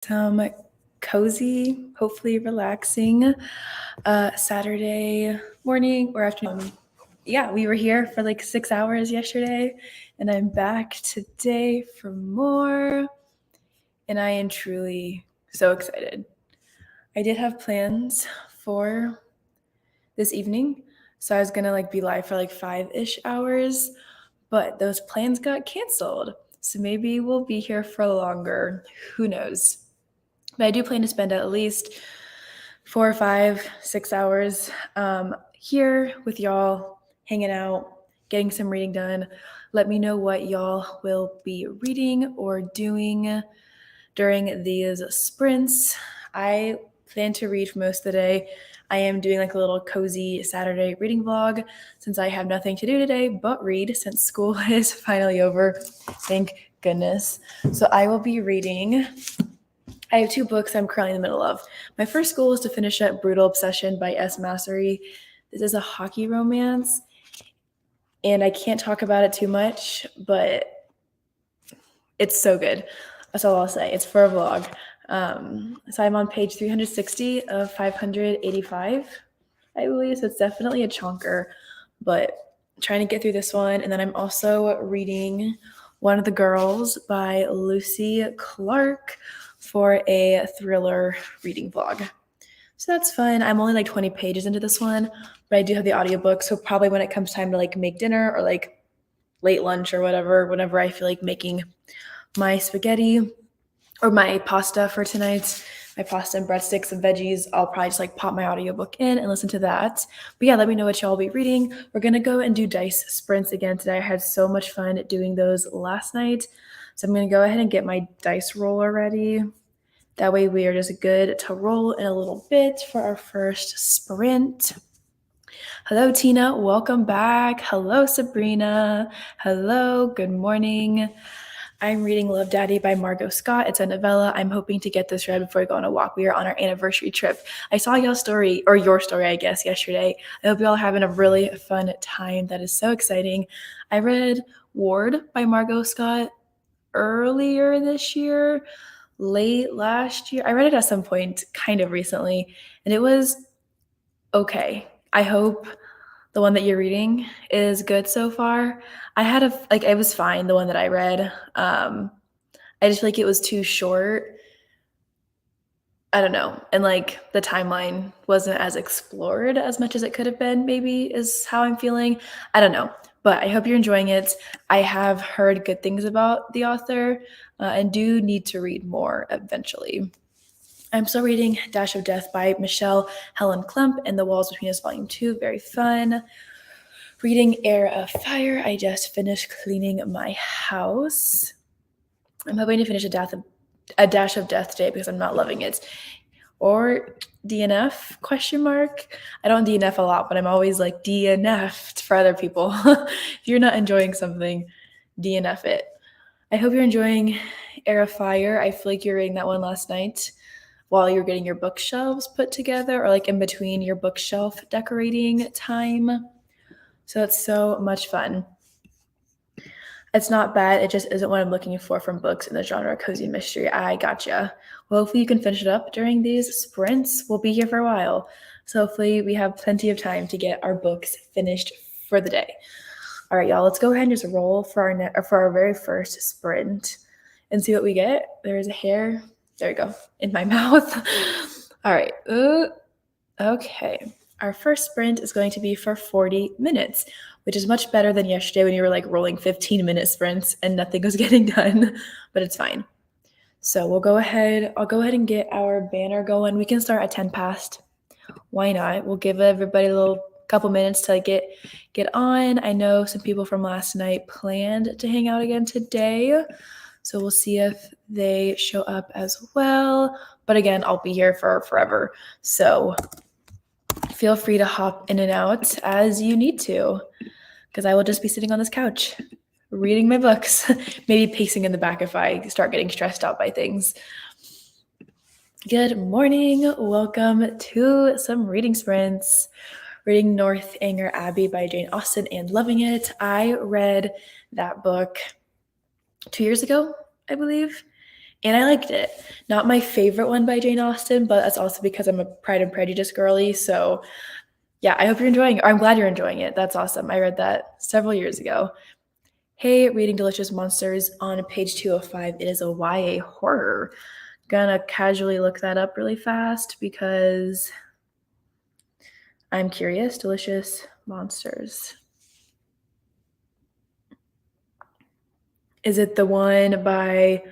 Some cozy, hopefully relaxing Saturday morning or afternoon. Yeah, we were here for like 6 hours yesterday, and I'm back today for more. And I am truly so excited. I did have plans for this evening, so I was gonna like be live for like 5-ish hours, but those plans got canceled. So maybe we'll be here for longer. Who knows? But I do plan to spend at least 4 or 5, 6 hours here with y'all, hanging out, getting some reading done. Let me know what y'all will be reading or doing during these sprints. I plan to read for most of the day. I am doing like a little cozy Saturday reading vlog since I have nothing to do today but read since school is finally over. Thank goodness. So I will be reading. I have 2 books I'm currently in the middle of. My first goal is to finish up Brutal Obsession by S. Massery. This is a hockey romance, and I can't talk about it too much, but it's so good. That's all I'll say. It's for a vlog. So I'm on page 360 of 585, I believe. So it's definitely a chonker, but I'm trying to get through this one. And then I'm also reading One of the Girls by Lucy Clark for a thriller reading vlog. So that's fun. I'm only like 20 pages into this one, but I do have the audiobook. So probably when it comes time to like make dinner or like late lunch or whatever, whenever I feel like making my spaghetti or my pasta for tonight, my pasta and breadsticks and veggies, I'll probably just like pop my audiobook in and listen to that. But yeah, let me know what y'all will be reading. We're going to go and do dice sprints again today. I had so much fun doing those last night. So I'm going to go ahead and get my dice roller ready. That way we are just good to roll in a little bit for our first sprint. Hello, Tina. Welcome back. Hello, Sabrina. Hello. Good morning. I'm reading Love Daddy by Margot Scott. It's a novella. I'm hoping to get this read before I go on a walk. We are on our anniversary trip. I saw y'all's story, or your story, I guess, yesterday. I hope y'all are having a really fun time. That is so exciting. I read Ward by Margot Scott earlier this year, late last year. I read it at some point kind of recently, and it was okay. I hope the one that you're reading is good so far. It was fine, the one that I read. I just feel like it was too short. I don't know. And like the timeline wasn't as explored as much as it could have been, maybe is how I'm feeling. I don't know. But I hope you're enjoying it. I have heard good things about the author and do need to read more eventually. I'm still reading Dash of Death by Michelle Helen Klemp and The Walls Between Us Volume 2. Very fun. Reading Heir of Fire. I just finished cleaning my house. I'm hoping to finish a Dash of Death today because I'm not loving it. Or DNF, question mark. I don't DNF a lot, but I'm always like DNF'd for other people. If you're not enjoying something, DNF it. I hope you're enjoying Heir of Fire. I feel like you're reading that one last night while you're getting your bookshelves put together or like in between your bookshelf decorating time. So it's so much fun. It's not bad. It just isn't what I'm looking for from books in the genre cozy mystery. I gotcha. Well, hopefully you can finish it up during these sprints. We'll be here for a while. So hopefully we have plenty of time to get our books finished for the day. All right, y'all, let's go ahead and just roll for our very first sprint and see what we get. There's a hair. There we go. In my mouth. All right. Okay. Our first sprint is going to be for 40 minutes, which is much better than yesterday when you were like rolling 15-minute sprints and nothing was getting done, but it's fine. So I'll go ahead and get our banner going. We can start at 10 past. Why not? We'll give everybody a little couple minutes to get on. I know some people from last night planned to hang out again today, so we'll see if they show up as well. But again, I'll be here for forever, so feel free to hop in and out as you need to, because I will just be sitting on this couch reading my books, maybe pacing in the back if I start getting stressed out by things. Good morning. Welcome to some reading sprints. Reading Northanger Abbey by Jane Austen and loving it. I read that book 2 years ago, I believe, and I liked it. Not my favorite one by Jane Austen, but that's also because I'm a Pride and Prejudice girly. So yeah, I hope you're enjoying it. Or I'm glad you're enjoying it. That's awesome. I read that several years ago. Hey, reading Delicious Monsters on page 205. It is a YA horror. Gonna casually look that up really fast because I'm curious. Delicious Monsters. Is it the one by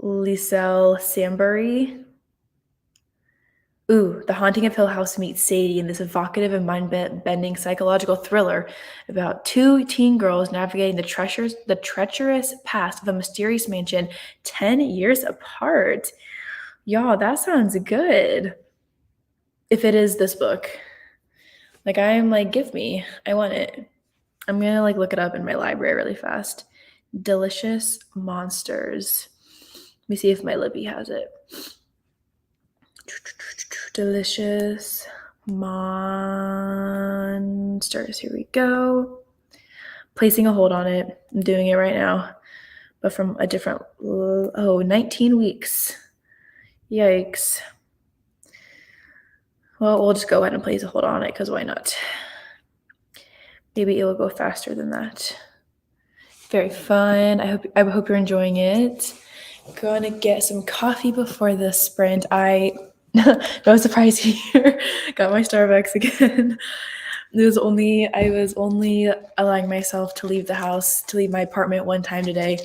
Liselle Sambury? Ooh, The Haunting of Hill House meets Sadie in this evocative and mind-bending psychological thriller about two teen girls navigating the treacherous past of a mysterious mansion 10 years apart. Y'all, that sounds good. If it is this book. Like, I'm like, give me. I want it. I'm gonna like look it up in my library really fast. Delicious Monsters. Let me see if my Libby has it. Delicious Monsters. Here we go. Placing a hold on it. I'm doing it right now, but from a different, 19 weeks. Yikes. Well, we'll just go ahead and place a hold on it because why not? Maybe it will go faster than that. Very fun. I hope you're enjoying it. Gonna get some coffee before the sprint. No surprise here. Got my Starbucks again. I was only allowing myself to leave my apartment one time today,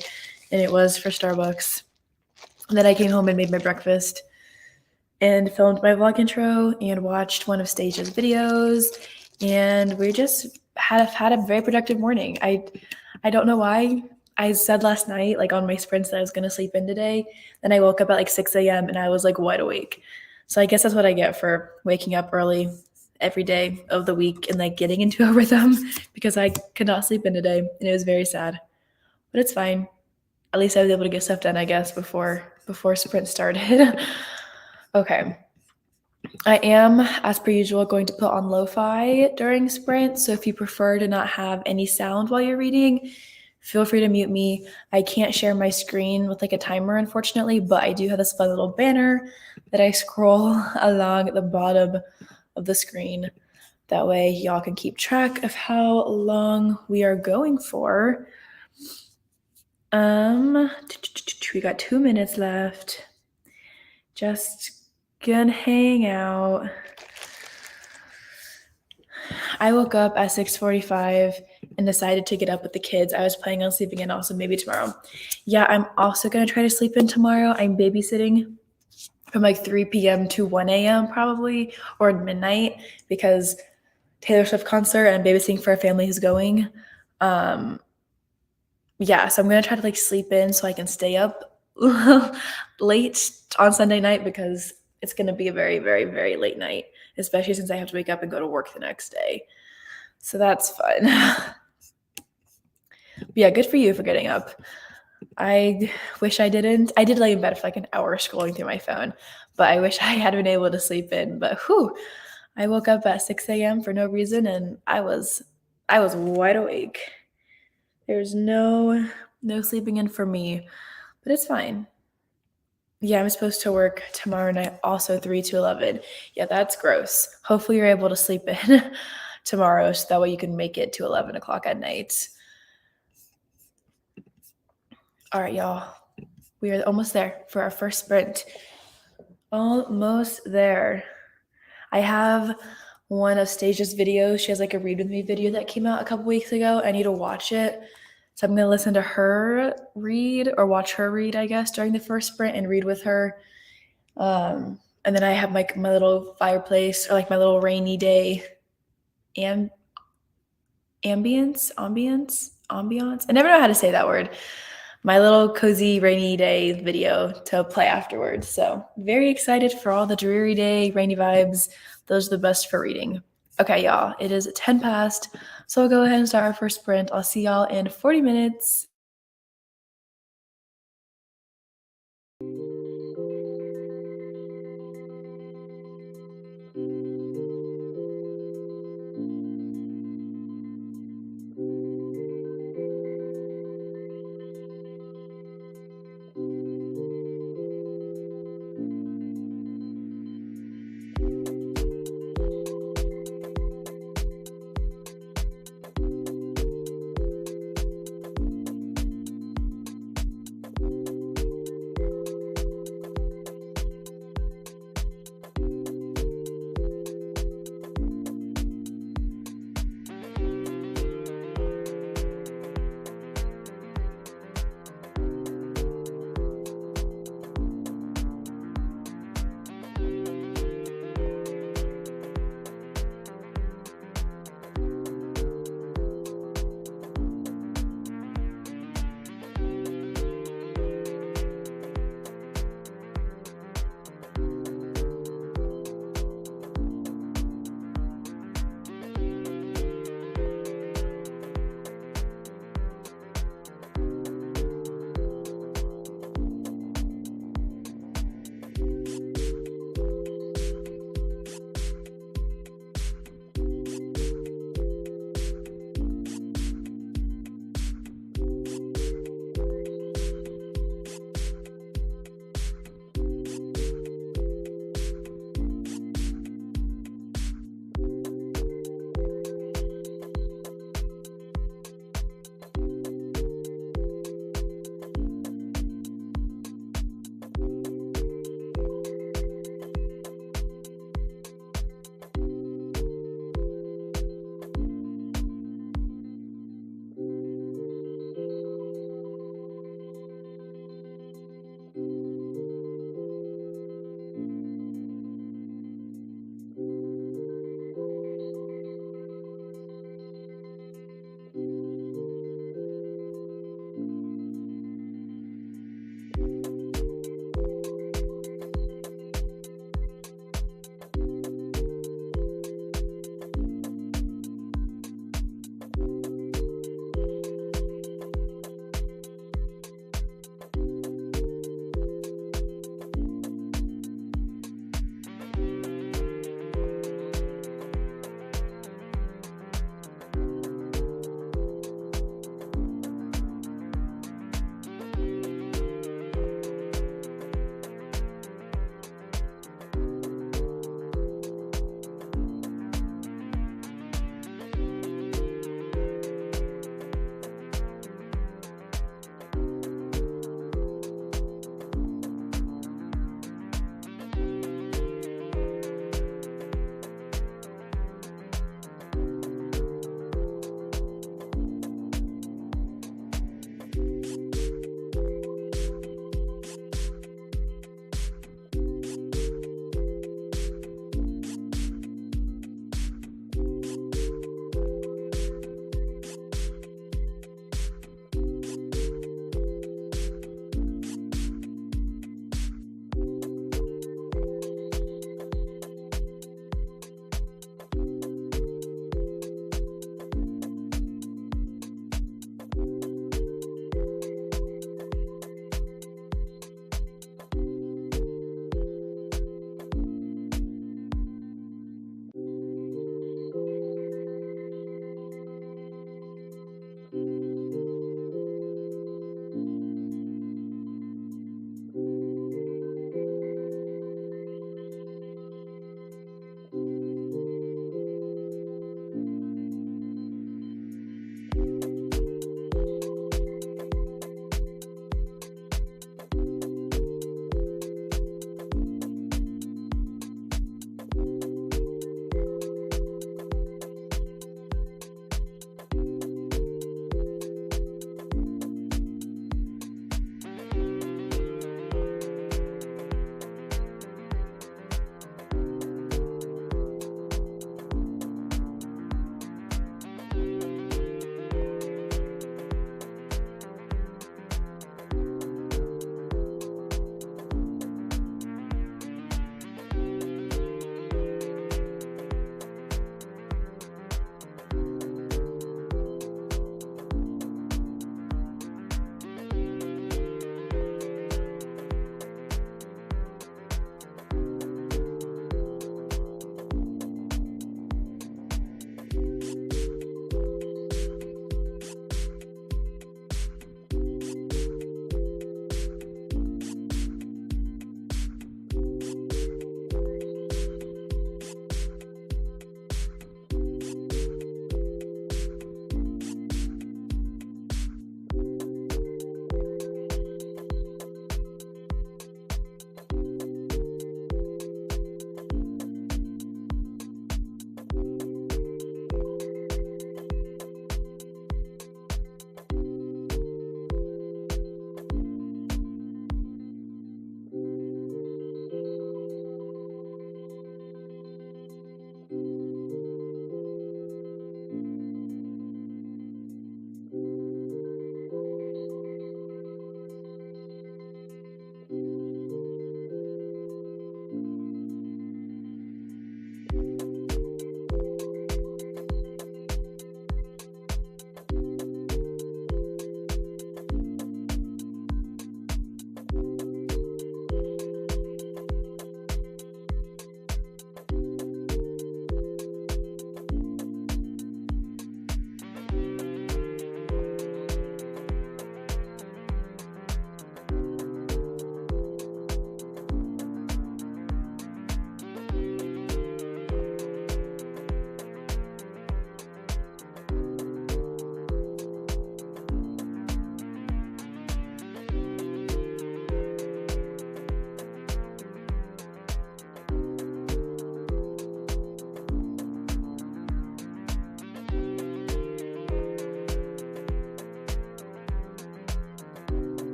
and it was for Starbucks. And then I came home and made my breakfast and filmed my vlog intro and watched one of Stasia's videos, and we just had a very productive morning. I don't know why. I said last night, like on my sprints, that I was gonna sleep in today. Then I woke up at like 6 a.m. and I was like wide awake. So I guess that's what I get for waking up early every day of the week and like getting into a rhythm because I could not sleep in today and it was very sad. But it's fine. At least I was able to get stuff done, I guess, before sprint started. Okay. I am, as per usual, going to put on lo-fi during sprint. So if you prefer to not have any sound while you're reading, feel free to mute me. I can't share my screen with like a timer, unfortunately, but I do have this fun little banner that I scroll along the bottom of the screen. That way y'all can keep track of how long we are going for. We got 2 minutes left. Just gonna hang out. I woke up at 6:45 and decided to get up with the kids. I was planning on sleeping in also maybe tomorrow. Yeah, I'm also gonna try to sleep in tomorrow. I'm babysitting from like 3 p.m. to 1 a.m. probably, or midnight, because Taylor Swift concert and babysitting for a family who's going. Yeah, so I'm gonna try to like sleep in so I can stay up late on Sunday night because it's gonna be a very, very, very late night, especially since I have to wake up and go to work the next day. So that's fun. But yeah, good for you for getting up. I wish I didn't. I did lay in bed for like an hour scrolling through my phone, but I wish I had been able to sleep in. But I woke up at 6 a.m. for no reason and I was wide awake. There's no sleeping in for me, but it's fine. Yeah, I'm supposed to work tomorrow night, also 3 to 11. Yeah, that's gross. Hopefully you're able to sleep in tomorrow so that way you can make it to 11 o'clock at night. All right, y'all. We are almost there for our first sprint. Almost there. I have one of Stasia's videos. She has like a read with me video that came out a couple weeks ago. I need to watch it. So I'm going to listen to her read or watch her read, I guess, during the first sprint and read with her. And then I have like my little fireplace or like my little rainy day ambience. I never know how to say that word. My little cozy rainy day video to play afterwards. So very excited for all the dreary day, rainy vibes. Those are the best for reading. Okay, y'all, it is 10 past. So we'll go ahead and start our first sprint. I'll see y'all in 40 minutes.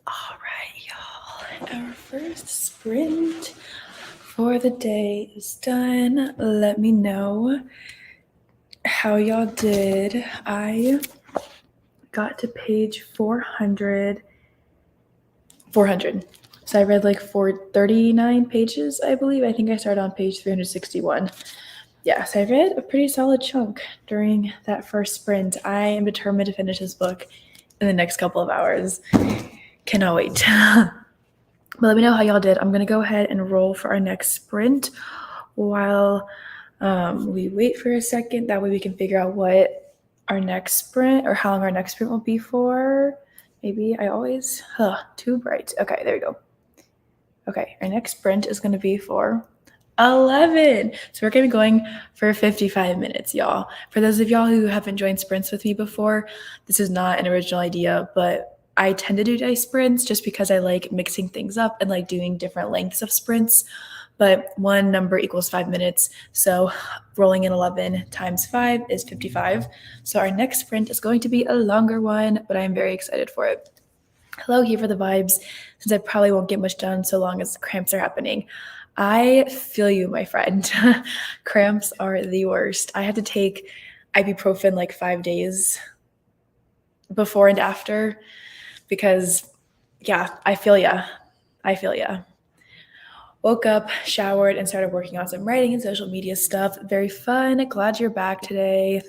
All right, y'all. Our first sprint for the day is done. Let me know how y'all did. I got to page 400. So I read like 439 pages, I believe. I think I started on page 361. Yeah, so I read a pretty solid chunk during that first sprint. I am determined to finish this book in the next couple of hours. Cannot wait. But let me know how y'all did. I'm going to go ahead and roll for our next sprint while we wait for a second. That way we can figure out what our next sprint or how long our next sprint will be for. Maybe I always, too bright. Okay, there we go. Okay, our next sprint is going to be for 11. So we're going to be going for 55 minutes, y'all. For those of y'all who haven't joined sprints with me before, this is not an original idea, but I tend to do day sprints just because I like mixing things up and like doing different lengths of sprints. But one number equals 5 minutes. So rolling in 11 times 5 is 55. So our next sprint is going to be a longer one, but I'm very excited for it. Hello, here for the vibes, since I probably won't get much done so long as cramps are happening. I feel you, my friend. Cramps are the worst. I had to take ibuprofen like 5 days before and after because, yeah, I feel ya. Woke up, showered, and started working on some writing and social media stuff. Very fun. Glad you're back today.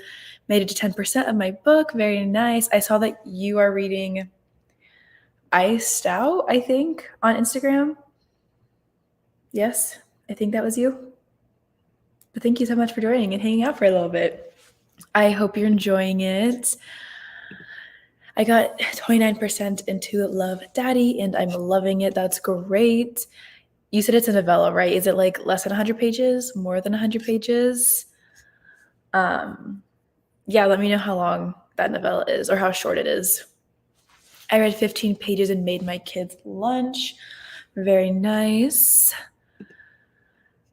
Made it to 10% of my book. Very nice. I saw that you are reading Iced Out, I think, on Instagram. Yes, I think that was you. But thank you so much for joining and hanging out for a little bit. I hope you're enjoying it. I got 29% into Love Daddy, and I'm loving it. That's great. You said it's a novella, right? Is it like less than 100 pages? More than 100 pages? Yeah, let me know how long that novella is or how short it is. I read 15 pages and made my kids lunch. Very nice. I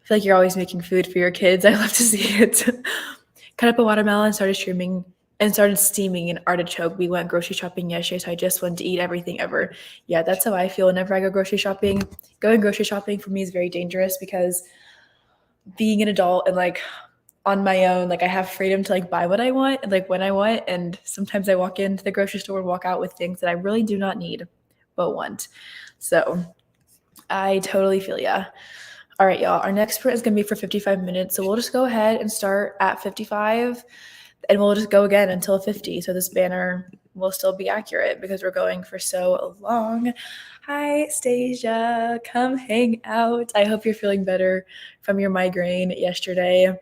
feel like you're always making food for your kids. I love to see it. Cut up a watermelon, started steaming an artichoke. We went grocery shopping yesterday, so I just wanted to eat everything ever. Yeah, that's how I feel whenever I go grocery shopping. Going grocery shopping for me is very dangerous because being an adult and like on my own, like I have freedom to like buy what I want and like when I want. And sometimes I walk into the grocery store and walk out with things that I really do not need but want. So I totally feel ya. All right, y'all. Our next sprint is going to be for 55 minutes. So we'll just go ahead and start at 55 and we'll just go again until 50. So this banner will still be accurate because we're going for so long. Hi, Stasia. Come hang out. I hope you're feeling better from your migraine yesterday.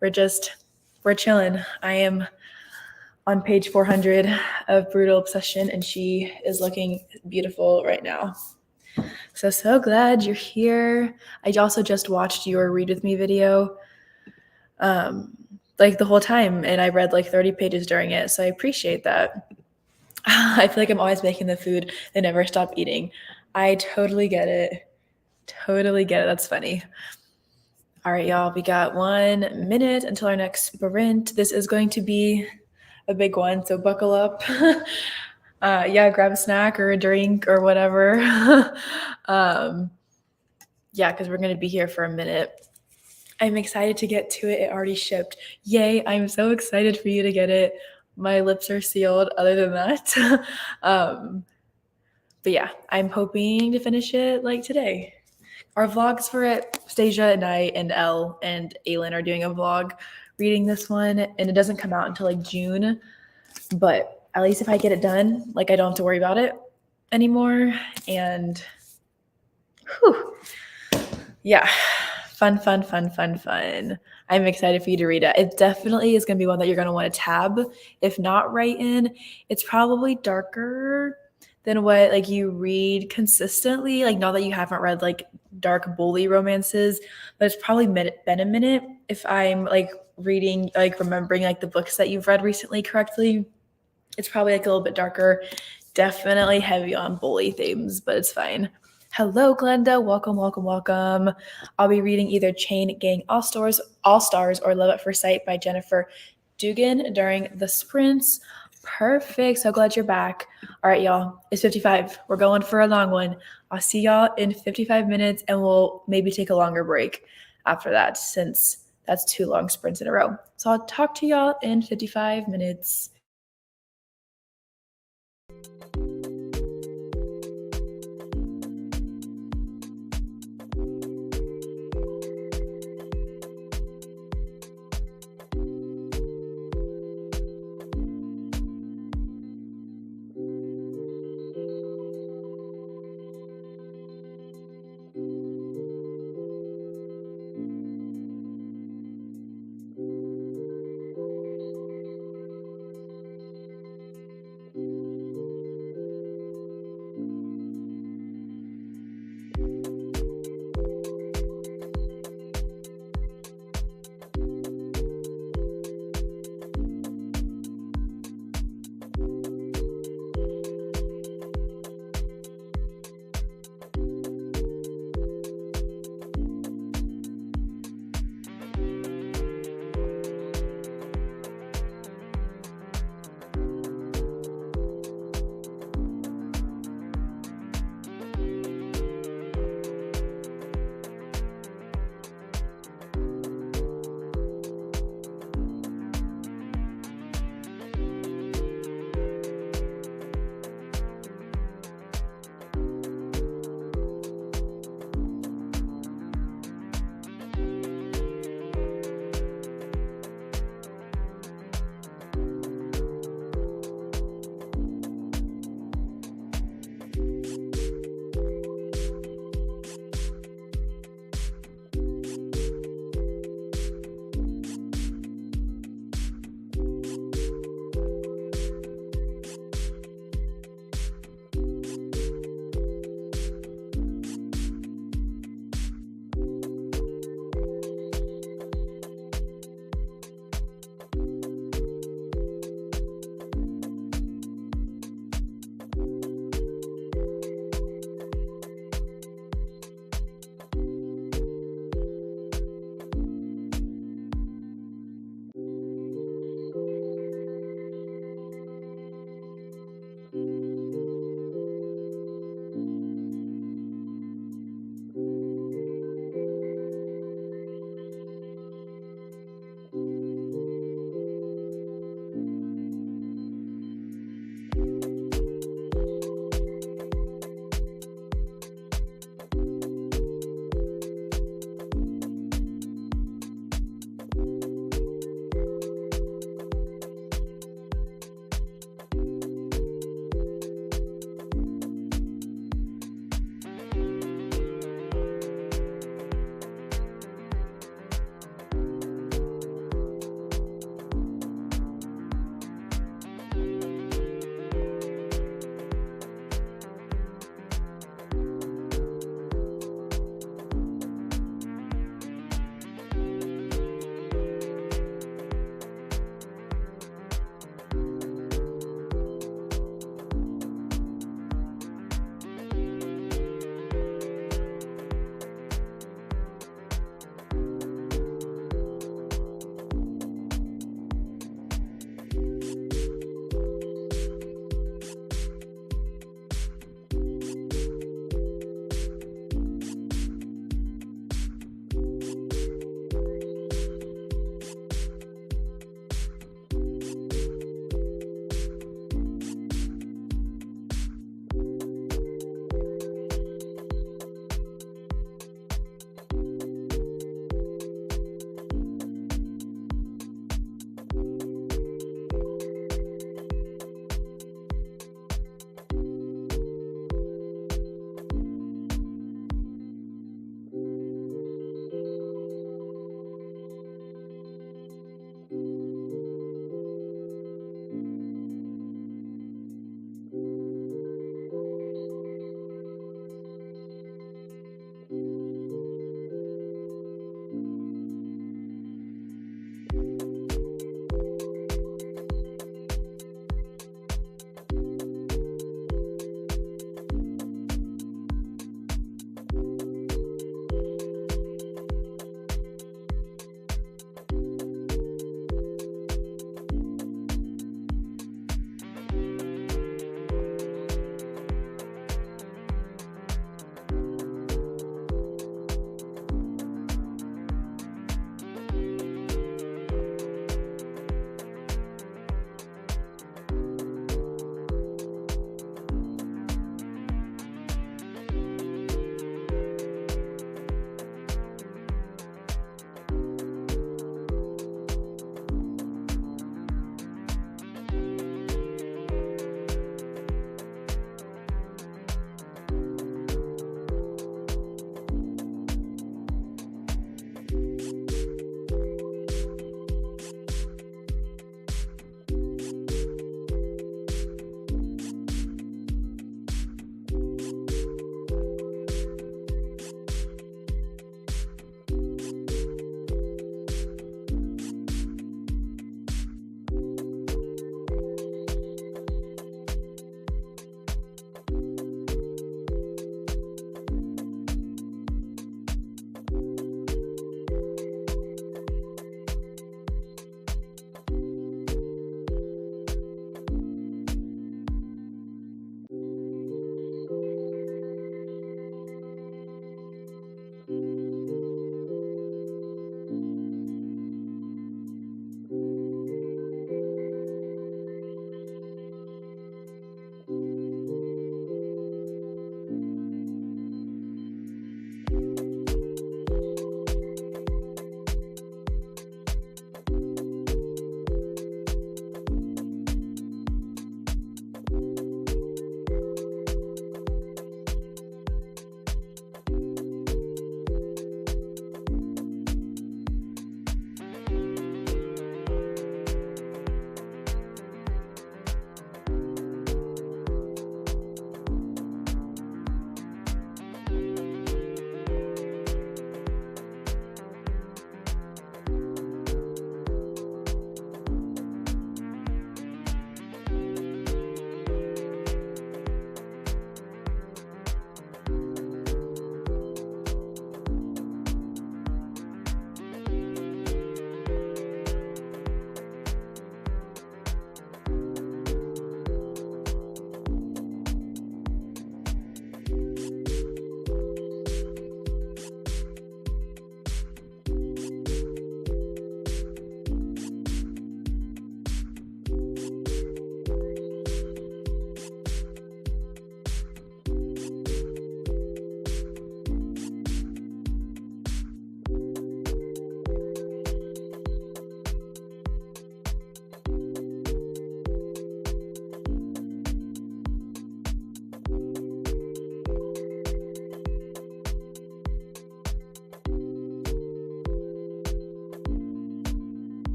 We're chilling. I am on page 400 of Brutal Obsession and she is looking beautiful right now. So glad you're here. I also just watched your read with me video like the whole time and I read like 30 pages during it. So I appreciate that. I feel like I'm always making the food and never stop eating. I totally get it. That's funny. All right, y'all, we got 1 minute until our next sprint. This is going to be a big one, so buckle up. Yeah, grab a snack or a drink or whatever. Yeah, because we're going to be here for a minute. I'm excited to get to it. It already shipped. Yay, I'm so excited for you to get it. My lips are sealed other than that. But yeah, I'm hoping to finish it like today. Our vlogs for it, Stasia and I and Elle and Aylin are doing a vlog reading this one, and it doesn't come out until like June. But at least if I get it done, like I don't have to worry about it anymore. And whew, yeah, fun. I'm excited for you to read it. It definitely is going to be one that you're going to want to tab, if not write in. It's probably darker than what like you read consistently. Like not that you haven't read like dark bully romances, but it's probably been a minute if I'm like reading, like remembering like the books that you've read recently correctly. It's probably like a little bit darker, definitely heavy on bully themes, but it's fine. Hello, Glenda. Welcome. I'll be reading either Chain Gang All Stars or Love at First Sight by Jennifer Dugan during the sprints. Perfect. So glad you're back. All right, y'all. It's 55. We're going for a long one. I'll see y'all in 55 minutes and we'll maybe take a longer break after that since that's 2 long sprints in a row. So I'll talk to y'all in 55 minutes.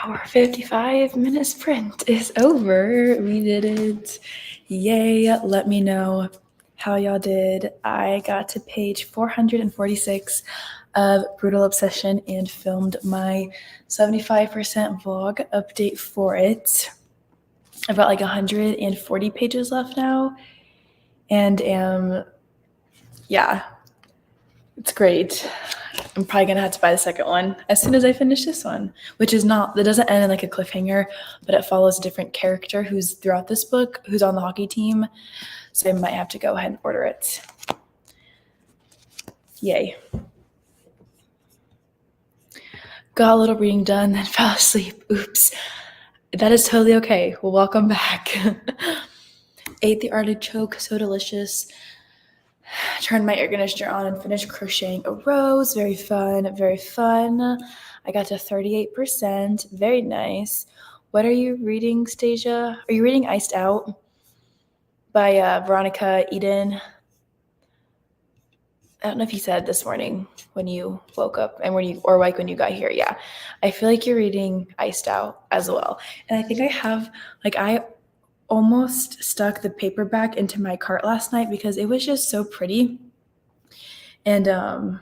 Our 55-minute sprint is over. We did it. Yay. Let me know how y'all did. I got to page 446 of Brutal Obsession and filmed my 75% vlog update for it. I've got like 140 pages left now. And yeah, it's great. I'm probably gonna have to buy the second one as soon as I finish this one, which is not, that doesn't end in like a cliffhanger, but it follows a different character who's throughout this book, who's on the hockey team. So I might have to go ahead and order it. Yay. Got a little reading done, then fell asleep. Oops. That is totally okay. Well, welcome back. Ate the artichoke, so delicious. Turned my air conditioner on and finished crocheting a rose. Very fun, very fun. I got to 38%. Very nice. What are you reading, Stasia? Are you reading Iced Out by Veronica Eden? I don't know if you said this morning when you woke up and when you got here. Yeah, I feel like you're reading Iced Out as well. And I think I have, like, I almost stuck the paperback into my cart last night because it was just so pretty. And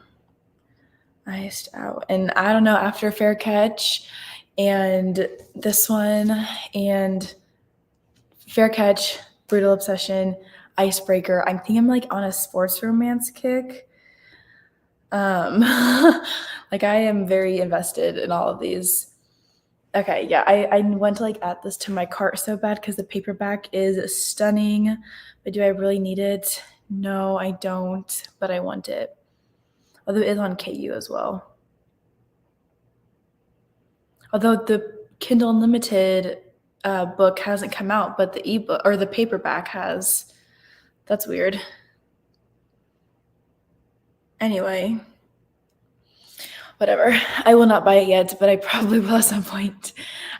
Iced Out, and I don't know, after Fair Catch and this one and Fair Catch, Brutal Obsession, Icebreaker, I think I'm like on a sports romance kick. Like I am very invested in all of these. Okay, yeah, I went to like add this to my cart so bad because the paperback is stunning, but do I really need it? No, I don't, but I want it. Although it is on KU as well. Although the Kindle Unlimited book hasn't come out, but the ebook or the paperback has. That's weird. Anyway, whatever. I will not buy it yet, but I probably will at some point.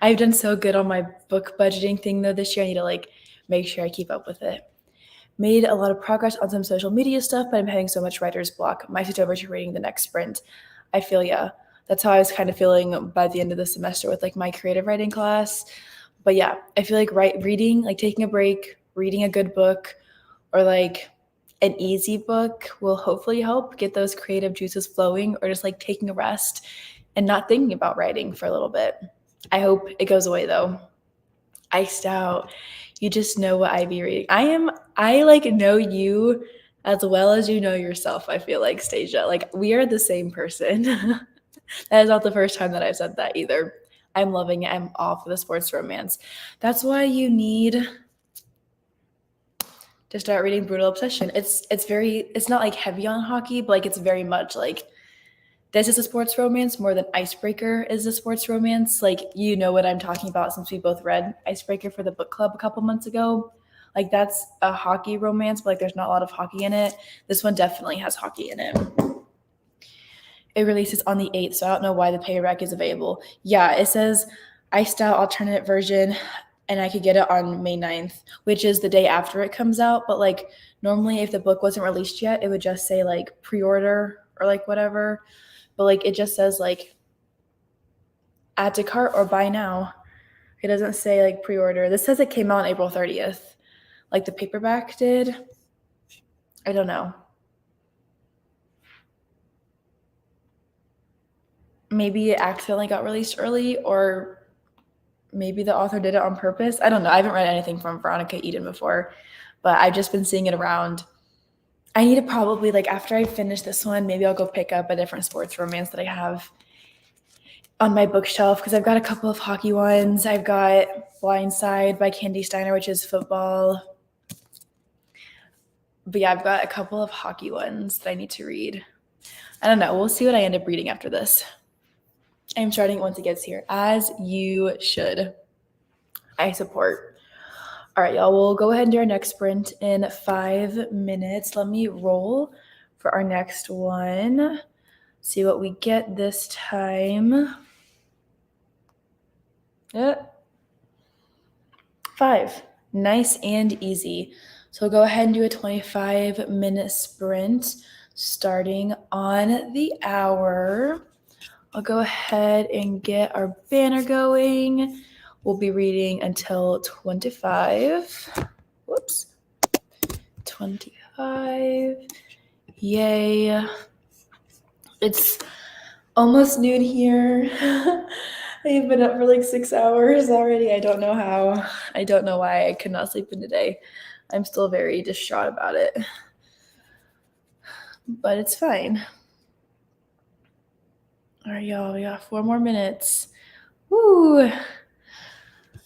I've done so good on my book budgeting thing though this year. I need to like make sure I keep up with it. Made a lot of progress on some social media stuff, but I'm having so much writer's block. Might switch over to reading the next sprint. I feel yeah. That's how I was kind of feeling by the end of the semester with like my creative writing class. But yeah, I feel like reading, like taking a break, reading a good book, or like an easy book will hopefully help get those creative juices flowing, or just like taking a rest and not thinking about writing for a little bit. I hope it goes away though. Iced Out. You just know what I be reading. I like know you as well as you know yourself, I feel like, Stasia. Like we are the same person. That is not the first time that I've said that either. I'm loving it. I'm all for the sports romance. That's why you need to start reading Brutal Obsession. It's not like heavy on hockey, but like it's very much like this is a sports romance more than Icebreaker is a sports romance. Like, you know what I'm talking about since we both read Icebreaker for the book club a couple months ago. Like that's a hockey romance, but like there's not a lot of hockey in it. This one definitely has hockey in it. It releases on the 8th, so I don't know why the paperback is available. Yeah, it says Iced Out alternate version, and I could get it on May 9th, which is the day after it comes out. But like normally if the book wasn't released yet, it would just say like pre-order or like whatever. But like it just says like add to cart or buy now. It doesn't say like pre-order. This says it came out on April 30th, like the paperback did. I don't know. Maybe it accidentally got released early, or maybe the author did it on purpose. I don't know. I haven't read anything from Veronica Eden before, but I've just been seeing it around. I need to probably, like, after I finish this one, maybe I'll go pick up a different sports romance that I have on my bookshelf because I've got a couple of hockey ones. I've got Blindside by Candy Steiner, which is football. But yeah, I've got a couple of hockey ones that I need to read. I don't know. We'll see what I end up reading after this. I'm starting it once it gets here, as you should. I support. All right, y'all, we'll go ahead and do our next sprint in 5 minutes. Let me roll for our next one. See what we get this time. 5. Nice and easy. So we'll go ahead and do a 25-minute sprint starting on the hour. I'll go ahead and get our banner going. We'll be reading until 25. Whoops. 25. Yay. It's almost noon here. I've been up for like 6 hours already. I don't know how. I don't know why I could not sleep in today. I'm still very distraught about it. But it's fine. All right, y'all. We got 4 more minutes. Woo!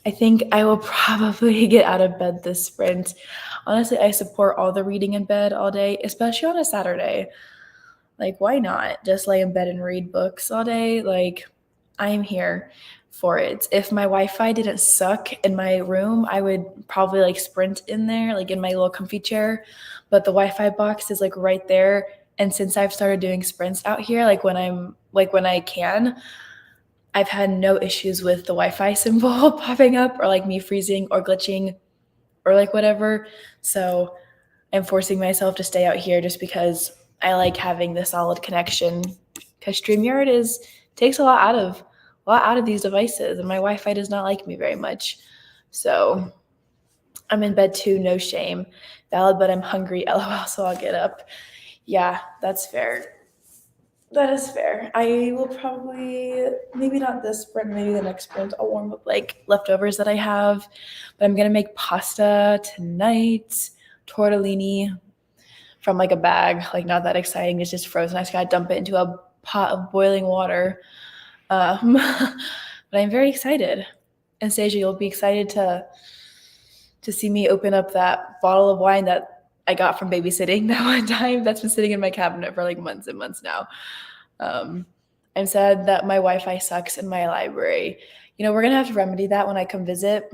I think I will probably get out of bed this sprint. Honestly, I support all the reading in bed all day, especially on a Saturday. Like, why not just lay in bed and read books all day? Like, I'm here for it. If my Wi-Fi didn't suck in my room, I would probably like sprint in there, like in my little comfy chair. But the Wi-Fi box is like right there. And since I've started doing sprints out here, like when I can, I've had no issues with the Wi-Fi symbol popping up or like me freezing or glitching or like whatever. So I'm forcing myself to stay out here just because I like having the solid connection, because StreamYard takes a lot out of these devices, and my Wi-Fi does not like me very much. So I'm in bed too, no shame. Valid, but I'm hungry, LOL, so I'll get up. Yeah, that's fair. That is fair. I will probably, maybe not this sprint, maybe the next sprint, I'll warm up like leftovers that I have. But I'm going to make pasta tonight, tortellini from like a bag, like not that exciting. It's just frozen. I just got to dump it into a pot of boiling water. But I'm very excited. Anastasia, you'll be excited to see me open up that bottle of wine that I got from babysitting that one time that's been sitting in my cabinet for like months and months now. I'm sad that my Wi-Fi sucks in my library. You know, we're going to have to remedy that when I come visit.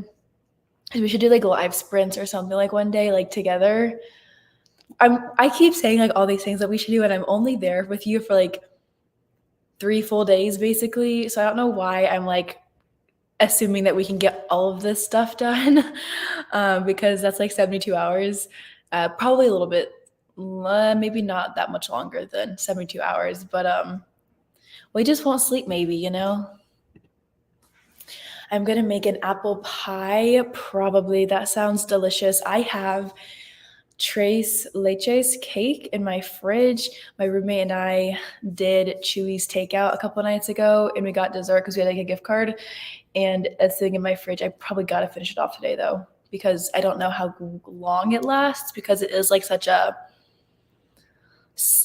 We should do like live sprints or something like one day, like together. I keep saying like all these things that we should do, and I'm only there with you for like 3 full days basically. So I don't know why I'm like assuming that we can get all of this stuff done because that's like 72 hours. Probably a little bit, maybe not that much longer than 72 hours, but we just won't sleep maybe, you know? I'm gonna make an apple pie, probably. That sounds delicious. I have Tres Leches cake in my fridge. My roommate and I did Chewy's takeout a couple nights ago, and we got dessert because we had like a gift card, and it's sitting in my fridge. I probably got to finish it off today though, because I don't know how long it lasts, because it is like such a,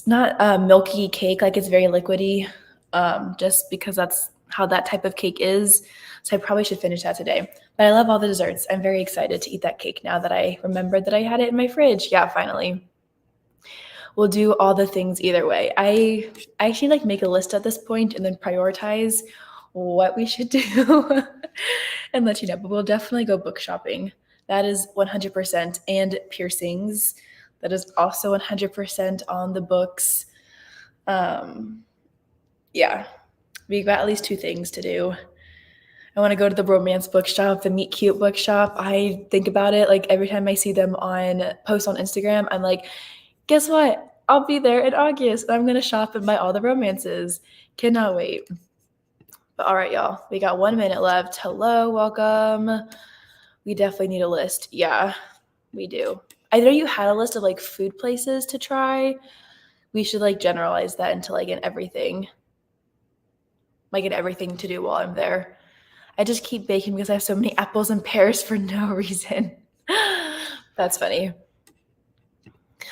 not a milky cake, like it's very liquidy, just because that's how that type of cake is. So I probably should finish that today. But I love all the desserts. I'm very excited to eat that cake now that I remembered that I had it in my fridge. Yeah, finally. We'll do all the things either way. I actually like make a list at this point and then prioritize what we should do and let you know. But we'll definitely go book shopping. That is 100%. And piercings. That is also 100% on the books. Yeah, we've got at least 2 things to do. I want to go to the romance bookshop, the Meet Cute bookshop. I think about it like every time I see them on posts on Instagram. I'm like, guess what? I'll be there in August. I'm going to shop and buy all the romances. Cannot wait. But all right, y'all, we got 1 minute left. Hello, welcome. We definitely need a list. Yeah, we do. I know you had a list of like food places to try. We should like generalize that into like an everything to do while I'm there. I just keep baking because I have so many apples and pears for no reason. That's funny.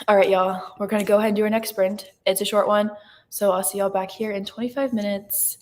All right, y'all. We're going to go ahead and do our next sprint. It's a short one, so I'll see y'all back here in 25 minutes.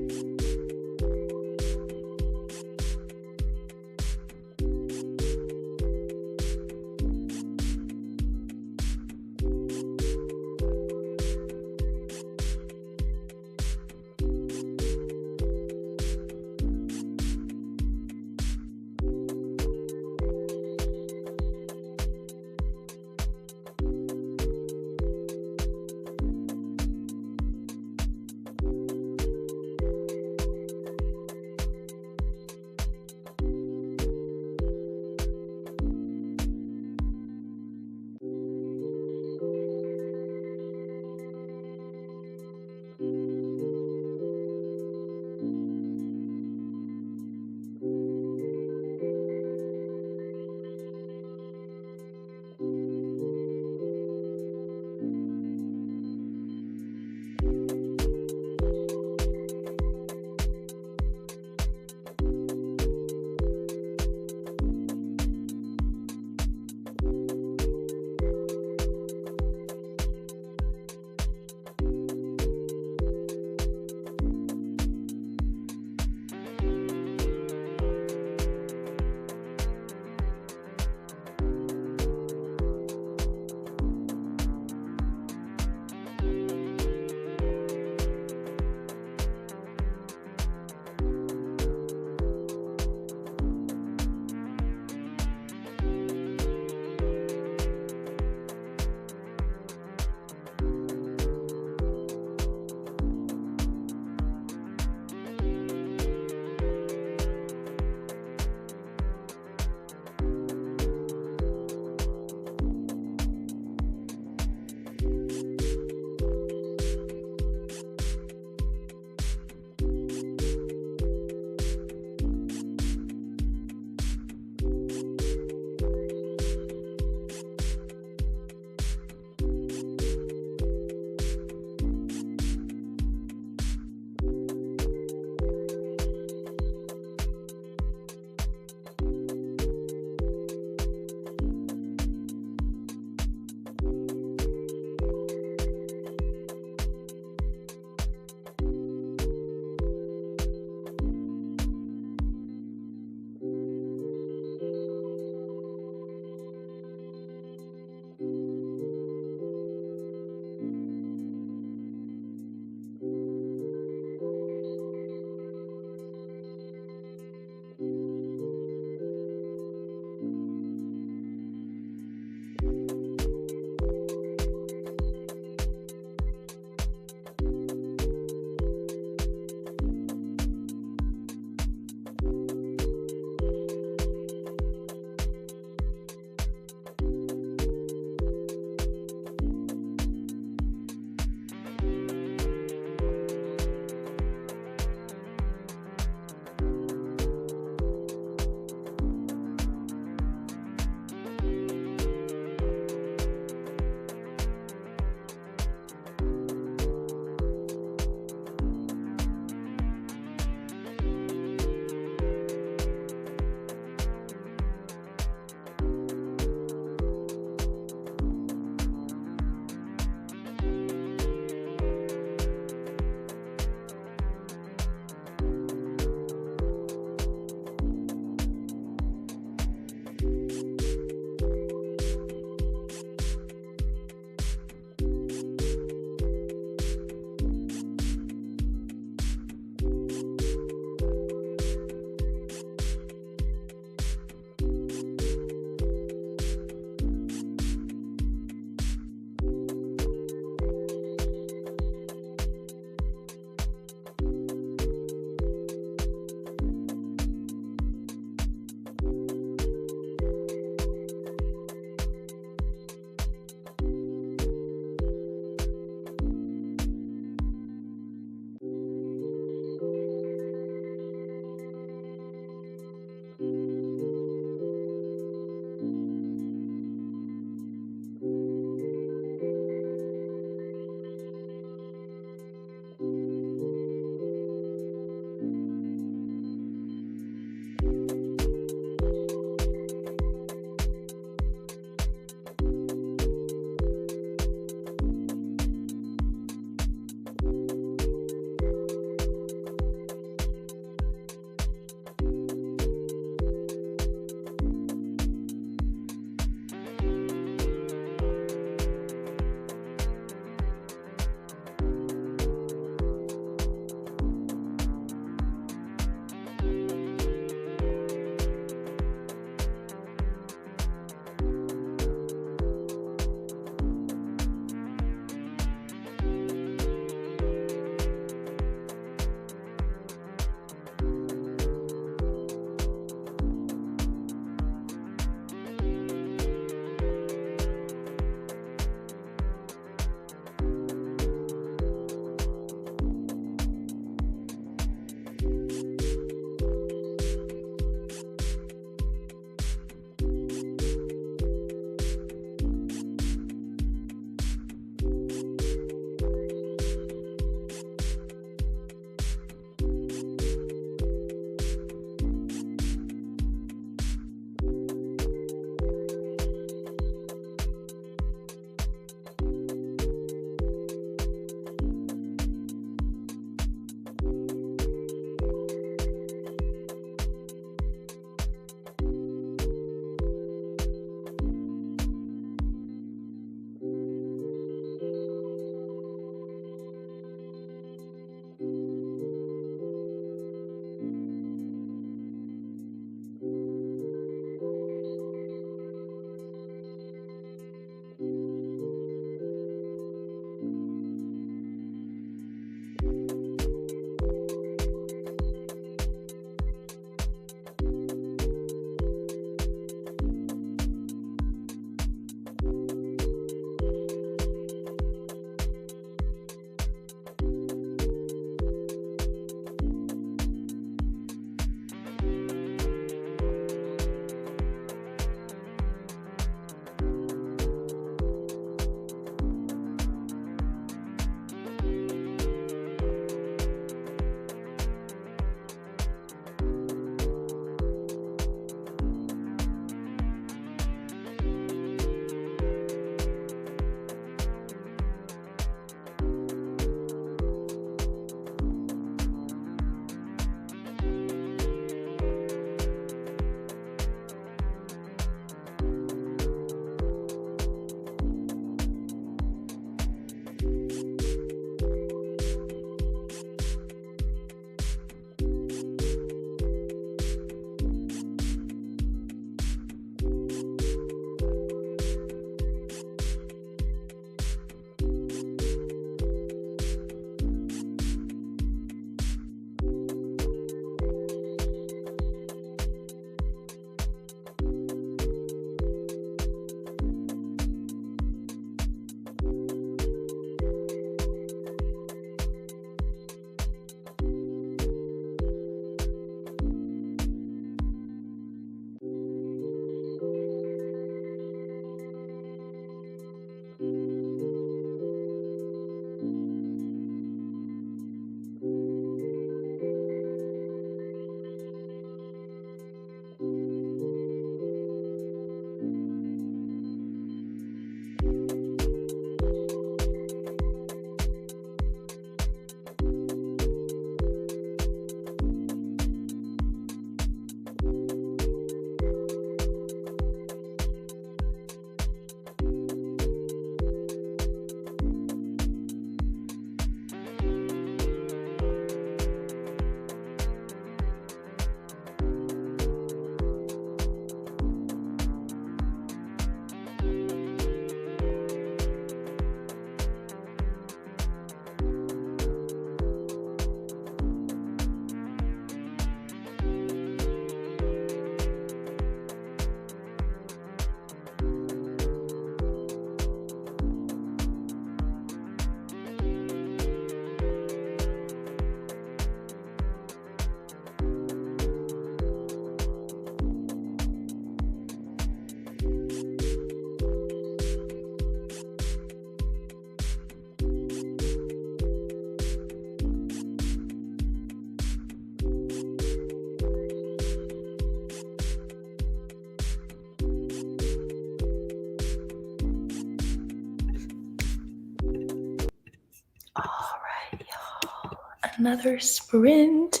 another sprint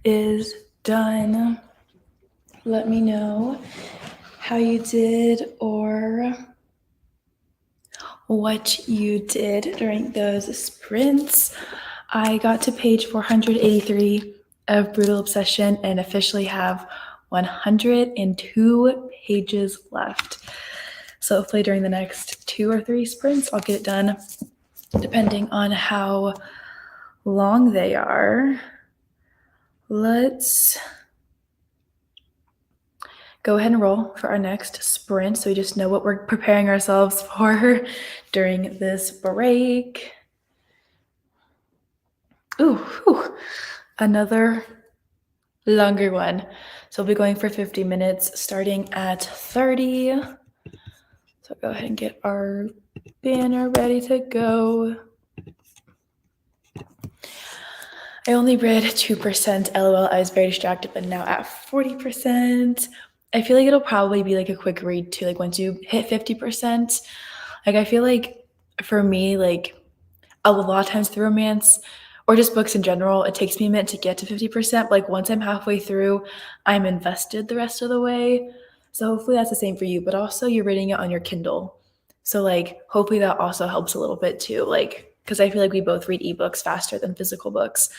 is done. Let me know how you did or what you did during those sprints. I got to page 483 of Brutal Obsession and officially have 102 pages left. So hopefully during the next 2 or 3 sprints, I'll get it done, depending on how long they are. Let's go ahead and roll for our next sprint so we just know what we're preparing ourselves for during this break. Ooh, another longer one. So we'll be going for 50 minutes starting at 30. So go ahead and get our banner ready to go. I only read 2%, LOL. I was very distracted, but now at 40%. I feel like it'll probably be like a quick read too, like once you hit 50%. Like I feel like for me, like a lot of times through romance or just books in general, it takes me a minute to get to 50%. Like once I'm halfway through, I'm invested the rest of the way. So hopefully that's the same for you, but also you're reading it on your Kindle. So like hopefully that also helps a little bit too. Like, because I feel like we both read ebooks faster than physical books.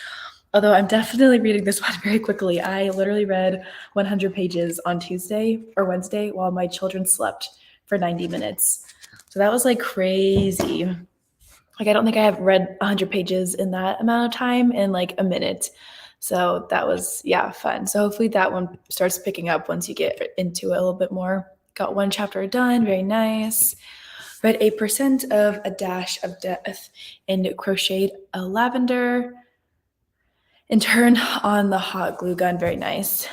Although I'm definitely reading this one very quickly. I literally read 100 pages on Tuesday or Wednesday while my children slept for 90 minutes. So that was like crazy. Like I don't think I have read 100 pages in that amount of time in like a minute. So that was, yeah, fun. So hopefully that one starts picking up once you get into it a little bit more. Got one chapter done, very nice. Read 8% of A Dash of Death and crocheted a lavender and turn on the hot glue gun, very nice.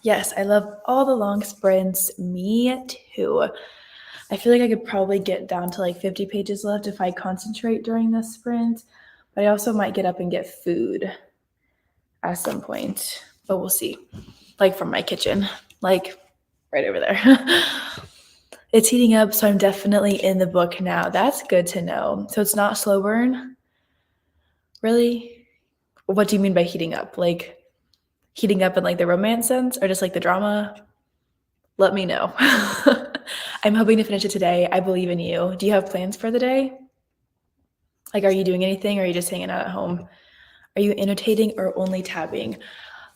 Yes, I love all the long sprints. Me too. I feel like I could probably get down to like 50 pages left if I concentrate during this sprint, but I also might get up and get food at some point, but we'll see. Like from my kitchen, like right over there. It's heating up, so I'm definitely in the book now. That's good to know. So it's not slow burn? Really? What do you mean by heating up? Like heating up in like the romance sense or just like the drama? Let me know. I'm hoping to finish it today. I believe in you. Do you have plans for the day? Like, are you doing anything or are you just hanging out at home? Are you annotating or only tabbing?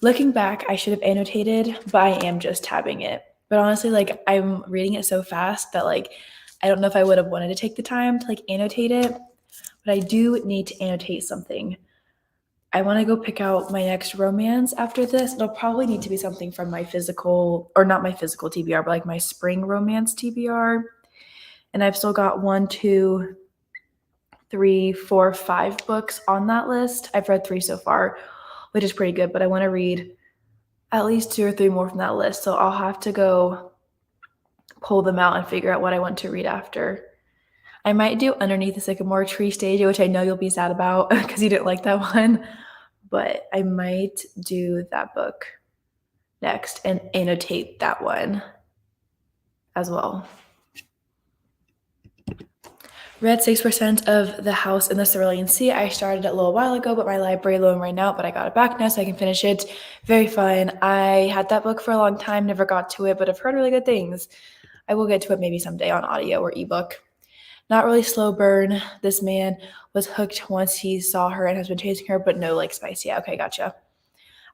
Looking back, I should have annotated, but I am just tabbing it. But honestly, like I'm reading it so fast that like I don't know if I would have wanted to take the time to like annotate it, but I do need to annotate something. I want to go pick out my next romance after this. It'll probably need to be something from my physical, or not my physical TBR, but like my spring romance TBR. And I've still got 1, 2, 3, 4, 5 books on that list. I've read 3 so far, which is pretty good, but I want to read at least 2 or 3 more from that list. So I'll have to go pull them out and figure out what I want to read after. I might do Underneath the Sycamore Tree Stage, which I know you'll be sad about because you didn't like that one, but I might do that book next and annotate that one as well. Read 6% of The House in the Cerulean Sea. I started it a little while ago, but my library loan ran out, but I got it back now so I can finish it. Very fun. I had that book for a long time, never got to it, but I've heard really good things. I will get to it maybe someday on audio or ebook. Not really slow burn. This man was hooked once he saw her and has been chasing her, but no like spice. Yeah, okay, gotcha.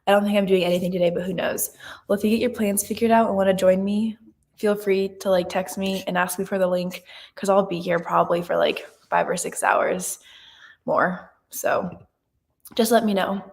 I don't think I'm doing anything today, but who knows? Well, if you get your plans figured out and want to join me, feel free to like text me and ask me for the link because I'll be here probably for like 5 or 6 hours more. So just let me know.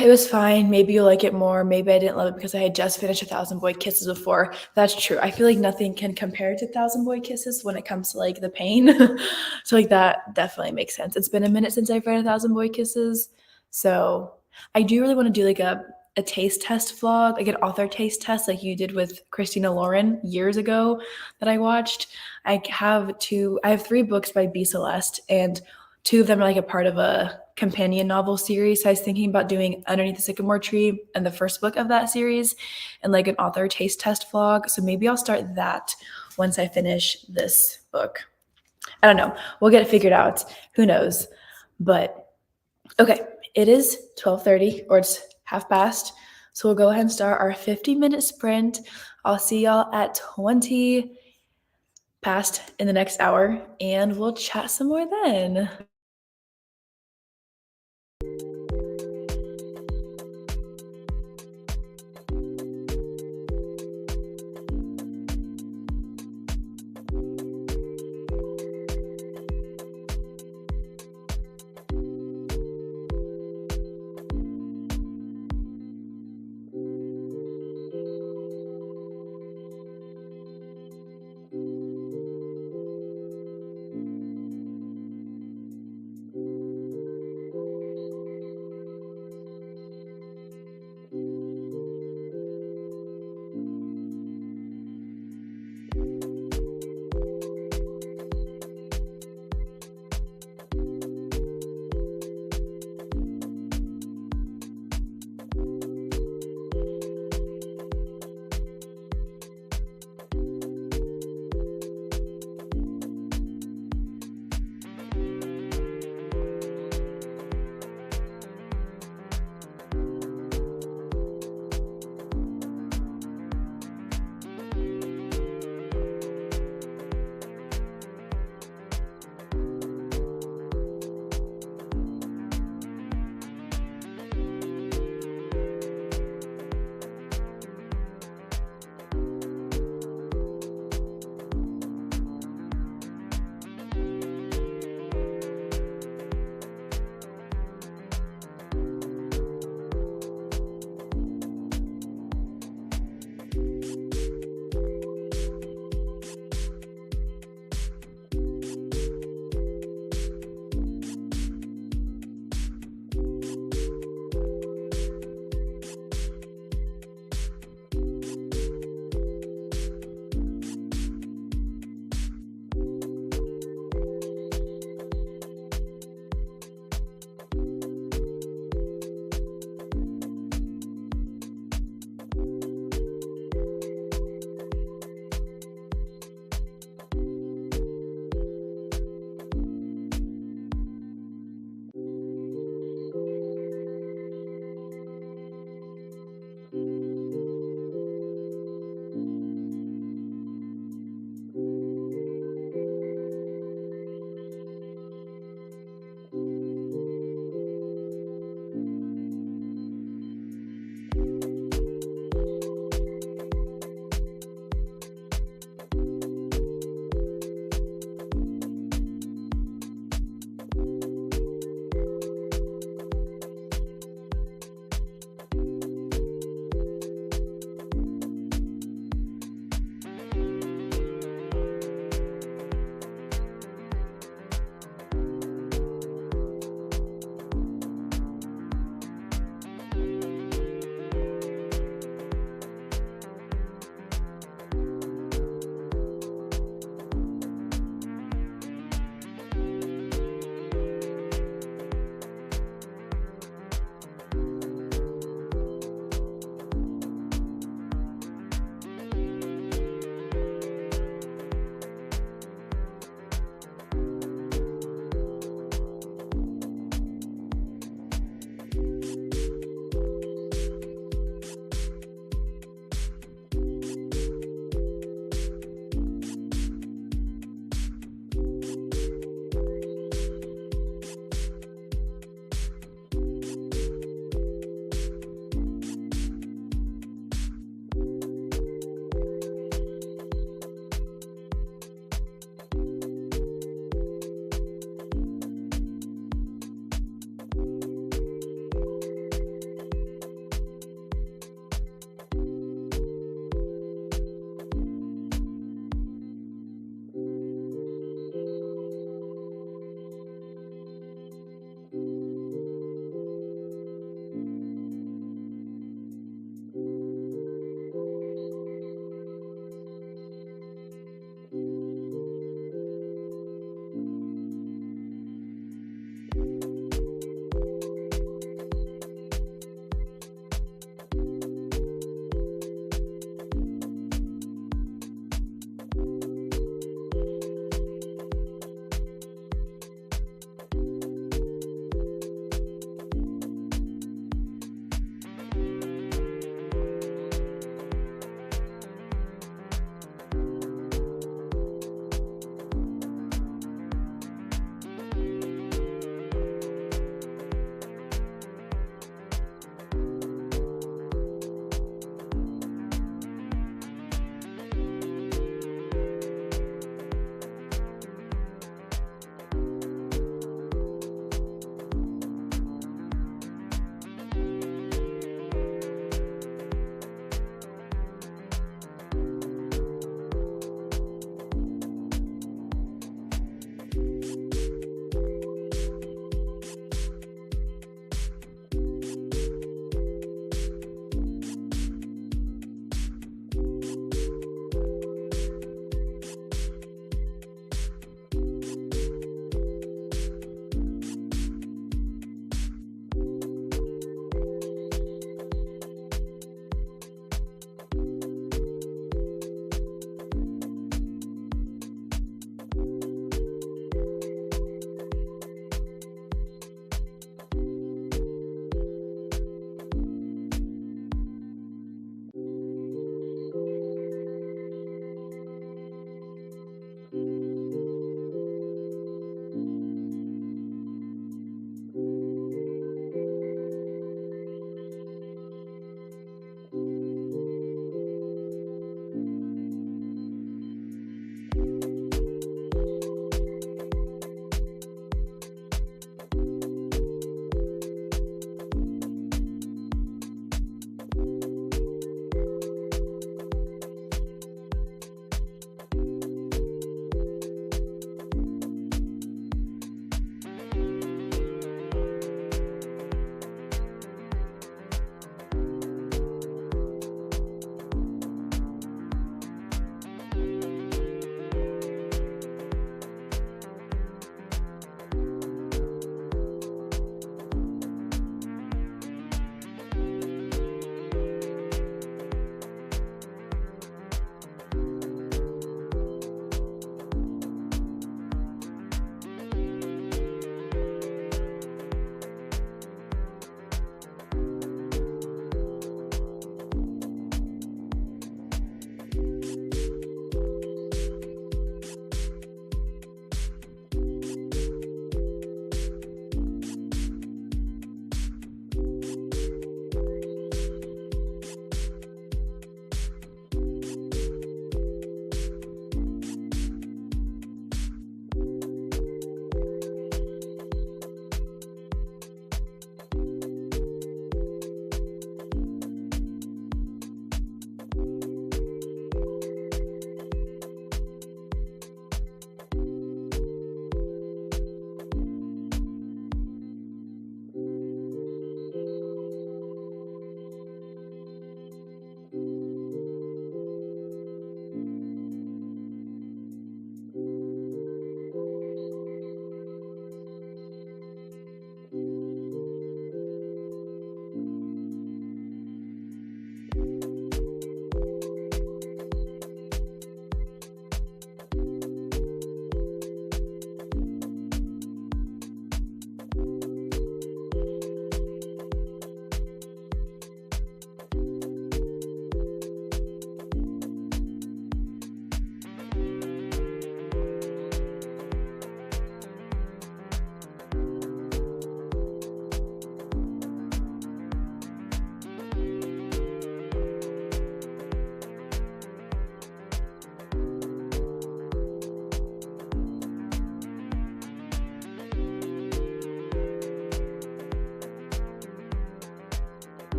It was fine. Maybe you'll like it more. Maybe I didn't love it because I had just finished 1,000 Boy Kisses before. That's true. I feel like nothing can compare to 1,000 Boy Kisses when it comes to like the pain. So like that definitely makes sense. It's been a minute since I've read 1,000 Boy Kisses. So I do really want to do like a taste test vlog, like an author taste test like you did with Christina Lauren years ago that I watched. I have 3 books by B. Celeste, and 2 of them are like a part of a companion novel series. So I was thinking about doing Underneath the Sycamore Tree and the first book of that series and like an author taste test vlog. So maybe I'll start that once I finish this book. I don't know. We'll get it figured out. Who knows? But Okay, it is 12:30 or it's half past. So we'll go ahead and start our 50-minute sprint. I'll see y'all at 20 past in the next hour and we'll chat some more then.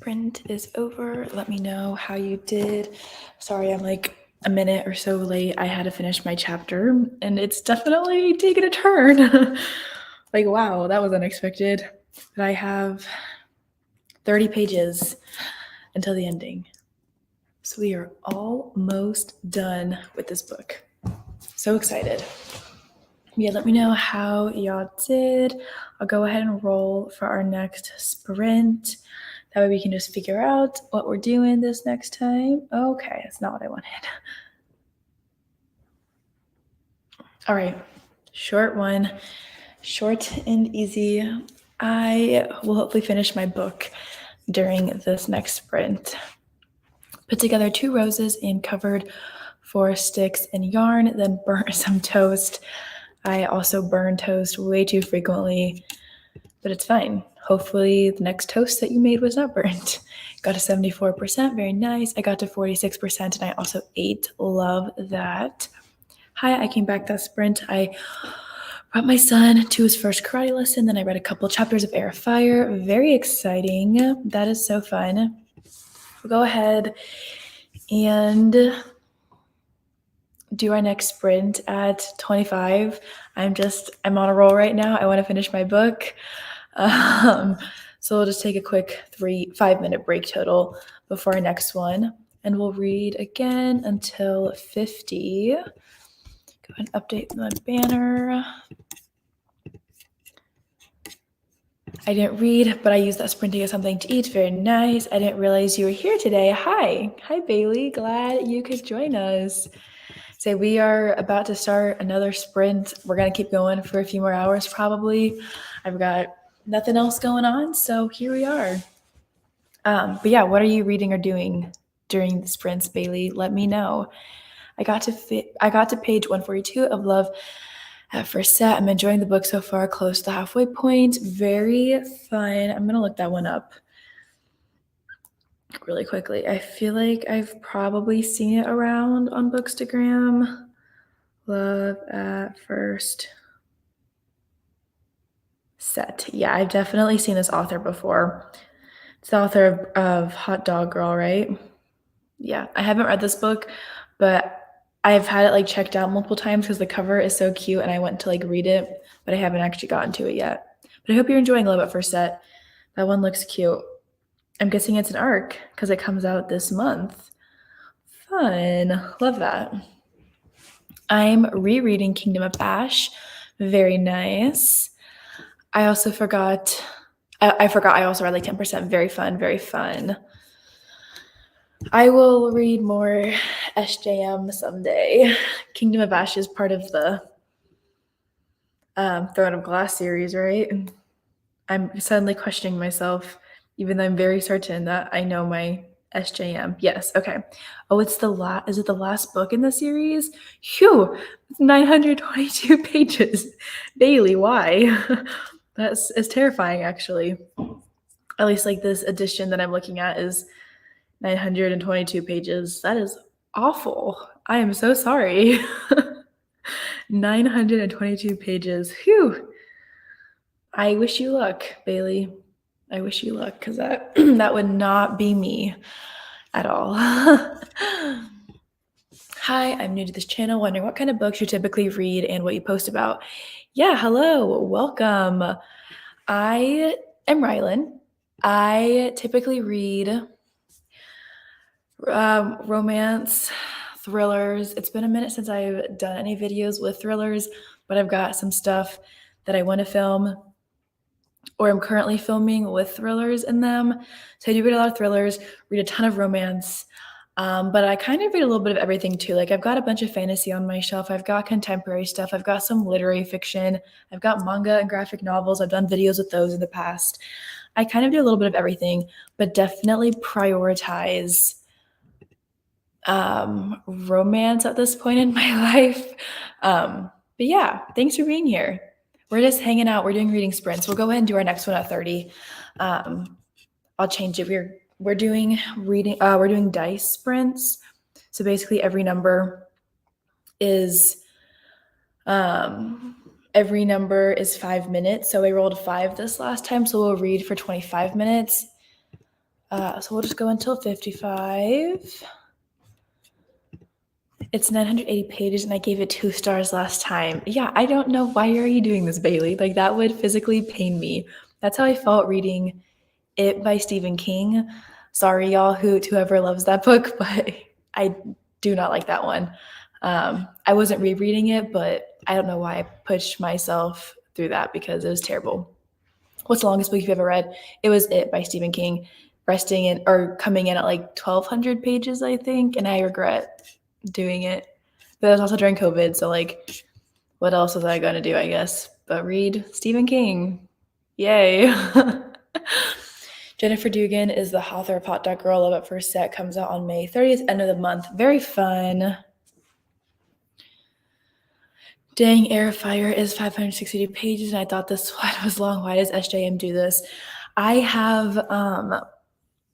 sprint is over. Let me know how you did. Sorry, I'm like a minute or so late. I had to finish my chapter, and it's definitely taken a turn. Like, wow, that was unexpected. But I have 30 pages until the ending. So we are almost done with this book. So excited. Yeah, let me know how y'all did. I'll go ahead and roll for our next sprint. That way we can just figure out what we're doing this next time. Okay, that's not what I wanted. All right, short one, short and easy. I will hopefully finish my book during this next sprint. Put together 2 roses and covered 4 sticks in yarn, then burnt some toast. I also burn toast way too frequently, but it's fine. Hopefully the next toast that you made was not burnt. Got to 74%, very nice. I got to 46% and I also ate, love that. Hi, I came back that sprint. I brought my son to his first karate lesson, then I read a couple chapters of Air of Fire. Very exciting. That is so fun. We'll go ahead and do our next sprint at 25. I'm on a roll right now. I want to finish my book. So we'll just take a quick 5-minute break total before our next one. And we'll read again until 50. Go ahead and update my banner. I didn't read, but I used that sprint to get something to eat. Very nice. I didn't realize you were here today. Hi, Bailey. Glad you could join us. So we are about to start another sprint. We're going to keep going for a few more hours probably. I've got nothing else going on, so here we are. But yeah, what are you reading or doing during the sprints, Bailey? Let me know. I got to page 142 of Love at First Set. I'm enjoying the book so far, close to the halfway point. Very fun. I'm going to look that one up really quickly. I feel like I've probably seen it around on Bookstagram. Love at First Set. Yeah, I've definitely seen this author before. It's the author of Hot Dog Girl, right? Yeah, I haven't read this book, but I've had it like checked out multiple times because the cover is so cute and I went to like read it, but I haven't actually gotten to it yet. But I hope you're enjoying Love at First Set. That one looks cute. I'm guessing it's an ARC because it comes out this month. Fun. Love that. I'm rereading Kingdom of Ash. Very nice. I also forgot. I also read like 10%. Very fun. Very fun. I will read more SJM someday. Kingdom of Ash is part of the Throne of Glass series, right? I'm suddenly questioning myself, even though I'm very certain that I know my SJM. Yes, okay. Oh, is it the last book in the series? Phew, 922 pages. Bailey, why? It's terrifying, actually. At least like this edition that I'm looking at is 922 pages. That is awful. I am so sorry. 922 pages. Phew. I wish you luck, Bailey. I wish you luck because that would not be me at all. Hi, I'm new to this channel, wondering what kind of books you typically read and what you post about. Yeah, hello, welcome. I am Rylan. I typically read romance, thrillers. It's been a minute since I've done any videos with thrillers, but I've got some stuff that I want to film or I'm currently filming with thrillers in them. So I do read a lot of thrillers, read a ton of romance, but I kind of read a little bit of everything too. Like I've got a bunch of fantasy on my shelf. I've got contemporary stuff. I've got some literary fiction. I've got manga and graphic novels. I've done videos with those in the past. I kind of do a little bit of everything, but definitely prioritize romance at this point in my life. But yeah, thanks for being here. We're just hanging out. We're doing reading sprints. We'll go ahead and do our next one at 30. I'll change it. We're doing reading. We're doing dice sprints. So basically, every number is 5 minutes. So I rolled 5 this last time. So we'll read for 25 minutes. So we'll just go until 55. It's 980 pages, and I gave it 2 stars last time. Yeah, I don't know. Why are you doing this, Bailey? Like, that would physically pain me. That's how I felt reading It by Stephen King. Sorry, y'all, whoever loves that book, but I do not like that one. I wasn't rereading it, but I don't know why I pushed myself through that because it was terrible. What's the longest book you've ever read? It was It by Stephen King, coming in at like 1,200 pages, I think, and I regret doing it. But that was also during COVID, so like, what else was I gonna do, I guess? But read Stephen King. Yay. Jennifer Dugan is the author of Hot Dog Girl. Love at First Set comes out on May 30th, end of the month. Very fun. Dang, Air of Fire is 562 pages, and I thought this one was long. Why does SJM do this? I have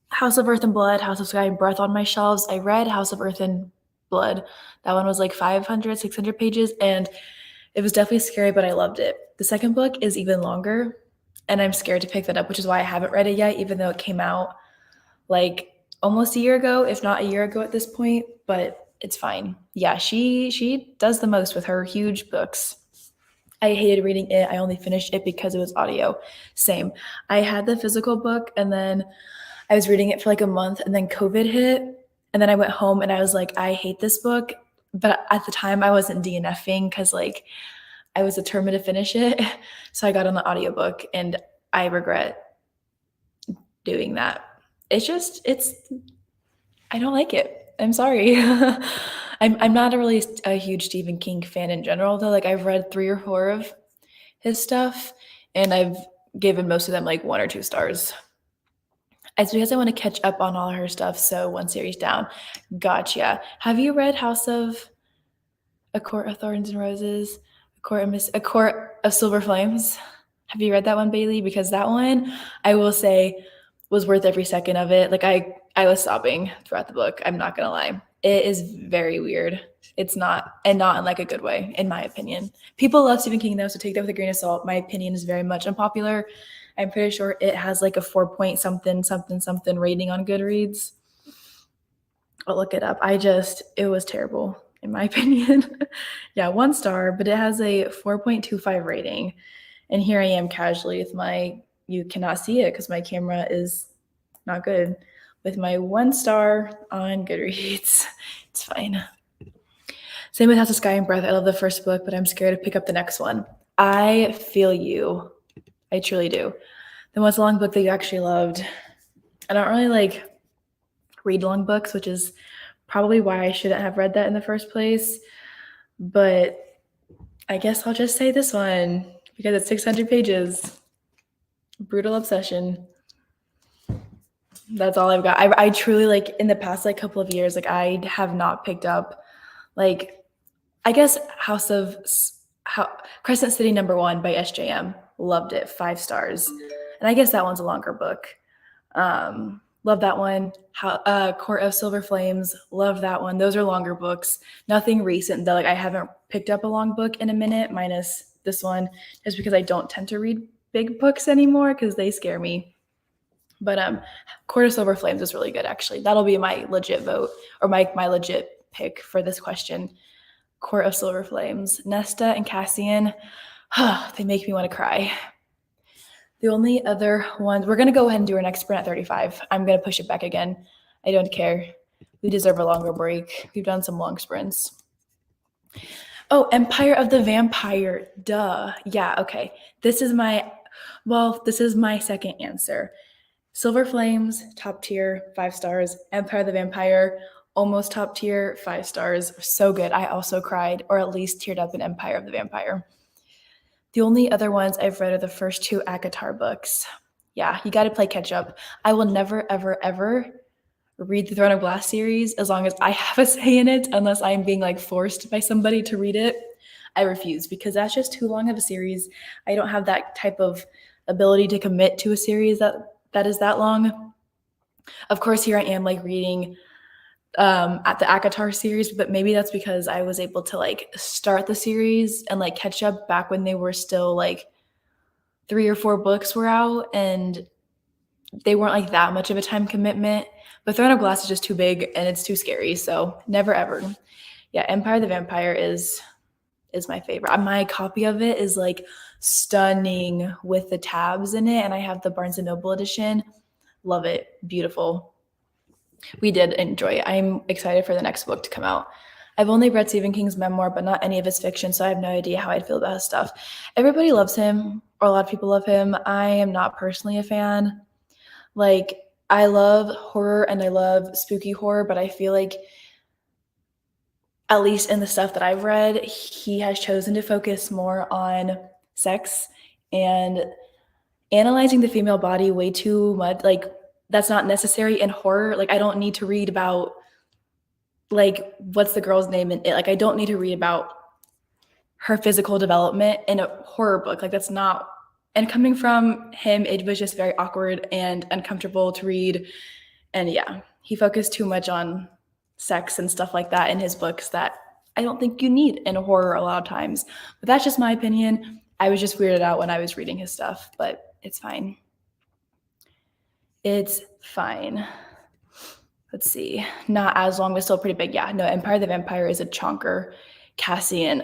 House of Earth and Blood, House of Sky and Breath on my shelves. I read House of Earth and Blood. That one was like 500, 600 pages, and it was definitely scary, but I loved it. The second book is even longer, and I'm scared to pick that up, which is why I haven't read it yet, even though it came out like almost a year ago, if not a year ago at this point, but it's fine. Yeah, she does the most with her huge books. I hated reading it. I only finished it because it was audio. Same. I had the physical book, and then I was reading it for like a month, and then COVID hit, and then I went home and I was like, I hate this book. But at the time I wasn't DNFing because like I was determined to finish it. So I got on the audiobook, and I regret doing that. I don't like it. I'm sorry. I'm not really a huge Stephen King fan in general, though. Like, I've read 3 or 4 of his stuff, and I've given most of them like 1 or 2 stars. It's because I want to catch up on all her stuff, so 1 series down. Gotcha. Have you read House of A Court of Thorns and Roses? A Court of Silver Flames? Have you read that one, Bailey? Because that one, I will say, was worth every second of it. Like, I was sobbing throughout the book. I'm not gonna lie. It is very weird. It's not in like a good way, in my opinion. People love Stephen King though, so take that with a grain of salt. My opinion is very much unpopular. I'm pretty sure it has like a 4 point something rating on Goodreads. I'll look it up. It was terrible in my opinion. Yeah, 1 star, but it has a 4.25 rating. And here I am casually with you cannot see it because my camera is not good, with my 1 star on Goodreads. It's fine. Same with House of Sky and Breath. I love the first book, but I'm scared to pick up the next one. I feel you. I truly do. Then what's a long book that you actually loved? I don't really like read long books, which is probably why I shouldn't have read that in the first place. But I guess I'll just say this one because it's 600 pages. Brutal Obsession. That's all I've got. I truly, like, in the past like couple of years, like, I have not picked up, like, I guess Crescent City #1 by SJM. Loved it. 5 stars. And I guess that one's a longer book. Love that one. Court of Silver Flames. Love that one. Those are longer books. Nothing recent though. Like, I haven't picked up a long book in a minute, minus this one, just because I don't tend to read big books anymore because they scare me. But Court of Silver Flames is really good, actually. That'll be my legit vote, or my legit pick for this question. Court of Silver Flames. Nesta and Cassian, they make me want to cry. The only other ones, we're going to go ahead and do our next sprint at 35. I'm going to push it back again. I don't care. We deserve a longer break. We've done some long sprints. Oh, Empire of the Vampire. Duh. Yeah, okay. This is my second answer. Silver Flames, top tier, 5 stars. Empire of the Vampire, almost top tier, 5 stars. So good. I also cried, or at least teared up in Empire of the Vampire. The only other ones I've read are the first 2 ACOTAR books. Yeah, you got to play catch up. I will never, ever, ever read the Throne of Glass series as long as I have a say in it, unless I'm being like forced by somebody to read it. I refuse because that's just too long of a series. I don't have that type of ability to commit to a series that is that long. Of course, here I am like reading at the ACOTAR series, but maybe that's because I was able to like start the series and like catch up back when they were still like 3 or 4 books were out, and they weren't like that much of a time commitment. But Throne of Glass is just too big and it's too scary. So never ever. Yeah, Empire the Vampire is my favorite. My copy of it is like stunning with the tabs in it, and I have the Barnes and Noble edition. Love it. Beautiful. We did enjoy it. I'm excited for the next book to come out. I've only read Stephen King's memoir, but not any of his fiction, so I have no idea how I'd feel about his stuff. Everybody loves him, or a lot of people love him. I am not personally a fan. Like, I love horror and I love spooky horror, but I feel like, at least in the stuff that I've read, he has chosen to focus more on sex and analyzing the female body way too much. Like, that's not necessary in horror. Like, I don't need to read about, like, what's the girl's name in it? Like, I don't need to read about her physical development in a horror book. Like, that's not, and coming from him, it was just very awkward and uncomfortable to read. And yeah, he focused too much on sex and stuff like that in his books that I don't think you need in a horror a lot of times. But that's just my opinion. I was just weirded out when I was reading his stuff, but it's fine. It's fine. Let's see. Not as long, but still pretty big. Yeah, no, Empire the Vampire is a chonker. Cassian,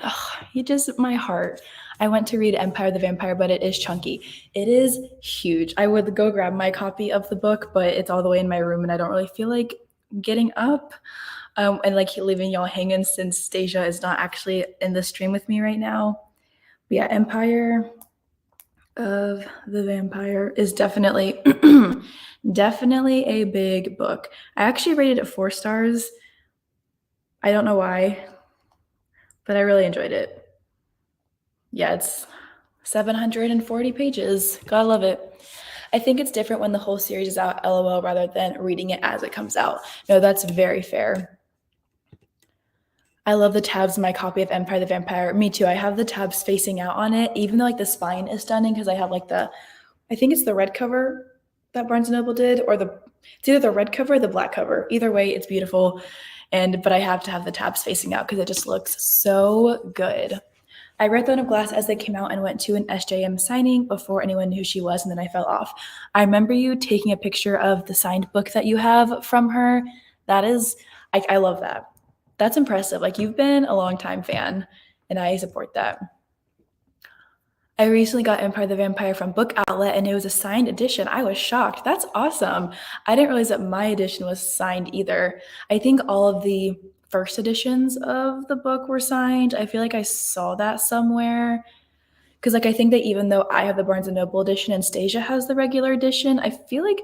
he just, my heart. I went to read Empire the Vampire, but it is chunky. It is huge. I would go grab my copy of the book, but it's all the way in my room and I don't really feel like getting up and like leaving y'all hanging since Stasia is not actually in the stream with me right now. But yeah, Empire of the Vampire is definitely definitely a big book. I actually rated it 4 stars. I don't know why, but I really enjoyed it. Yeah, it's 740 pages. Gotta love it. I think it's different when the whole series is out, LOL, rather than reading it as it comes out. No, that's very fair. I love the tabs in my copy of Empire the Vampire. Me too. I have the tabs facing out on it, even though like the spine is stunning because I have like I think it's the red cover that Barnes & Noble did, or it's either the red cover or the black cover. Either way, it's beautiful. But I have to have the tabs facing out because it just looks so good. I read Throne of Glass as they came out and went to an SJM signing before anyone knew who she was, and then I fell off. I remember you taking a picture of the signed book that you have from her. That is, I love that. That's impressive. Like, you've been a long time fan, and I support that. I recently got Empire the Vampire from Book Outlet, and it was a signed edition. I was shocked. That's awesome. I didn't realize that my edition was signed either. I think all of the first editions of the book were signed. I feel like I saw that somewhere. Because, like, I think that even though I have the Barnes & Noble edition and Stasia has the regular edition, I feel like,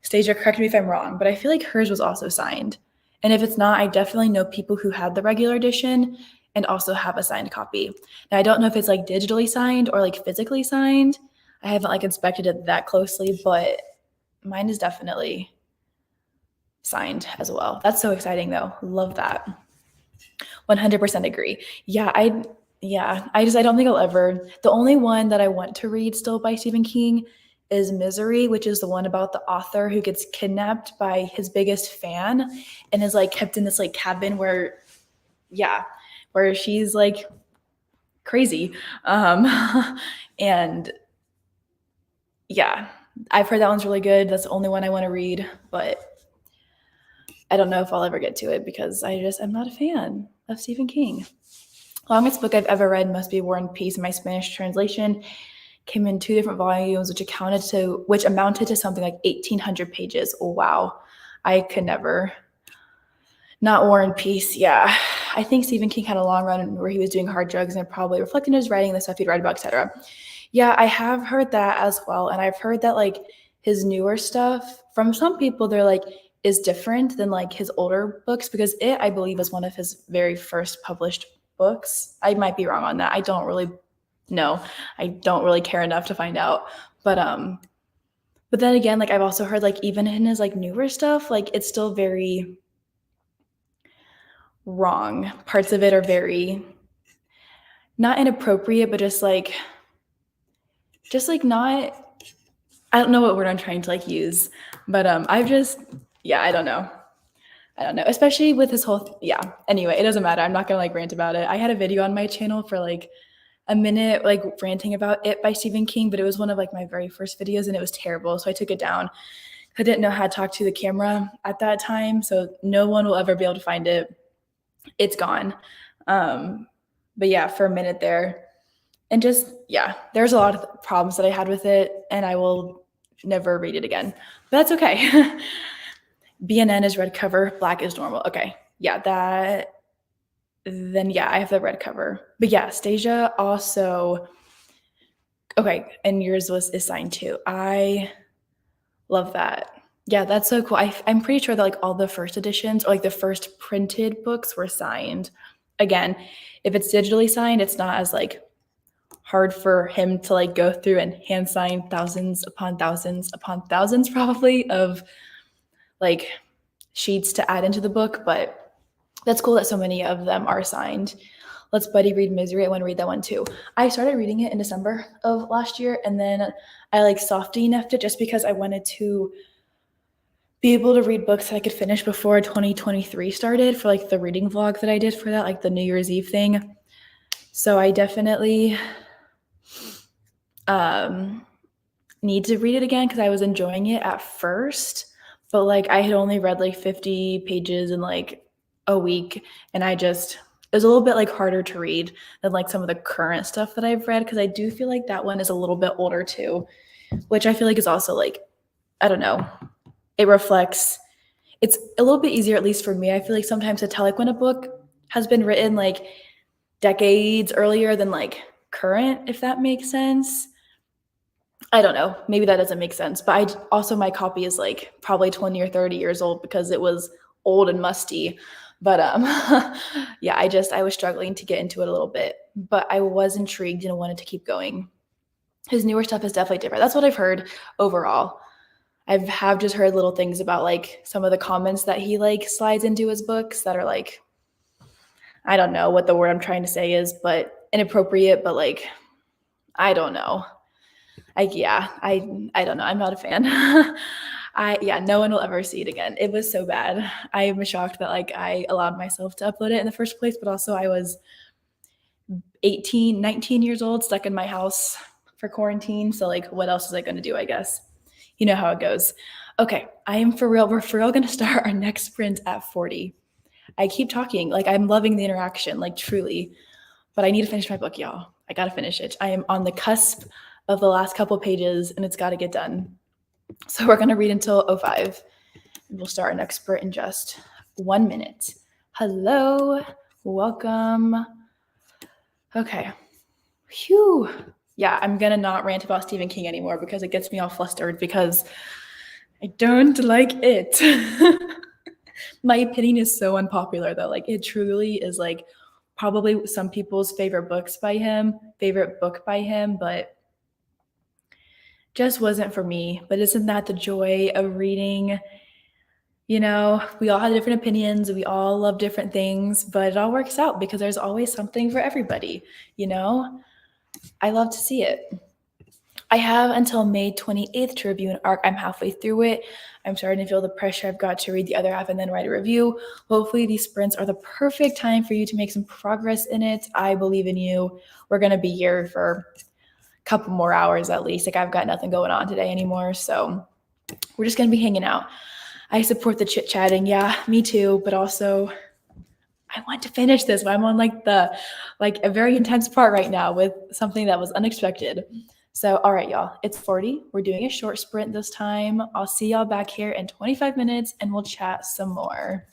Stasia, correct me if I'm wrong, but I feel like hers was also signed. And if it's not, I definitely know people who had the regular edition and also have a signed copy. Now, I don't know if it's like digitally signed or like physically signed. I haven't like inspected it that closely, but mine is definitely signed as well. That's so exciting though. Love that. 100% agree. Yeah, I don't think I'll ever. The only one that I want to read still by Stephen King is Misery, which is the one about the author who gets kidnapped by his biggest fan and is like kept in this like cabin where she's like crazy. And yeah, I've heard that one's really good. That's the only one I want to read, but I don't know if I'll ever get to it because I'm not a fan of Stephen King. Longest book I've ever read must be War and Peace. My Spanish translation came in 2 different volumes, which amounted to something like 1,800 pages. Oh, wow. I could never. Not War and Peace. Yeah. I think Stephen King had a long run where he was doing hard drugs and probably reflecting his writing, the stuff he'd write about, etc. Yeah, I have heard that as well. And I've heard that like his newer stuff, from some people, they're like, is different than like his older books because it, I believe, is one of his very first published books. I might be wrong on that. I don't really know. I don't really care enough to find out. But then again, like I've also heard like even in his like newer stuff, like it's still very wrong. Parts of it are very not inappropriate, but just like not, I don't know what word I'm trying to like use, but I don't know. Especially with his whole, anyway, it doesn't matter. I'm not gonna like rant about it. I had a video on my channel for like a minute like ranting about It by Stephen King, but it was one of like my very first videos and it was terrible. So I took it down. I didn't know how to talk to the camera at that time. So no one will ever be able to find it. It's gone. But yeah, for a minute there. And just, yeah, there's a lot of problems that I had with it and I will never read it again. But that's okay. BNN is red cover, black is normal. Okay. Yeah, then yeah, I have the red cover. But yeah, Stasia also, okay, and yours is signed too. I love that. Yeah, that's so cool. I'm pretty sure that like all the first editions or like the first printed books were signed. Again, if it's digitally signed, it's not as like hard for him to like go through and hand sign thousands upon thousands upon thousands probably of like sheets to add into the book, but that's cool that so many of them are signed. Let's Buddy Read Misery. I want to read that one too. I started reading it in December of last year and then I like soft DNF'd it just because I wanted to be able to read books that I could finish before 2023 started for like the reading vlog that I did for that, like the New Year's Eve thing. So I definitely need to read it again because I was enjoying it at first, but like I had only read like 50 pages in like a week and it was a little bit like harder to read than like some of the current stuff that I've read because I do feel like that one is a little bit older too, which I feel like is also like, I don't know, it's a little bit easier, at least for me. I feel like sometimes to tell like when a book has been written like decades earlier than like current, if that makes sense. I don't know. Maybe that doesn't make sense. But my copy is like probably 20 or 30 years old because it was old and musty. But yeah, I was struggling to get into it a little bit, but I was intrigued and wanted to keep going. His newer stuff is definitely different. That's what I've heard overall. I have just heard little things about like some of the comments that he like slides into his books that are like, I don't know what the word I'm trying to say is, but inappropriate, but like, I don't know. I don't know. I'm not a fan. No one will ever see it again. It was so bad. I am shocked that like I allowed myself to upload it in the first place, but also I was 18, 19 years old, stuck in my house for quarantine. So like, what else was I going to do, I guess? You know how it goes. Okay, we're for real going to start our next sprint at 40. I keep talking, like I'm loving the interaction, like truly, but I need to finish my book, y'all. I got to finish it. I am on the cusp of the last couple pages and it's got to get done. So we're going to read until 05. We'll start our next sprint in just 1 minute. Hello, welcome. Okay. Phew. Yeah, I'm going to not rant about Stephen King anymore because it gets me all flustered because I don't like it. My opinion is so unpopular though. Like it truly is like probably some people's favorite book by him, but just wasn't for me. But isn't that the joy of reading? You know, we all have different opinions, we all love different things, but it all works out because there's always something for everybody, you know? I love to see it. I have until May 28th to review an arc. I'm halfway through it. I'm starting to feel the pressure. I've got to read the other half and then write a review. Hopefully these sprints are the perfect time for you to make some progress in it. I believe in you. We're going to be here for a couple more hours at least. Like I've got nothing going on today anymore. So we're just going to be hanging out. I support the chit chatting. Yeah, me too. But also I want to finish this. I'm on a very intense part right now with something that was unexpected. So, all right, y'all, it's 40. We're doing a short sprint this time. I'll see y'all back here in 25 minutes and we'll chat some more.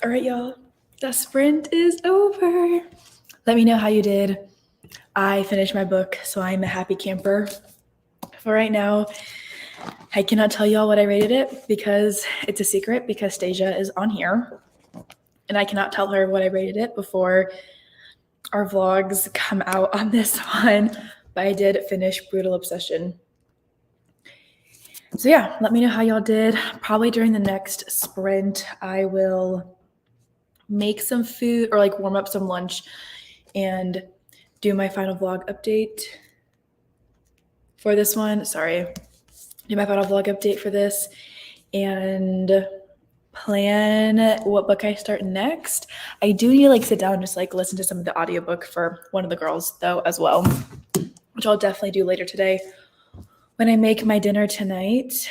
All right, y'all. The sprint is over. Let me know how you did. I finished my book, so I'm a happy camper. For right now, I cannot tell y'all what I rated it because it's a secret because Stasia is on here. And I cannot tell her what I rated it before our vlogs come out on this one. But I did finish Brutal Obsession. So yeah, let me know how y'all did. Probably during the next sprint, I will make some food or like warm up some lunch and do my final vlog update for this one. Sorry. Do my final vlog update for this and plan what book I start next. I do need to like sit down and just like listen to some of the audiobook for one of the girls though as well, which I'll definitely do later today when I make my dinner tonight.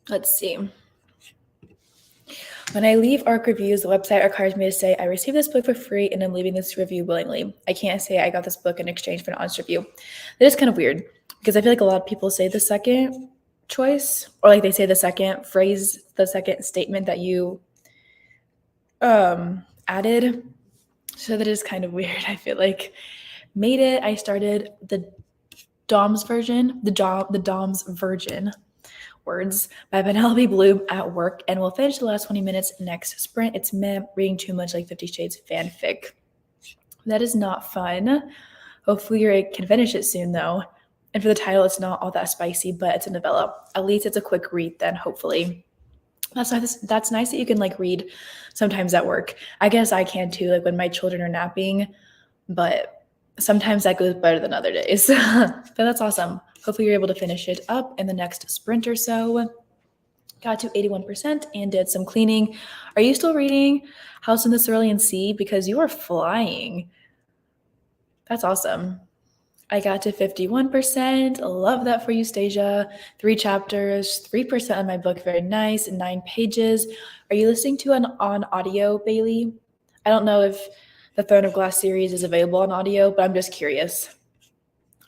Let's see. When I leave ARC reviews, the website requires me to say, I received this book for free and I'm leaving this review willingly. I can't say I got this book in exchange for an honest review. That is kind of weird because I feel like a lot of people say the second choice, or like they say the second phrase, the second statement that you added. So that is kind of weird. I feel like made it. I started the Dom's version, the Dom's Virgin words by Penelope Bloom at work, and we'll finish the last 20 minutes next sprint. It's meh, reading too much like 50 Shades fanfic. That is not fun. Hopefully you can finish it soon though. And for the title, it's not all that spicy, but it's a novella. At least it's a quick read then, hopefully. That's nice that you can like read sometimes at work. I guess I can too, like when my children are napping, but sometimes that goes better than other days. But that's awesome. Hopefully you're able to finish it up in the next sprint or so. Got to 81% and did some cleaning. Are you still reading House in the Cerulean Sea? Because you are flying. That's awesome. I got to 51%. Love that for you, Stasia. 3 chapters, 3% of my book. Very nice. 9 pages. Are you listening to it on audio, Bailey? I don't know if the Throne of Glass series is available on audio, but I'm just curious.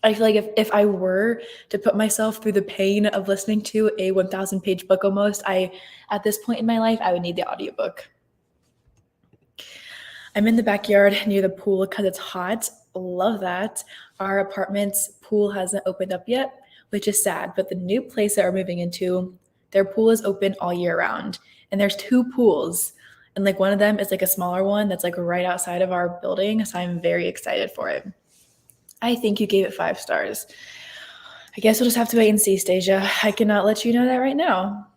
I feel like if I were to put myself through the pain of listening to a 1,000-page book almost, at this point in my life, I would need the audiobook. I'm in the backyard near the pool because it's hot. Love that. Our apartment's pool hasn't opened up yet, which is sad, but the new place that we're moving into, their pool is open all year round. And there's 2 pools. And like one of them is like a smaller one that's like right outside of our building. So I'm very excited for it. I think you gave it 5 stars. I guess we'll just have to wait and see, Stasia. I cannot let you know that right now.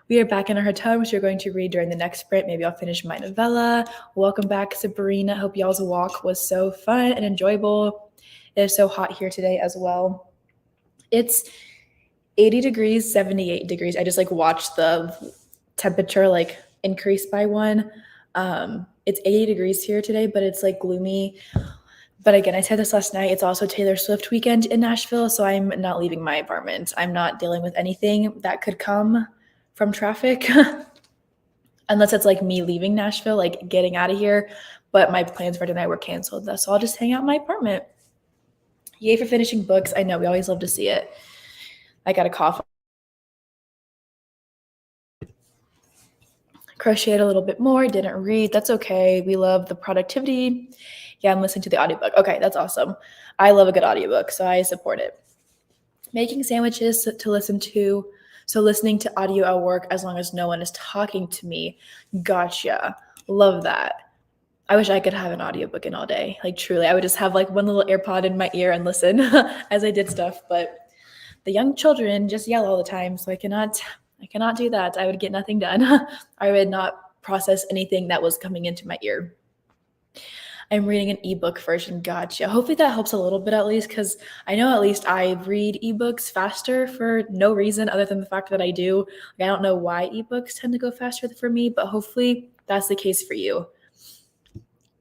We are back in our hotel, which you're going to read during the next sprint. Maybe I'll finish my novella. Welcome back, Sabrina. Hope y'all's walk was so fun and enjoyable. It is so hot here today as well. It's 80 degrees, 78 degrees. I just like watched the temperature like increase by 1. It's 80 degrees here today, but it's like gloomy. But again, I said this last night, it's also Taylor Swift weekend in Nashville, so I'm not leaving my apartment. I'm not dealing with anything that could come from traffic, unless it's like me leaving Nashville, like getting out of here. But my plans for tonight were canceled, so I'll just hang out in my apartment. Yay for finishing books. I know, we always love to see it. I got a cough. Crocheted a little bit more, didn't read. That's okay. We love the productivity. Yeah, I'm listening to the audiobook. Okay, that's awesome. I love a good audiobook, so I support it. Making sandwiches to listen to. So listening to audio at work as long as no one is talking to me. Gotcha. Love that. I wish I could have an audiobook in all day. Like truly, I would just have like one little AirPod in my ear and listen as I did stuff. But the young children just yell all the time, so I cannot do that. I would get nothing done. I would not process anything that was coming into my ear. I'm reading an ebook version. Gotcha. Hopefully that helps a little bit at least, because I know at least I read ebooks faster for no reason other than the fact that I do. Like, I don't know why ebooks tend to go faster for me, but hopefully that's the case for you.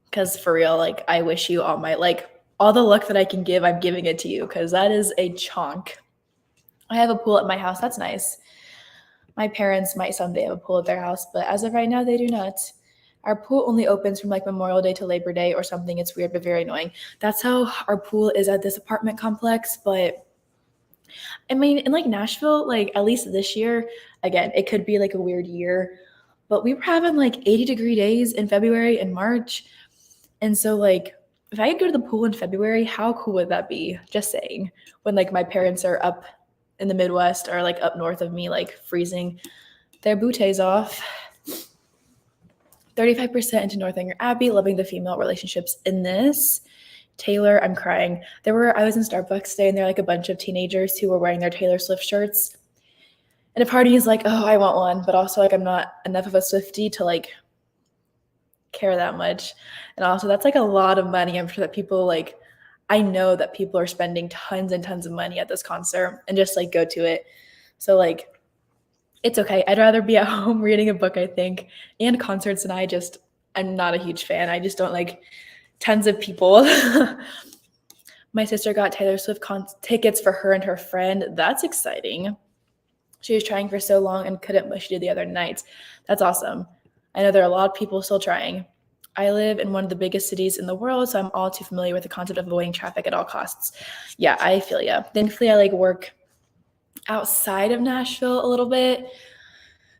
Because for real, like I wish you all the luck that I can give, I'm giving it to you, because that is a chunk. I have a pool at my house. That's nice. My parents might someday have a pool at their house, but as of right now, they do not. Our pool only opens from like Memorial Day to Labor Day or something. It's weird, but very annoying. That's how our pool is at this apartment complex, but I mean, in like Nashville, like at least this year, again, it could be like a weird year, but we were having like 80-degree days in February and March. And so like if I could go to the pool in February, how cool would that be? Just saying. When like my parents are up in the Midwest or like up north of me, like freezing their booties off. 35% into Northanger Abbey, loving the female relationships in this. Taylor, I'm crying. I was in Starbucks today and there were like a bunch of teenagers who were wearing their Taylor Swift shirts. And a party is like, oh, I want one, but also like I'm not enough of a Swiftie to like care that much. And also that's like a lot of money. I'm sure that people like, I know that people are spending tons and tons of money at this concert and just like go to it. So like, it's okay. I'd rather be at home reading a book, I think, and concerts. And I'm not a huge fan. I just don't like tons of people. My sister got Taylor Swift tickets for her and her friend. That's exciting. She was trying for so long and couldn't, but she did the other night. That's awesome. I know there are a lot of people still trying. I live in one of the biggest cities in the world, so I'm all too familiar with the concept of avoiding traffic at all costs. Yeah, I feel ya. Thankfully, I like work outside of Nashville a little bit.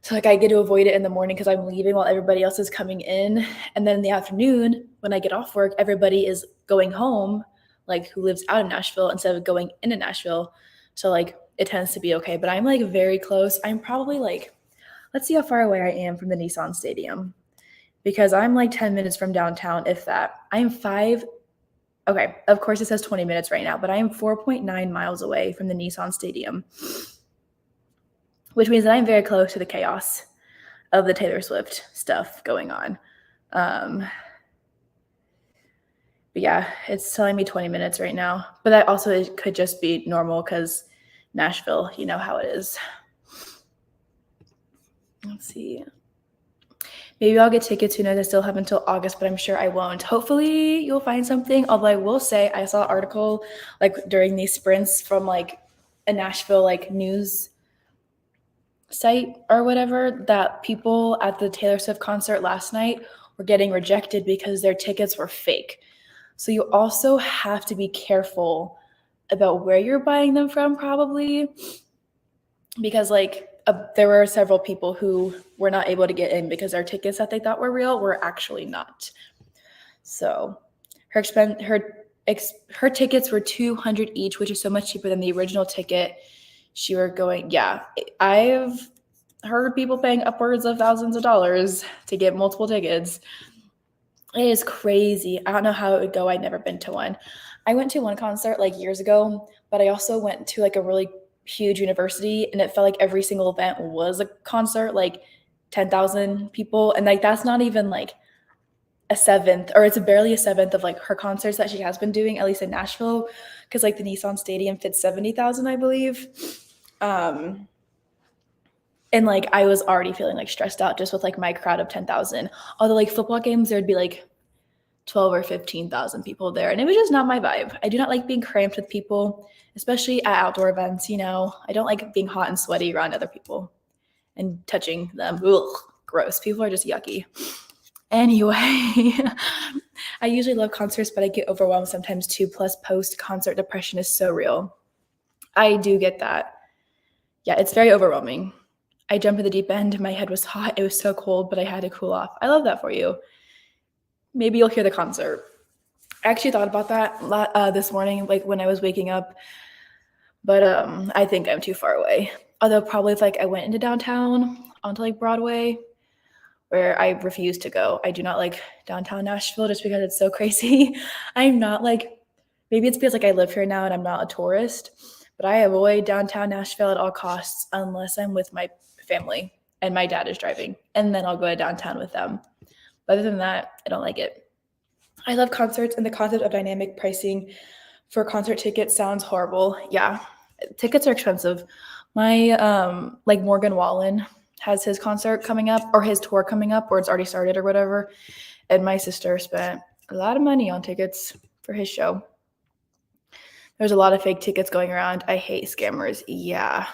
So like I get to avoid it in the morning because I'm leaving while everybody else is coming in. And then in the afternoon, when I get off work, everybody is going home, like who lives out of Nashville instead of going into Nashville. So like it tends to be okay. But I'm like very close. I'm probably like, let's see how far away I am from the Nissan Stadium. Because I'm like 10 minutes from downtown, if that. Okay, of course it says 20 minutes right now, but I am 4.9 miles away from the Nissan Stadium, which means that I'm very close to the chaos of the Taylor Swift stuff going on. But yeah, it's telling me 20 minutes right now. But that also could just be normal because Nashville, you know how it is. Let's see. Maybe I'll get tickets. Who knows? I still have until August, but I'm sure I won't. Hopefully you'll find something. Although I will say I saw an article like during these sprints from like a Nashville like news site or whatever that people at the Taylor Swift concert last night were getting rejected because their tickets were fake. So you also have to be careful about where you're buying them from probably because like there were several people who were not able to get in because their tickets that they thought were real were actually not. So her tickets were $200 each, which is so much cheaper than the original ticket. I've heard people paying upwards of thousands of dollars to get multiple tickets. It is crazy. I don't know how it would go. I'd never been to one. I went to one concert like years ago, but I also went to like a really huge university and it felt like every single event was a concert, like 10,000 people. And like, that's not even like a seventh, or it's barely a seventh of like her concerts that she has been doing, at least in Nashville. Cause like the Nissan Stadium fits 70,000, I believe. And like, I was already feeling like stressed out just with like my crowd of 10,000. Although like football games, there'd be like 12 or 15,000 people there. And it was just not my vibe. I do not like being cramped with people, especially at outdoor events. You know, I don't like being hot and sweaty around other people and touching them. Ugh, gross. People are just yucky. Anyway, I usually love concerts, but I get overwhelmed sometimes too. Plus, post-concert depression is so real. I do get that. Yeah, it's very overwhelming. I jumped in the deep end. My head was hot. It was so cold, but I had to cool off. I love that for you. Maybe you'll hear the concert. I actually thought about that this morning, like when I was waking up, but I think I'm too far away. Although probably if like I went into downtown onto like Broadway, where I refuse to go. I do not like downtown Nashville just because it's so crazy. I'm not like, maybe it's because like I live here now and I'm not a tourist, but I avoid downtown Nashville at all costs unless I'm with my family and my dad is driving, and then I'll go to downtown with them. But other than that, I don't like it. I love concerts, and the concept of dynamic pricing for concert tickets sounds horrible. Yeah, tickets are expensive. My like Morgan Wallen has his concert coming up, or his tour coming up, or it's already started or whatever. And my sister spent a lot of money on tickets for his show. There's a lot of fake tickets going around. I hate scammers. Yeah.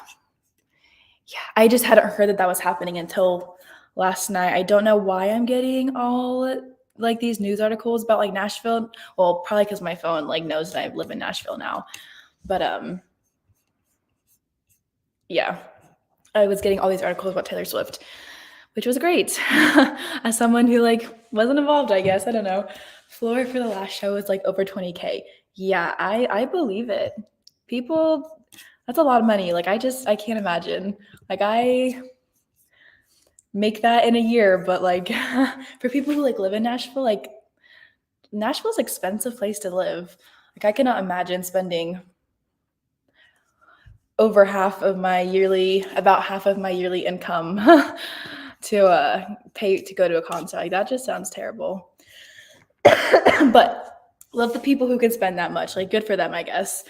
I just hadn't heard that was happening until last night. I don't know why I'm getting all like these news articles about like Nashville. Well, probably because my phone like knows that I live in Nashville now. But yeah, I was getting all these articles about Taylor Swift, which was great. As someone who like wasn't involved, I guess, I don't know. Floor for the last show was like over 20K. Yeah, I believe it. People, that's a lot of money. Like I can't imagine. Like I make that in a year, but like for people who like live in Nashville, like Nashville's an expensive place to live. Like I cannot imagine spending over about half of my yearly income to pay to go to a concert. Like that just sounds terrible. But love the people who can spend that much. Like good for them, I guess.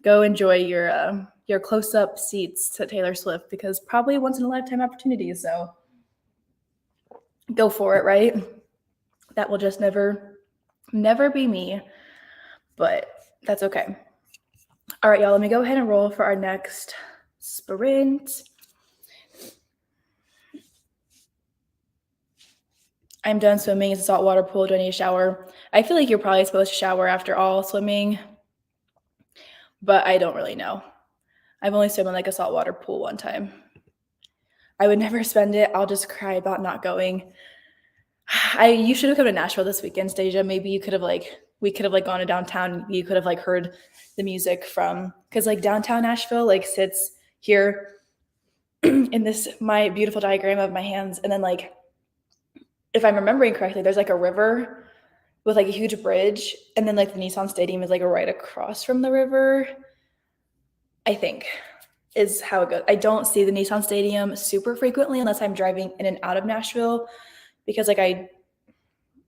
Go enjoy your close-up seats to Taylor Swift because probably once in a lifetime opportunity. So go for it, right? That will just never be me, but that's okay. All right, y'all, let me go ahead and roll for our next sprint. I'm done swimming. It's a saltwater pool. Do I need a shower? I feel like you're probably supposed to shower after all swimming, but I don't really know. I've only swum in like a saltwater pool one time. I would never spend it. I'll just cry about not going. You should have come to Nashville this weekend, Stasia. Maybe we could have gone to downtown. You could have like heard the music from, because like downtown Nashville like sits here in this my beautiful diagram of my hands, and then like if I'm remembering correctly, there's like a river with like a huge bridge, and then like the Nissan Stadium is like right across from the river, I think is how it goes. I don't see the Nissan Stadium super frequently unless I'm driving in and out of Nashville, because like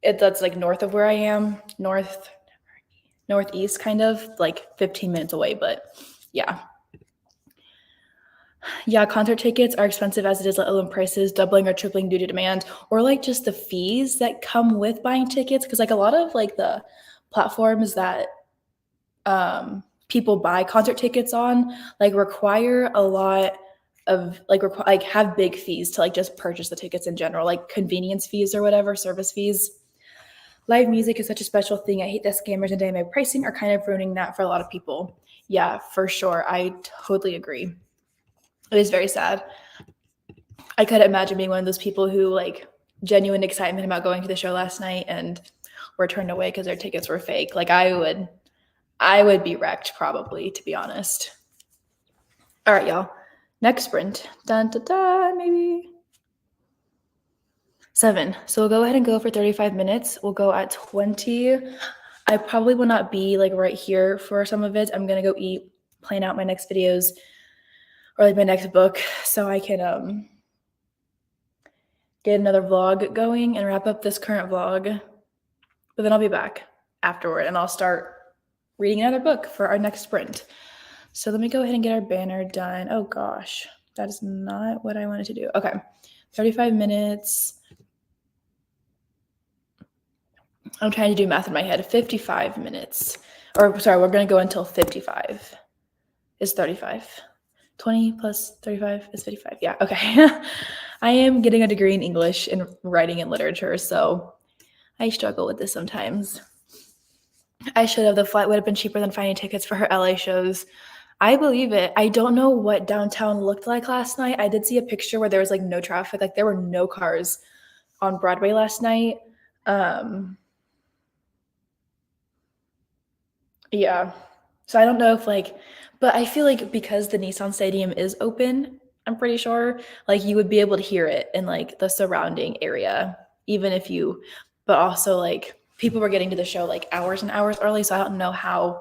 that's like north of where I am, northeast kind of, like 15 minutes away, but yeah. Yeah, concert tickets are expensive as it is, let alone prices doubling or tripling due to demand, or like just the fees that come with buying tickets. Because like a lot of like the platforms that people buy concert tickets on like require a lot of like have big fees to like just purchase the tickets in general, like convenience fees or whatever, service fees. Live music is such a special thing. I hate that scammers and dynamic pricing are kind of ruining that for a lot of people. Yeah, for sure. I totally agree. It is very sad. I could imagine being one of those people who like genuine excitement about going to the show last night and were turned away because their tickets were fake. Like I would be wrecked probably, to be honest. All right, y'all. Next sprint. Dun, dun, dun, maybe 7. So we'll go ahead and go for 35 minutes. We'll go at 20. I probably will not be like right here for some of it. I'm gonna go eat, plan out my next videos or like my next book so I can get another vlog going and wrap up this current vlog. But then I'll be back afterward and I'll start reading another book for our next sprint. So let me go ahead and get our banner done. Oh gosh, that is not what I wanted to do. Okay, 35 minutes. I'm trying to do math in my head. 55 minutes. Or sorry, we're going to go until 55 is 35. 20 plus 35 is 55. Yeah, okay. I am getting a degree in English and writing and literature, so I struggle with this sometimes. I should have. The flight would have been cheaper than finding tickets for her LA shows. I believe it. I don't know what downtown looked like last night. I did see a picture where there was like no traffic. Like there were no cars on Broadway last night. Yeah. So I don't know if like, but I feel like because the Nissan Stadium is open, I'm pretty sure like you would be able to hear it in like the surrounding area, even if you, but also like people were getting to the show like hours and hours early. So I don't know how,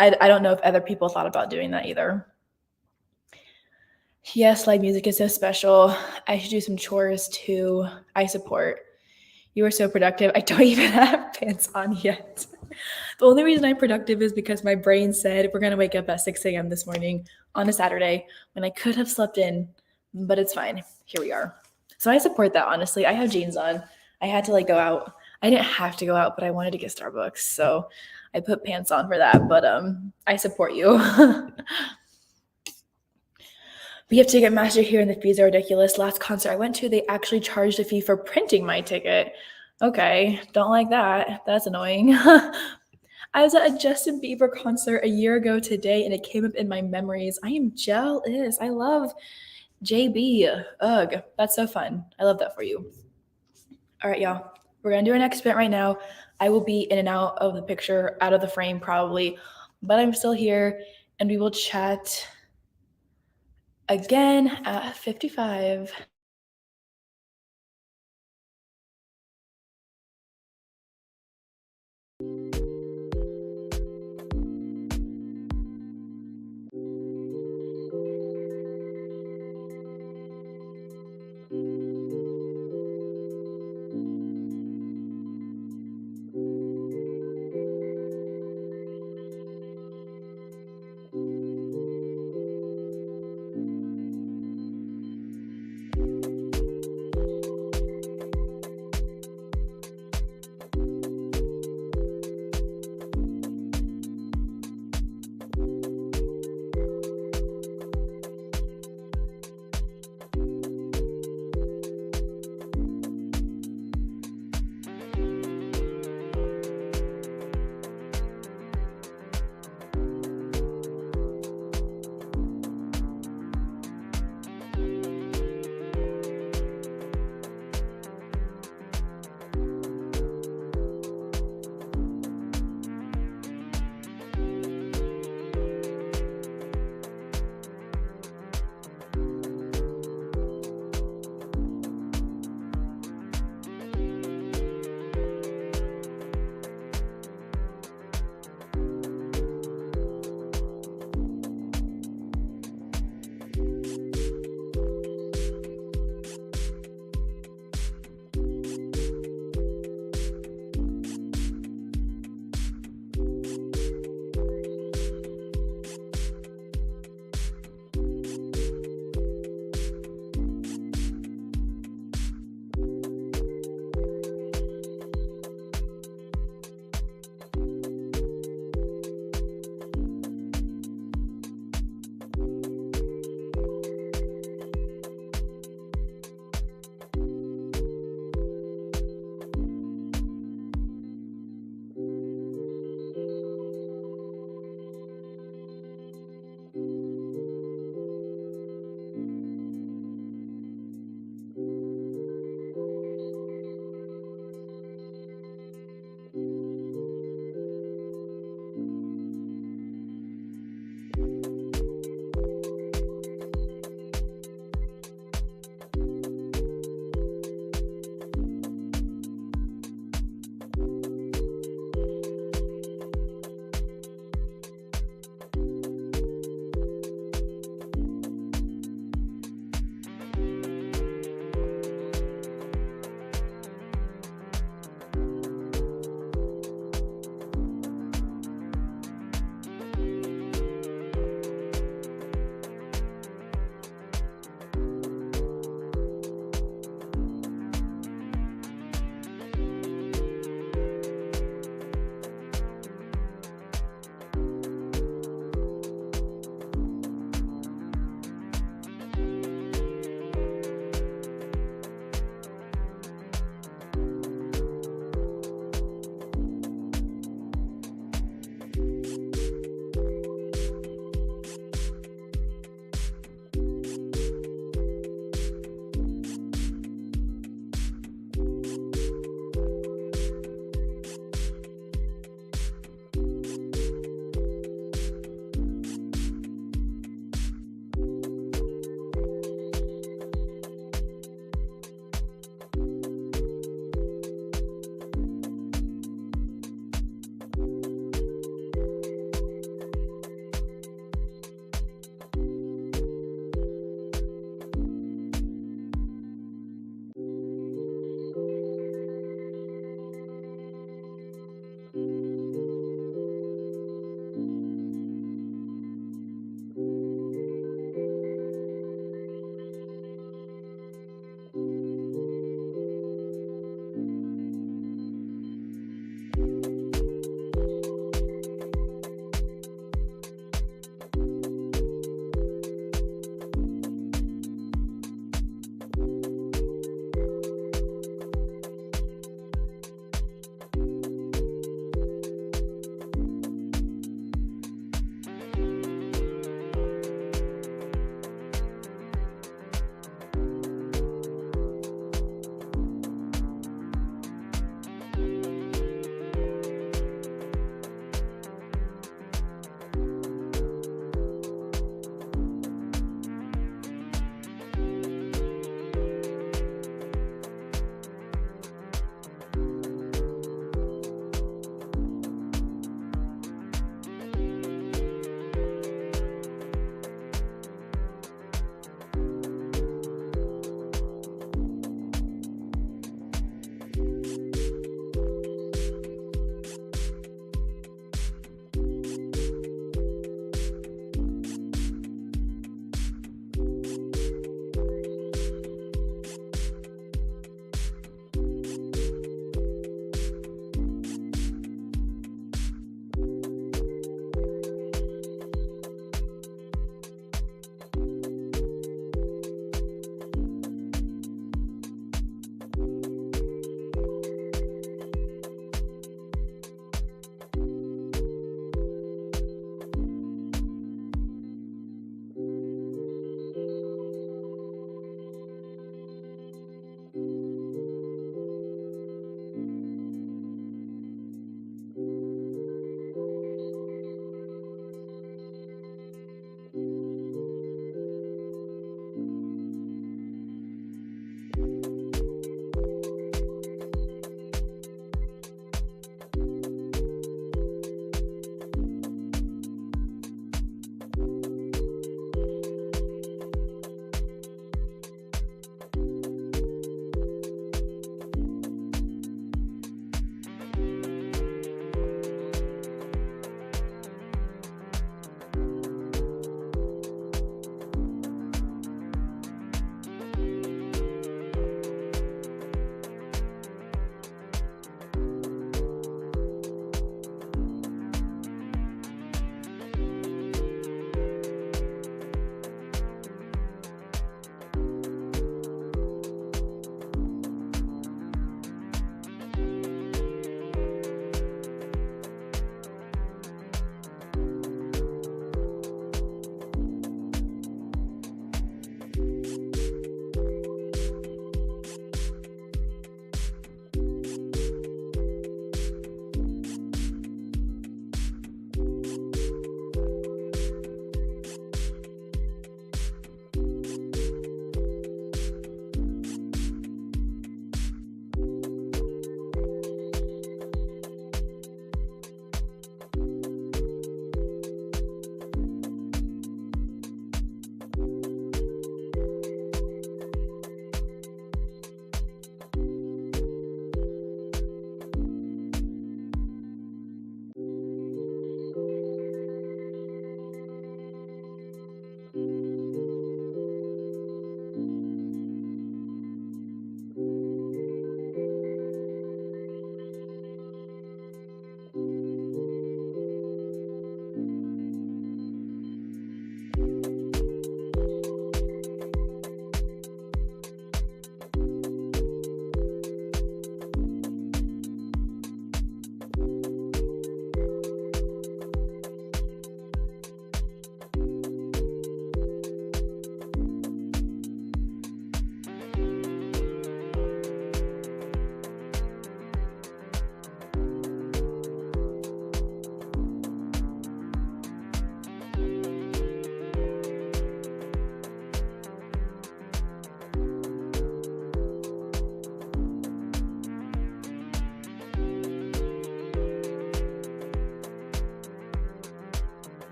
I don't know if other people thought about doing that either. Yes, live music is so special. I should do some chores too. I support. You are so productive. I don't even have pants on yet. The only reason I'm productive is because my brain said we're going to wake up at 6 a.m. this morning on a Saturday when I could have slept in, but it's fine. Here we are. So I support that, honestly. I have jeans on. I had to like go out. I didn't have to go out, but I wanted to get Starbucks. So I put pants on for that, but I support you. We have to get master here and the fees are ridiculous. Last concert I went to, they actually charged a fee for printing my ticket. Okay, don't like that. That's annoying. I was at a Justin Bieber concert a year ago today, and it came up in my memories. I am jealous. I love JB. Ugh, that's so fun. I love that for you. All right, y'all. We're gonna do our next spin right now. I will be in and out of the picture, out of the frame probably, but I'm still here, and we will chat again at 55.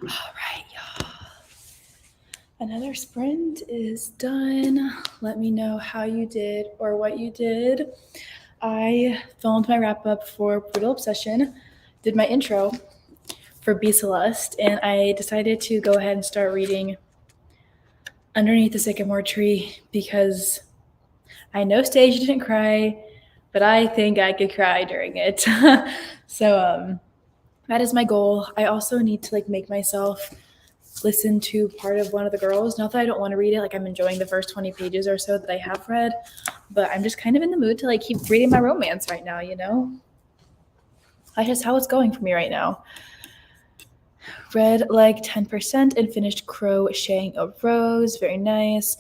All right, y'all. Another sprint is done. Let me know how you did or what you did. I filmed my wrap up for Brutal Obsession, did my intro for Be Celeste, and I decided to go ahead and start reading Underneath the Sycamore Tree because I know Stage didn't cry, but I think I could cry during it. So that is my goal. I also need to make myself listen to part of one of the girls. Not that I don't want to read it, I'm enjoying the first 20 pages or so that I have read, but I'm just kind of in the mood to keep reading my romance right now, That's just how it's going for me right now. Read 10% and finished crocheting a rose. Very nice.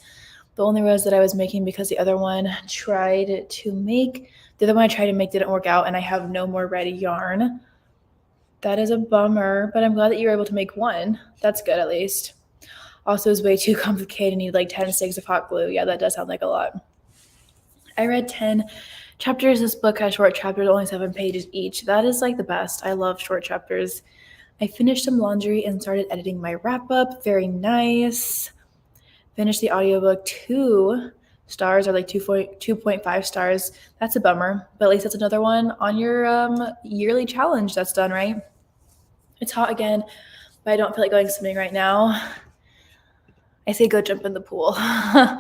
The only rose that I was making because the other one I tried to make didn't work out, and I have no more red yarn. That is a bummer, but I'm glad that you were able to make one. That's good, at least. Also, it's way too complicated. Need 10 sticks of hot glue. Yeah, that does sound like a lot. I read 10 chapters. This book has short chapters, only 7 pages each. That is the best. I love short chapters. I finished some laundry and started editing my wrap-up. Very nice. Finished the audiobook. 2 stars or 2.5 stars. That's a bummer, but at least that's another one on your yearly challenge that's done, right? It's hot again, but I don't feel like going swimming right now. I say go jump in the pool. I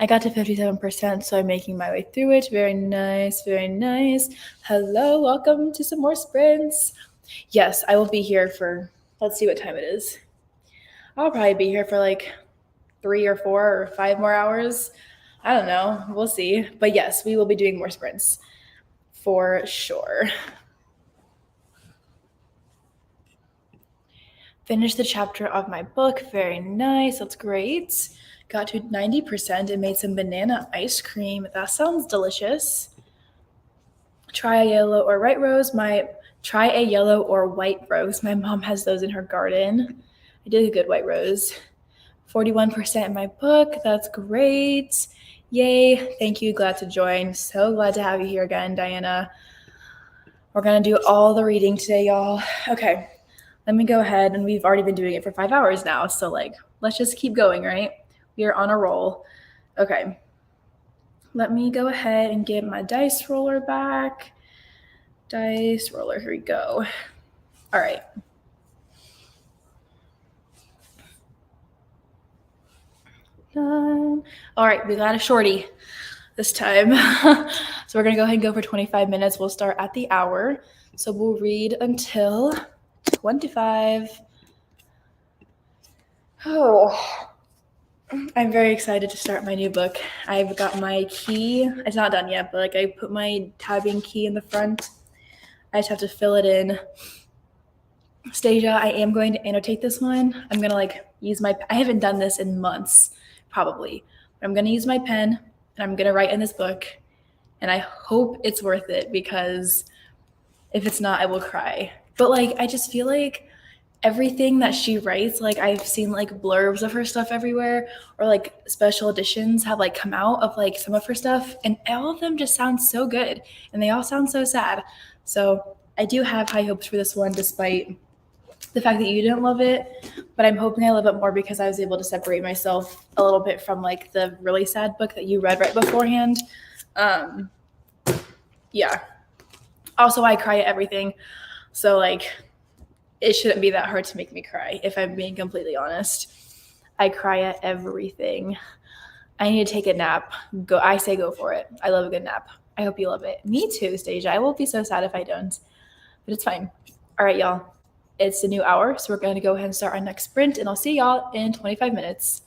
got to 57%, so I'm making my way through it. Very nice, very nice. Hello, welcome to some more sprints. Yes, I will be here for, let's see what time it is. I'll probably be here for 3 or 4 or 5 more hours. I don't know. We'll see. But yes, we will be doing more sprints for sure. Finished the chapter of my book. Very nice. That's great. Got to 90% and made some banana ice cream. That sounds delicious. Try a yellow or white rose. Try a yellow or white rose. My mom has those in her garden. I did a good white rose. 41% in my book. That's great. Yay. Thank you. Glad to join. So glad to have you here again, Diana. We're going to do all the reading today, y'all. Okay. Let me go ahead, and we've already been doing it for 5 hours now. So let's just keep going, right? We are on a roll. Okay. Let me go ahead and get my dice roller back. Dice roller, here we go. All right. Done. All right, we got a shorty this time. So we're gonna go ahead and go for 25 minutes. We'll start at the hour. So we'll read until 25. Oh, I'm very excited to start my new book. I've got my key. It's not done yet, but I put my tabbing key in the front. I just have to fill it in. Stasia, I am going to annotate this one. I'm gonna use I haven't done this in months, probably. But I'm gonna use my pen and I'm gonna write in this book. And I hope it's worth it, because if it's not, I will cry. But I just feel everything that she writes, I've seen blurbs of her stuff everywhere, or special editions have come out of some of her stuff, and all of them just sound so good, and they all sound so sad. So I do have high hopes for this one, despite the fact that you didn't love it, but I'm hoping I love it more because I was able to separate myself a little bit from the really sad book that you read right beforehand. Yeah. Also, I cry at everything, so it shouldn't be that hard to make me cry, if I'm being completely honest. I cry at everything. I need to take a nap. I say go for it. I love a good nap. I hope you love it. Me too, Stasia. I will be so sad if I don't, but it's fine. All right, y'all. It's a new hour, so we're going to go ahead and start our next sprint, and I'll see y'all in 25 minutes.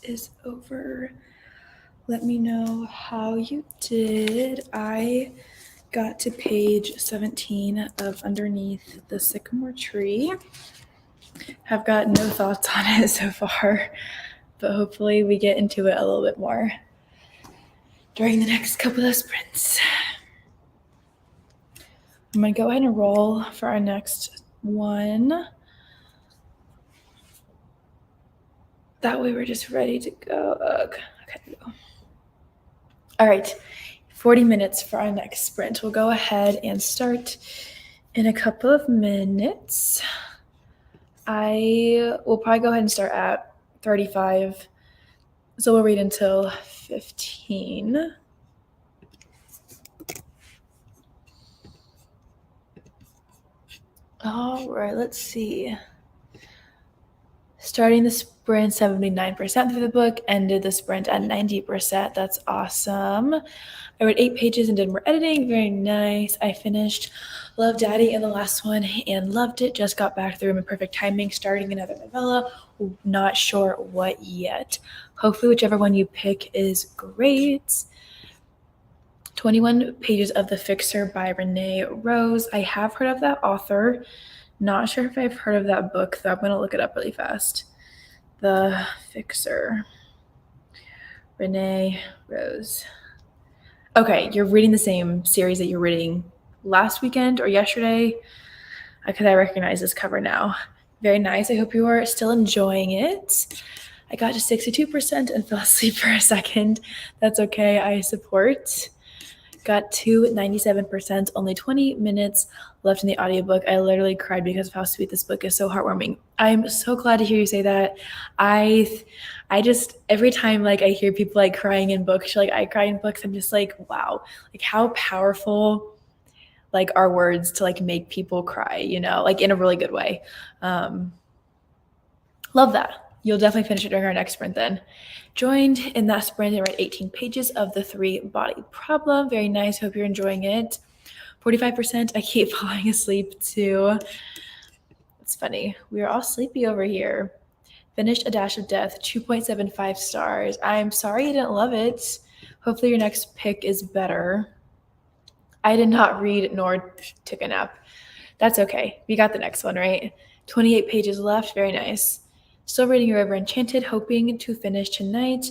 is over. Let me know how you did. I got to page 17 of Underneath the Sycamore Tree. Have got no thoughts on it so far, but hopefully we get into it a little bit more during the next couple of sprints. I'm going to go ahead and roll for our next one. That way we're just ready to go. Okay. All right, 40 minutes for our next sprint. We'll go ahead and start in a couple of minutes. I will probably go ahead and start at 35. So we'll read until 15. All right, let's see. Starting the sprint 79% through the book, ended the sprint at 90%. That's awesome. I read 8 pages and did more editing. Very nice. I finished Love Daddy in the last one and loved it. Just got back through in perfect timing, starting another novella. Not sure what yet. Hopefully whichever one you pick is great. 21 pages of The Fixer by Renee Rose. I have heard of that author. Not sure if I've heard of that book, though. I'm going to look it up really fast. The Fixer. Renee Rose. Okay, you're reading the same series that you're reading last weekend or yesterday, because I recognize this cover now. Very nice. I hope you are still enjoying it. I got to 62% and fell asleep for a second. That's okay. I support. Got to 97%, only 20 minutes left in the audiobook. I literally cried because of how sweet this book is. So heartwarming. I'm so glad to hear you say that. I just, every time I hear people crying in books, I cry in books, I'm just wow, how powerful are words to make people cry, in a really good way. Love that. You'll definitely finish it during our next sprint then. Joined in that sprint and read 18 pages of The 3-Body Problem. Very nice. Hope you're enjoying it. 45%. I keep falling asleep too. It's funny. We are all sleepy over here. Finished A Dash of Death, 2.75 stars. I'm sorry you didn't love it. Hopefully your next pick is better. I did not read nor took a nap. That's okay. We got the next one, right? 28 pages left. Very nice. Still reading River Enchanted, hoping to finish tonight,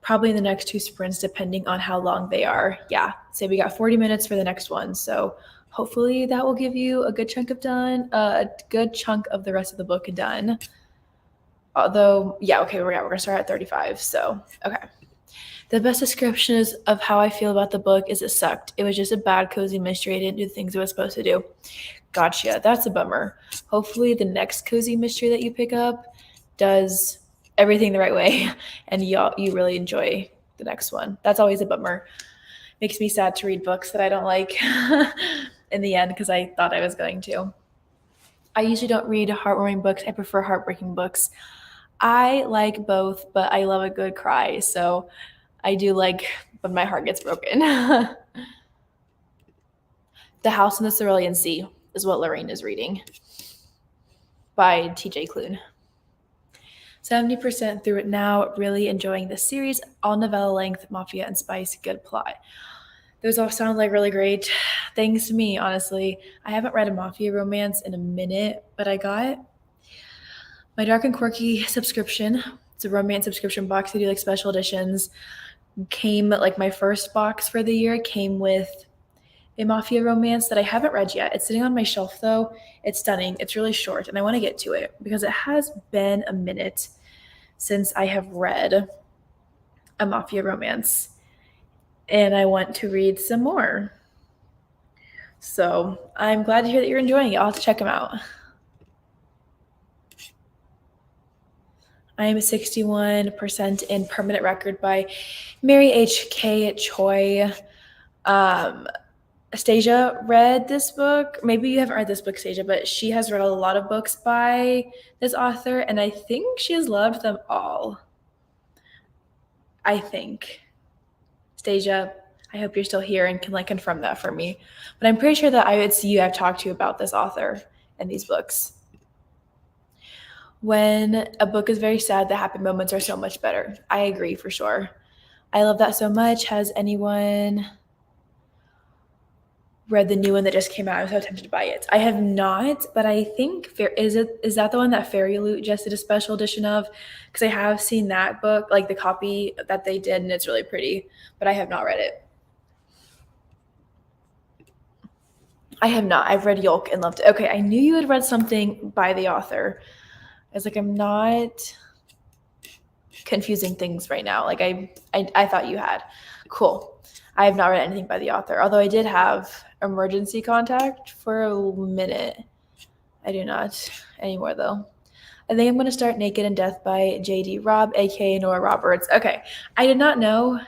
probably in the next 2 sprints, depending on how long they are. Yeah, say we got 40 minutes for the next one, so hopefully that will give you a good chunk of the rest of the book done. Although, yeah, okay, we're gonna start at 35. So, okay. The best description is of how I feel about the book is it sucked. It was just a bad, cozy mystery. I didn't do the things it was supposed to do. Gotcha. That's a bummer. Hopefully the next cozy mystery that you pick up does everything the right way and you really enjoy the next one. That's always a bummer. Makes me sad to read books that I don't like in the end because I thought I was going to. I usually don't read heartwarming books. I prefer heartbreaking books. I like both, but I love a good cry. So I do like when my heart gets broken. The House in the Cerulean Sea is what Lorraine is reading by TJ Klune. 70% through it now, really enjoying this series. All novella length, mafia and spice, good plot. Those all sound really great things to me, honestly. I haven't read a mafia romance in a minute, but I got my Dark and Quirky subscription. It's a romance subscription box. They do special editions. Came my first box for the year came with a mafia romance that I haven't read yet. It's sitting on my shelf though. It's stunning. It's really short and I want to get to it because it has been a minute since I have read a mafia romance and I want to read some more. So I'm glad to hear that you're enjoying it. I'll have to check them out. I am 61% in Permanent Record by Mary H.K. Choi. Stasia read this book. Maybe you haven't read this book, Stasia, but she has read a lot of books by this author, and I think she has loved them all. I think. Stasia, I hope you're still here and can confirm that for me. But I'm pretty sure that I've talked to you about this author and these books. When a book is very sad, the happy moments are so much better. I agree for sure. I love that so much. Has anyone read the new one that just came out? I'm so tempted to buy it. I have not, but I think is that the one that Fairy Loot just did a special edition of? Because I have seen that book, like the copy that they did, and it's really pretty, but I have not read it. I have not. I've read Yolk and loved it. Okay, I knew you had read something by the author. I was like, I'm not confusing things right now. Like I thought you had. Cool. I have not read anything by the author, although I did have Emergency Contact for a minute. I do not anymore, though. I think I'm going to start Naked in Death by J.D. Robb, aka Nora Roberts. Okay. I did not know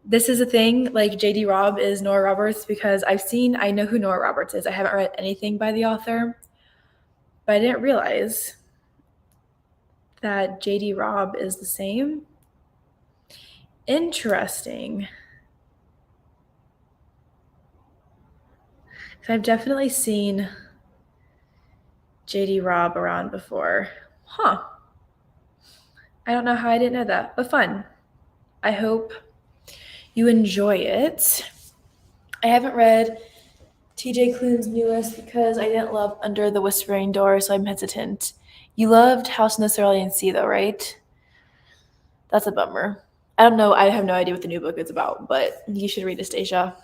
this is a thing. Like J.D. Robb is Nora Roberts because I know who Nora Roberts is. I haven't read anything by the author, but I didn't realize that J.D. Robb is the same. Interesting. I've definitely seen J.D. Robb around before. Huh. I don't know how I didn't know that, but fun. I hope you enjoy it. I haven't read TJ Klune's newest because I didn't love Under the Whispering Door, so I'm hesitant. You loved House in the Cerulean Sea, though, right? That's a bummer. I don't know. I have no idea what the new book is about, but you should read Astasia.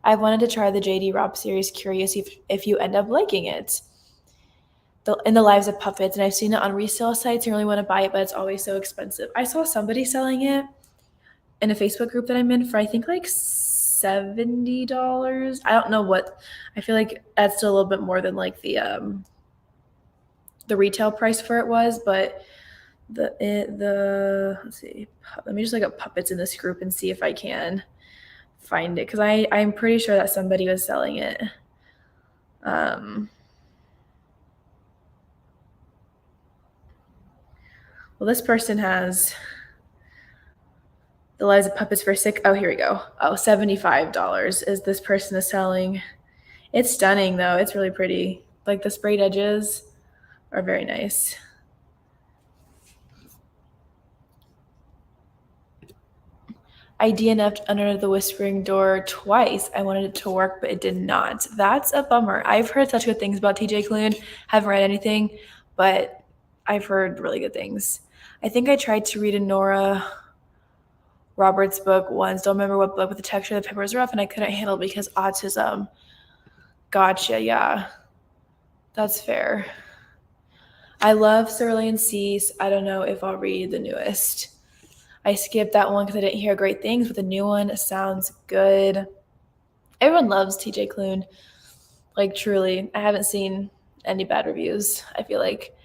I wanted to try the J.D. Robb series, curious if you end up liking it. In the Lives of Puppets, and I've seen it on resale sites. I really want to buy it, but it's always so expensive. I saw somebody selling it in a Facebook group that I'm in for I think like $70. I don't know what. I feel like that's still a little bit more than like the retail price for it was, but the let's see. Let me just look up puppets in this group and see if I can find it because I'm pretty sure that somebody was selling it. Well, this person has The Lives of Puppets for Sick. Oh, here we go. Oh, $75 is this person is selling. It's stunning, though. It's really pretty. Like the sprayed edges are very nice. I DNF'd Under the Whispering Door twice. I wanted it to work, but it did not. That's a bummer. I've heard such good things about TJ Klune. Haven't read anything, but I've heard really good things. I think I tried to read a Nora Roberts book once. Don't remember what book, but the texture of the paper was rough and I couldn't handle it because autism. Gotcha, yeah. That's fair. I love Cerulean Seas. I don't know if I'll read the newest. I skipped that one because I didn't hear great things, but the new one sounds good. Everyone loves TJ Klune. Like, truly. I haven't seen any bad reviews, I feel like.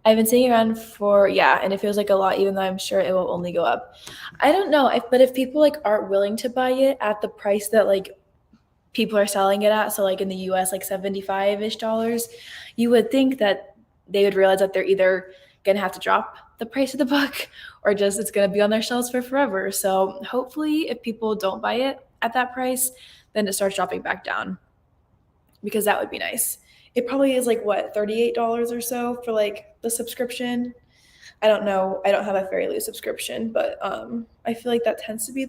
I've been seeing around and it feels like a lot, even though I'm sure it will only go up. I don't know, but if people like aren't willing to buy it at the price that like people are selling it at, so like in the US, like $75-ish, you would think that they would realize that they're either gonna have to drop the price of the book or just it's gonna be on their shelves for forever. So hopefully if people don't buy it at that price, then it starts dropping back down because that would be nice. It probably is like what, $38 or so for like the subscription. I don't know. I don't have a Fairy Loot subscription, but I feel like that tends to be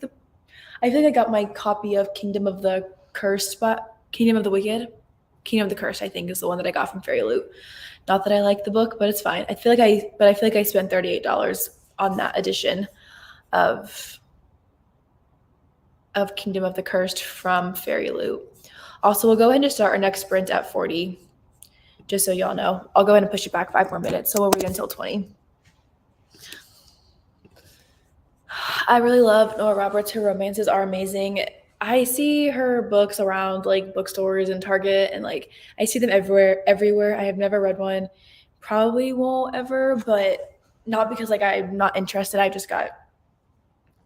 I feel like I got my copy of Kingdom of the Wicked. Kingdom of the Cursed, I think, is the one that I got from Fairy Loot. Not that I like the book, but it's fine. I feel like I spent $38 on that edition of Kingdom of the Cursed from Fairy Loot. Also, we'll go ahead and start our next sprint at 40. Just so y'all know, I'll go ahead and push it back 5 more minutes. So we'll read until 20. I really love Nora Roberts. Her romances are amazing. I see her books around like bookstores and Target, and like I see them everywhere. I have never read one. Probably won't ever, but not because like I'm not interested. I just got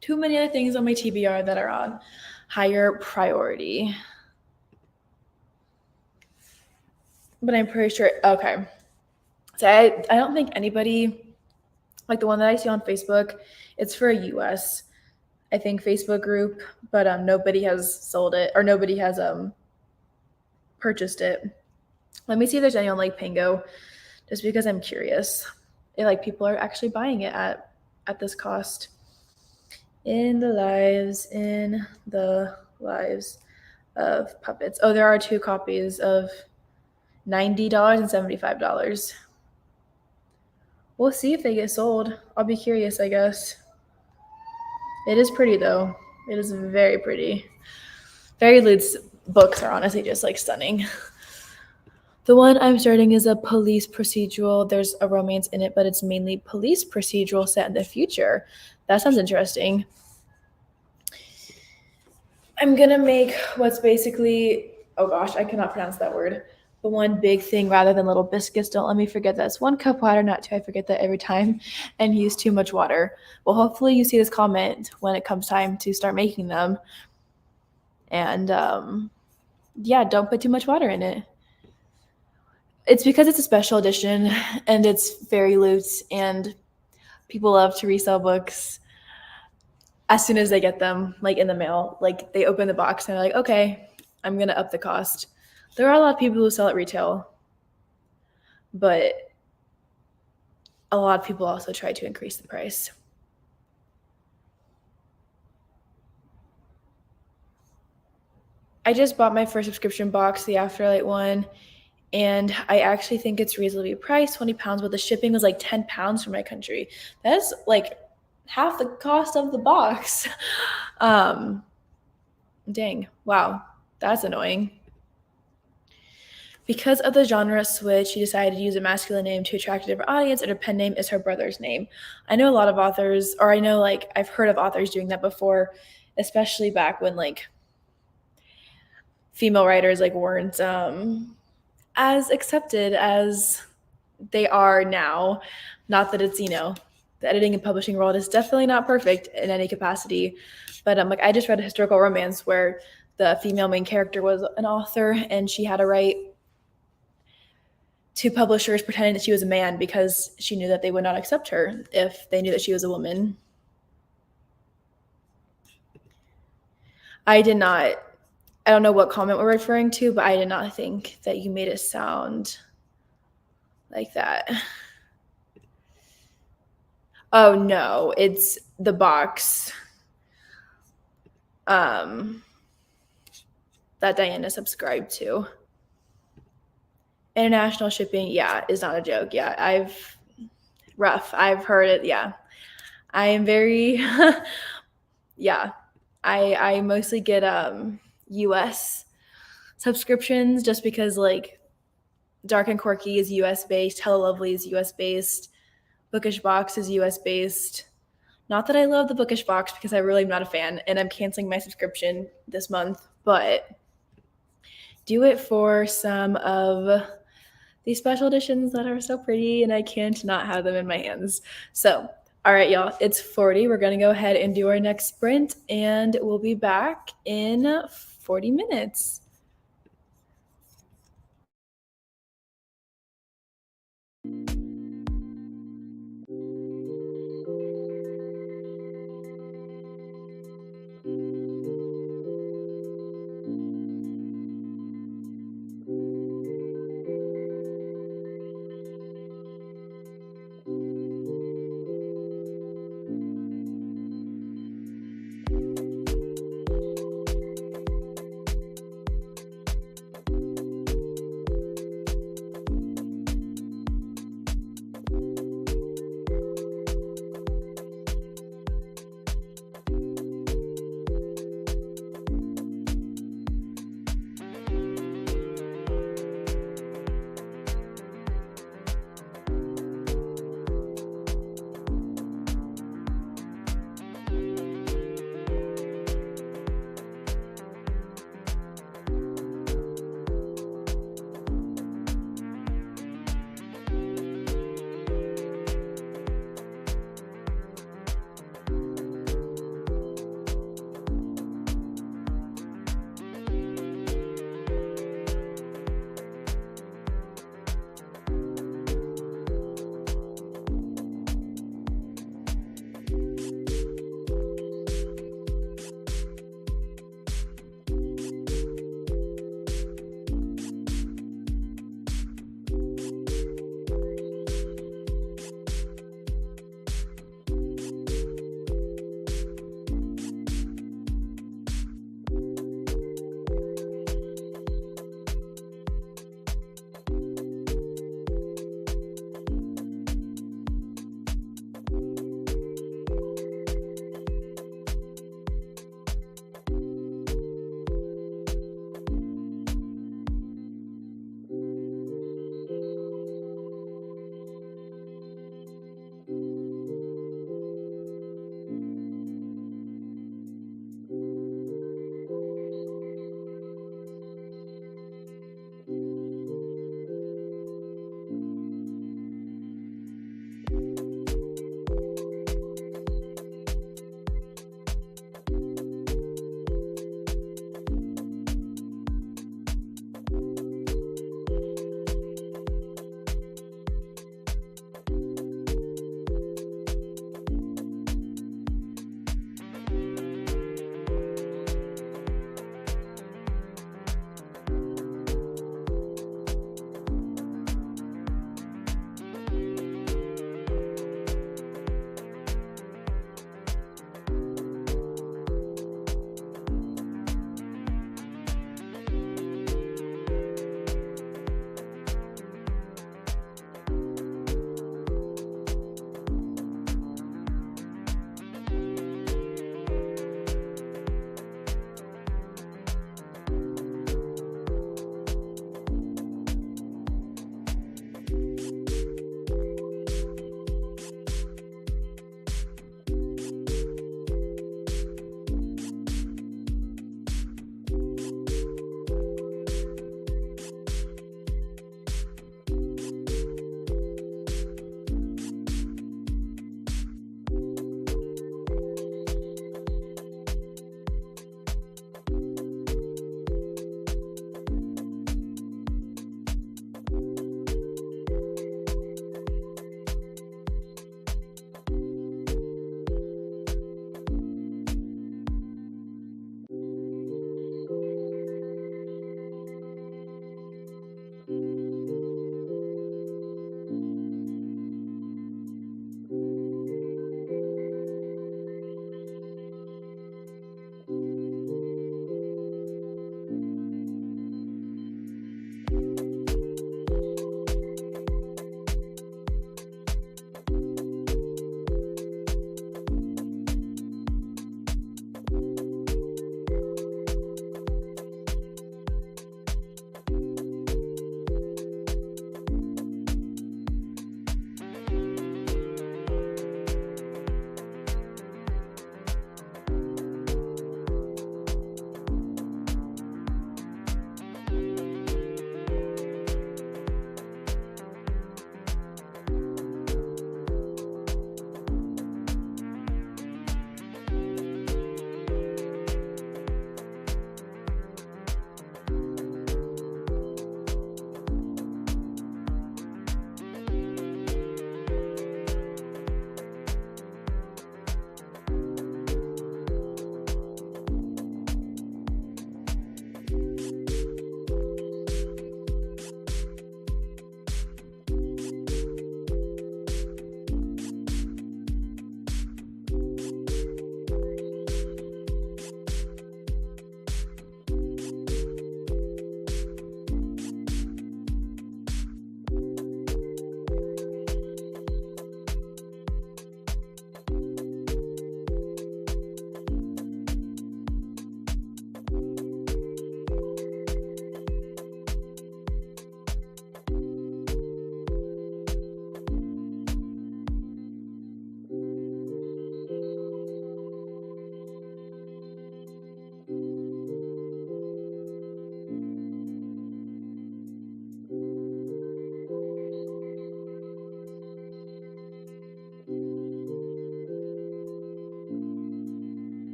too many other things on my TBR that are on higher priority. But I'm pretty sure, okay. So I don't think anybody, like the one that I see on Facebook, it's for a US, I think, Facebook group, but nobody has sold it or nobody has purchased it. Let me see if there's any on like Pango just because I'm curious if like people are actually buying it at this cost. In the lives of puppets. Oh, there are 2 copies of $90 and $75. We'll see if they get sold. I'll be curious, I guess. It is pretty though. It is very pretty. Fairy Loot's books are honestly just like stunning. The one I'm starting is a police procedural. There's a romance in it, but it's mainly police procedural set in the future. That sounds interesting. I'm gonna make what's basically, oh gosh, I cannot pronounce that word. The one big thing rather than little biscuits. Don't let me forget that. It's 1 cup water, not 2. I forget that every time and use too much water. Well, hopefully you see this comment when it comes time to start making them. And yeah, don't put too much water in it. It's because it's a special edition and it's Fairy Loot and people love to resell books as soon as they get them, like in the mail. Like they open the box and they're like, okay, I'm gonna up the cost. There are a lot of people who sell at retail, but a lot of people also try to increase the price. I just bought my first subscription box, the Afterlight one, and I actually think it's reasonably priced, 20 pounds, but the shipping was like 10 pounds for my country. That's like half the cost of the box. Dang, wow, that's annoying. Because of the genre switch, she decided to use a masculine name to attract a different audience, and her pen name is her brother's name. I know a lot of authors, or I know like I've heard of authors doing that before, especially back when like female writers like weren't as accepted as they are now. Not that it's, you know, the editing and publishing world is definitely not perfect in any capacity, but like I just read a historical romance where the female main character was an author and she had to write to publishers pretending that she was a man because she knew that they would not accept her if they knew that she was a woman. I don't know what comment we're referring to, but I did not think that you made it sound like that. Oh no, it's the box that Diana subscribed to. International shipping, yeah, is not a joke. Yeah, I've heard it. Yeah, I am very yeah, I mostly get US subscriptions just because like Dark and Quirky is US based, Hello Lovely is US based, Bookish Box is US based. Not that I love the Bookish Box because I really am not a fan and I'm canceling my subscription this month, but do it for some of these special editions that are so pretty and I can't not have them in my hands. So, all right, y'all, it's 40. We're going to go ahead and do our next sprint and we'll be back in 40 minutes.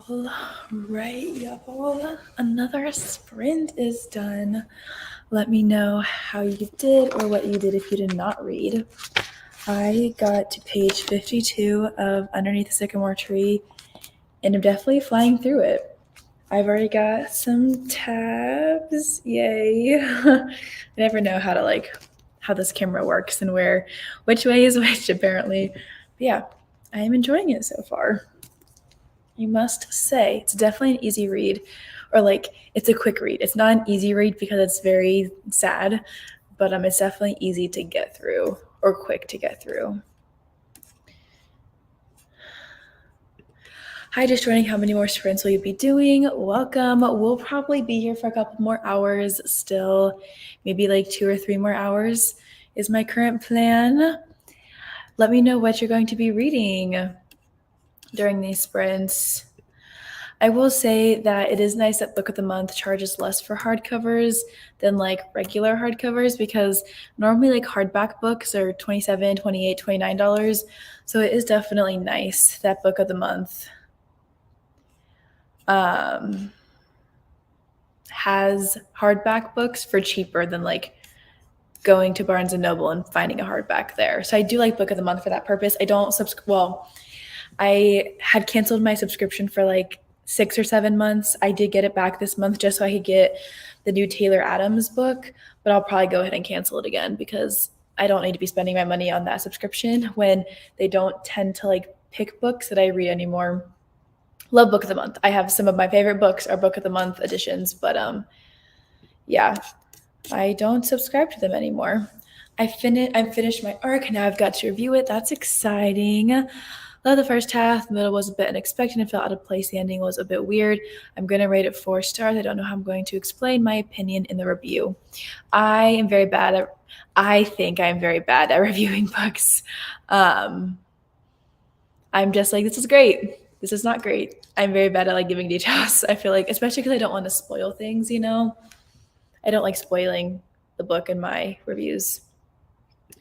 All right, y'all. Another sprint is done. Let me know how you did or what you did if you did not read. I got to page 52 of Underneath the Sycamore Tree, and I'm definitely flying through it. I've already got some tabs. Yay. I never know how this camera works and which way is which, apparently. But yeah, I am enjoying it so far. I must say, it's definitely an easy read, or it's a quick read. It's not an easy read because it's very sad, but it's definitely easy to get through or quick to get through. Hi, just joining. How many more sprints will you be doing? Welcome. We'll probably be here for a couple more hours still, maybe 2 or 3 more hours is my current plan. Let me know what you're going to be reading during these sprints. I will say that it is nice that Book of the Month charges less for hardcovers than regular hardcovers, because normally hardback books are $27, $28, $29. So it is definitely nice that Book of the Month has hardback books for cheaper than going to Barnes & Noble and finding a hardback there. So I do like Book of the Month for that purpose. I had canceled my subscription for 6 or 7 months. I did get it back this month just so I could get the new Taylor Adams book, but I'll probably go ahead and cancel it again because I don't need to be spending my money on that subscription when they don't tend to pick books that I read anymore. Love Book of the Month. I have some of my favorite books are Book of the Month editions, but yeah, I don't subscribe to them anymore. I finished my arc. Now I've got to review it. That's exciting. Love the first half. The middle was a bit unexpected and felt out of place. The ending was a bit weird. I'm going to rate it 4 stars. I don't know how I'm going to explain my opinion in the review. I think I'm very bad at reviewing books. I'm just this is great. This is not great. I'm very bad at giving details. I feel especially because I don't want to spoil things, I don't like spoiling the book in my reviews.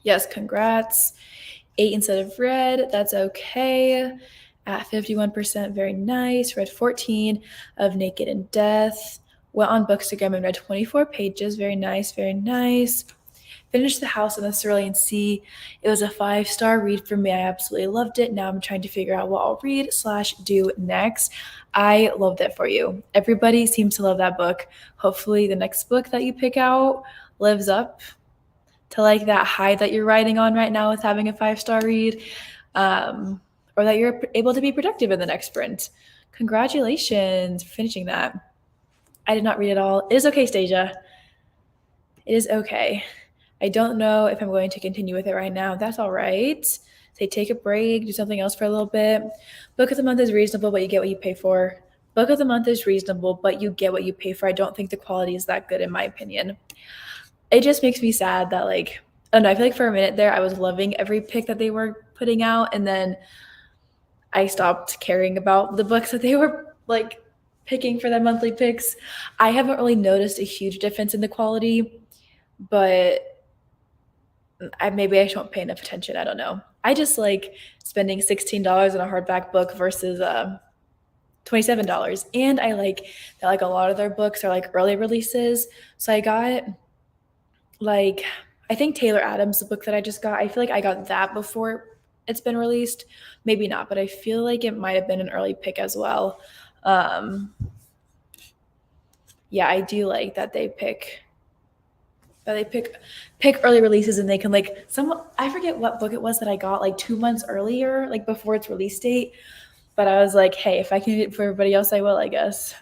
Yes, congrats. 8 instead of red. That's okay. At 51%, very nice. Read 14 of Naked and Death. Went on Bookstagram and read 24 pages. Very nice, very nice. Finished The House on the Cerulean Sea. It was a 5-star read for me. I absolutely loved it. Now I'm trying to figure out what I'll read/do next. I loved that for you. Everybody seems to love that book. Hopefully the next book that you pick out lives up to that high that you're riding on right now with having a 5-star read, or that you're able to be productive in the next sprint. Congratulations for finishing that. I did not read it all. It is okay, Stasia. It is okay. I don't know if I'm going to continue with it right now. That's all right. Say take a break, do something else for a little bit. Book of the Month is reasonable, but you get what you pay for. Book of the Month is reasonable, but you get what you pay for. I don't think the quality is that good in my opinion. It just makes me sad that I don't know, I feel for a minute there I was loving every pick that they were putting out, and then I stopped caring about the books that they were picking for their monthly picks. I haven't really noticed a huge difference in the quality, but maybe I don't pay enough attention. I don't know. I just like spending $16 on a hardback book versus $27. And I like that a lot of their books are early releases. So I got I think Taylor Adams, the book that I just got, I feel I got that before it's been released. Maybe not, but I feel it might have been an early pick as well. Yeah, I do like that they pick early releases, and they can I forget what book it was that I got 2 months earlier, before its release date. But I was hey, if I can do it for everybody else, I will, I guess.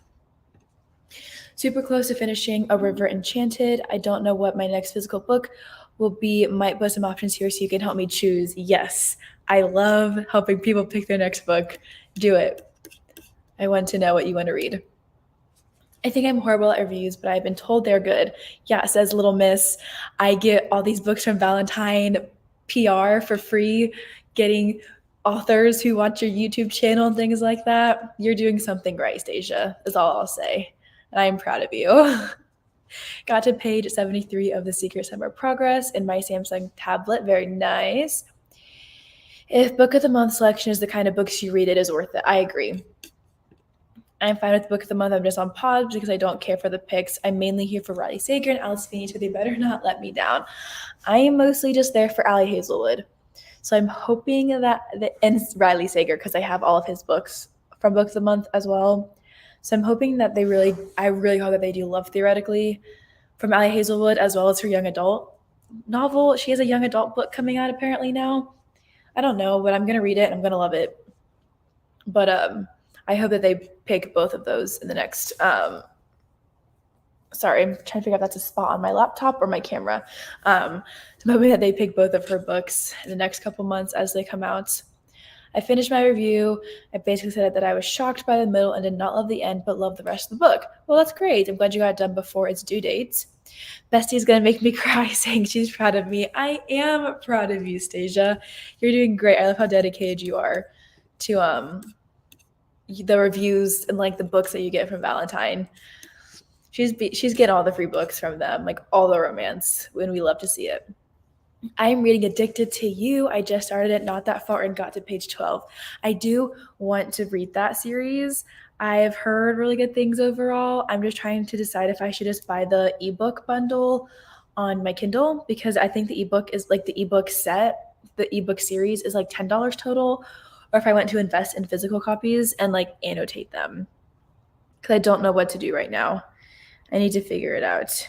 Super close to finishing A River Enchanted. I don't know what my next physical book will be. Might put some options here so you can help me choose. Yes, I love helping people pick their next book. Do it. I want to know what you want to read. I think I'm horrible at reviews, but I've been told they're good. Yeah, says Little Miss. I get all these books from Valentine PR for free, getting authors who watch your YouTube channel and things like that. You're doing something right, Stasia, is all I'll say. And I am proud of you. Got to page 73 of The Secret Summer Progress in my Samsung tablet. Very nice. If Book of the Month selection is the kind of books you read, it is worth it. I agree. I'm fine with book of the month. I'm just on pause because I don't care for the picks. I'm mainly here for Riley Sager and Alice Feeney, so they better not let me down. I am mostly just there for Ali Hazelwood. So I'm hoping and it's Riley Sager because I have all of his books from Book of the Month as well. So I'm hoping that I really hope that they do Love Theoretically from Ali Hazelwood as well as her young adult novel. She has a young adult book coming out apparently now. I don't know, but I'm going to read it and I'm going to love it. But I hope that they pick both of those in the next sorry, I'm trying to figure out if that's a spot on my laptop or my camera. So I'm hoping that they pick both of her books in the next couple months as they come out. I finished my review. I basically said that I was shocked by the middle and did not love the end, but loved the rest of the book. Well, that's great. I'm glad you got it done before its due date. Bestie's going to make me cry saying she's proud of me. I am proud of you, Stasia. You're doing great. I love how dedicated you are to the reviews and like the books that you get from Valentine. She's getting all the free books from them, like all the romance, and we love to see it. I'm reading Addicted to You. I just started it not that far and got to page 12. I do want to read that series. I've heard really good things overall. I'm just trying to decide if I should just buy the ebook bundle on my Kindle because I think the ebook is like the ebook set, the ebook series is like $10 total, or if I want to invest in physical copies and like annotate them because I don't know what to do right now. I need to figure it out.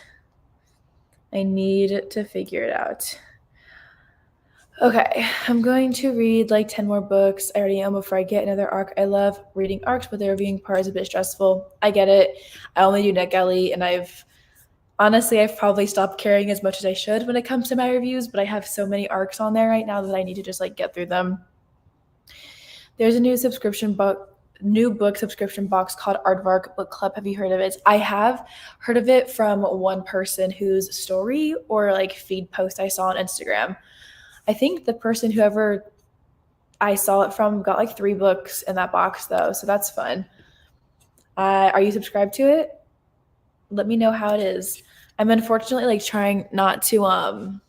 Okay, I'm going to read like 10 more books. I already am before I get another arc. I love reading arcs, but the reviewing part is a bit stressful. I get it. I only do NetGalley, and I've probably stopped caring as much as I should when it comes to my reviews, but I have so many arcs on there right now that I need to just like get through them. There's a new book subscription box called Aardvark Book Club. Have you heard of it? I have heard of it from one person whose story or like feed post I saw on Instagram. I think the person, whoever I saw it from, got like 3 books in that box though, so that's fun. Are you subscribed to it? Let me know how it is. I'm unfortunately like trying not to I'm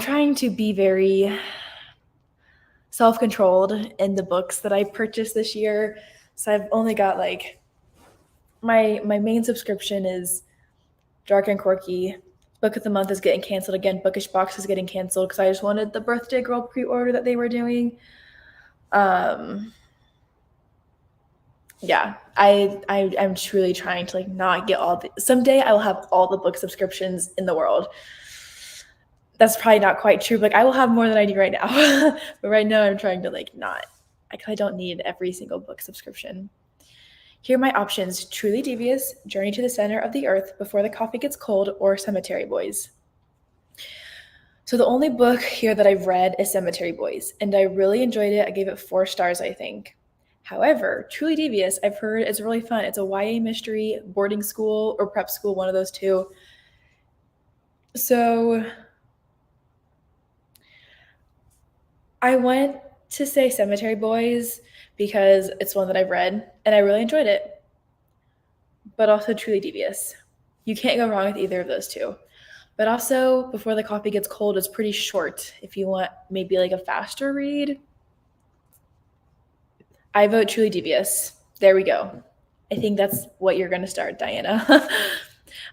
trying to be very self-controlled in the books that I purchased this year. So I've only got like my main subscription is Dark and Quirky. Book of the Month is getting canceled again. Bookish Box is getting canceled because I just wanted the Birthday Girl pre-order that they were doing. Yeah, I'm truly trying to like not get someday I will have all the book subscriptions in the world. That's probably not quite true, but like, I will have more than I do right now. But right now I'm trying to like not, I don't need every single book subscription. Here are my options: Truly Devious, Journey to the Center of the Earth, Before the Coffee Gets Cold, or Cemetery Boys. So the only book here that I've read is Cemetery Boys, and I really enjoyed it. I gave it 4 stars, I think. However, Truly Devious, I've heard it's really fun. It's a YA mystery, boarding school or prep school, one of those two. So I went to say Cemetery Boys because it's one that I've read and I really enjoyed it. But also Truly Devious. You can't go wrong with either of those two. But also, Before the Coffee Gets Cold is pretty short if you want maybe like a faster read. I vote Truly Devious. There we go. I think that's what you're going to start, Diana.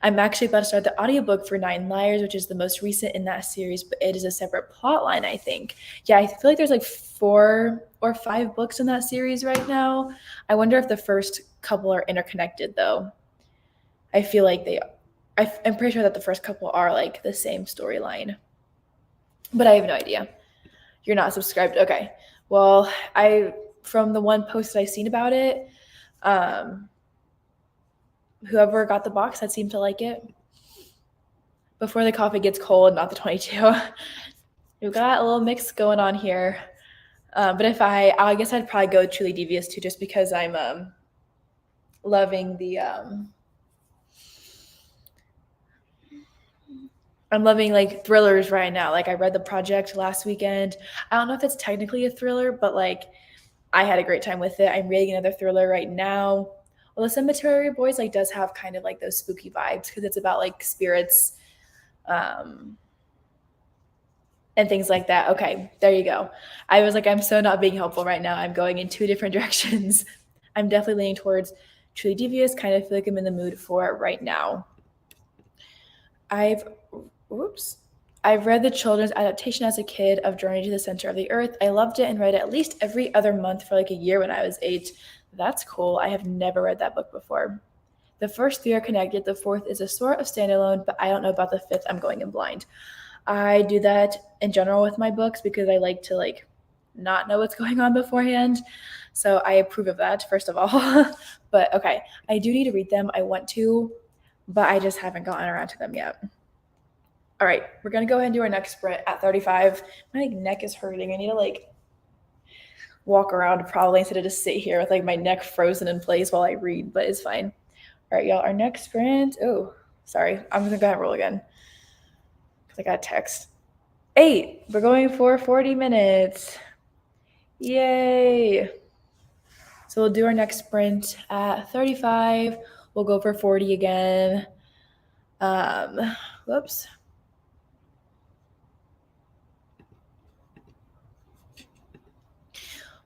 I'm actually about to start the audiobook for Nine Liars, which is the most recent in that series, but it is a separate plot line, I think. Yeah, I feel like there's like 4 or 5 books in that series right now. I wonder if the first couple are interconnected, though. I feel like they are. I'm pretty sure that the first couple are like the same storyline. But I have no idea. You're not subscribed? Okay. Well, from the one post that I've seen about it, whoever got the box that seemed to like it. Before the Coffee Gets Cold, not the 22. We've got a little mix going on here. But if I guess I'd probably go Truly Devious too, just because I'm loving the I'm loving like thrillers right now. Like I read The Project last weekend. I don't know if it's technically a thriller, but like I had a great time with it. I'm reading another thriller right now. Well, The Cemetery Boys like does have kind of like those spooky vibes because it's about like spirits and and things like that. Okay, there you go. I was like, I'm so not being helpful right now. I'm going in two different directions. I'm definitely leaning towards Truly Devious. Kind of feel like I'm in the mood for it right now. I've read the children's adaptation as a kid of Journey to the Center of the Earth. I loved it and read it at least every other month for like a year when I was 8. That's cool. I have never read that book before. The first 3 are connected. The 4th is a sort of standalone, but I don't know about the 5th. I'm going in blind. I do that in general with my books because I like to not know what's going on beforehand. So I approve of that, first of all. But okay, I do need to read them. I want to, but I just haven't gotten around to them yet. All right, we're going to go ahead and do our next sprint at 35. My neck is hurting. I need to walk around probably instead of just sit here with my neck frozen in place while I read, but it's fine. All right, y'all, our next sprint. Oh, sorry. I'm going to go ahead and roll again because I got a text. 8. We're going for 40 minutes. Yay. So we'll do our next sprint at 35. We'll go for 40 again. Whoops.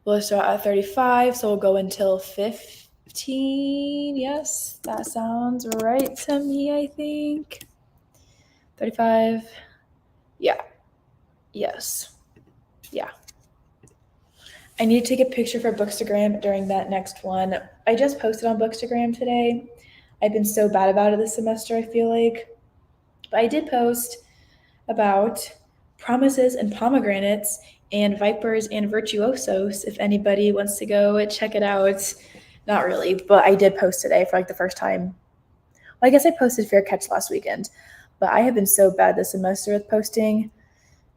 We'll start at 35, so we'll go until 15. Yes, that sounds right to me, I think. 35. Yeah. Yes. Yeah. I need to take a picture for Bookstagram during that next one. I just posted on Bookstagram today. I've been so bad about it this semester, I feel like. But I did post about Promises and Pomegranates and Vipers and Virtuosos if anybody wants to go check it out. Not really, but I did post today for the first time. Well, I guess I posted Fair Catch last weekend, but I have been so bad this semester with posting.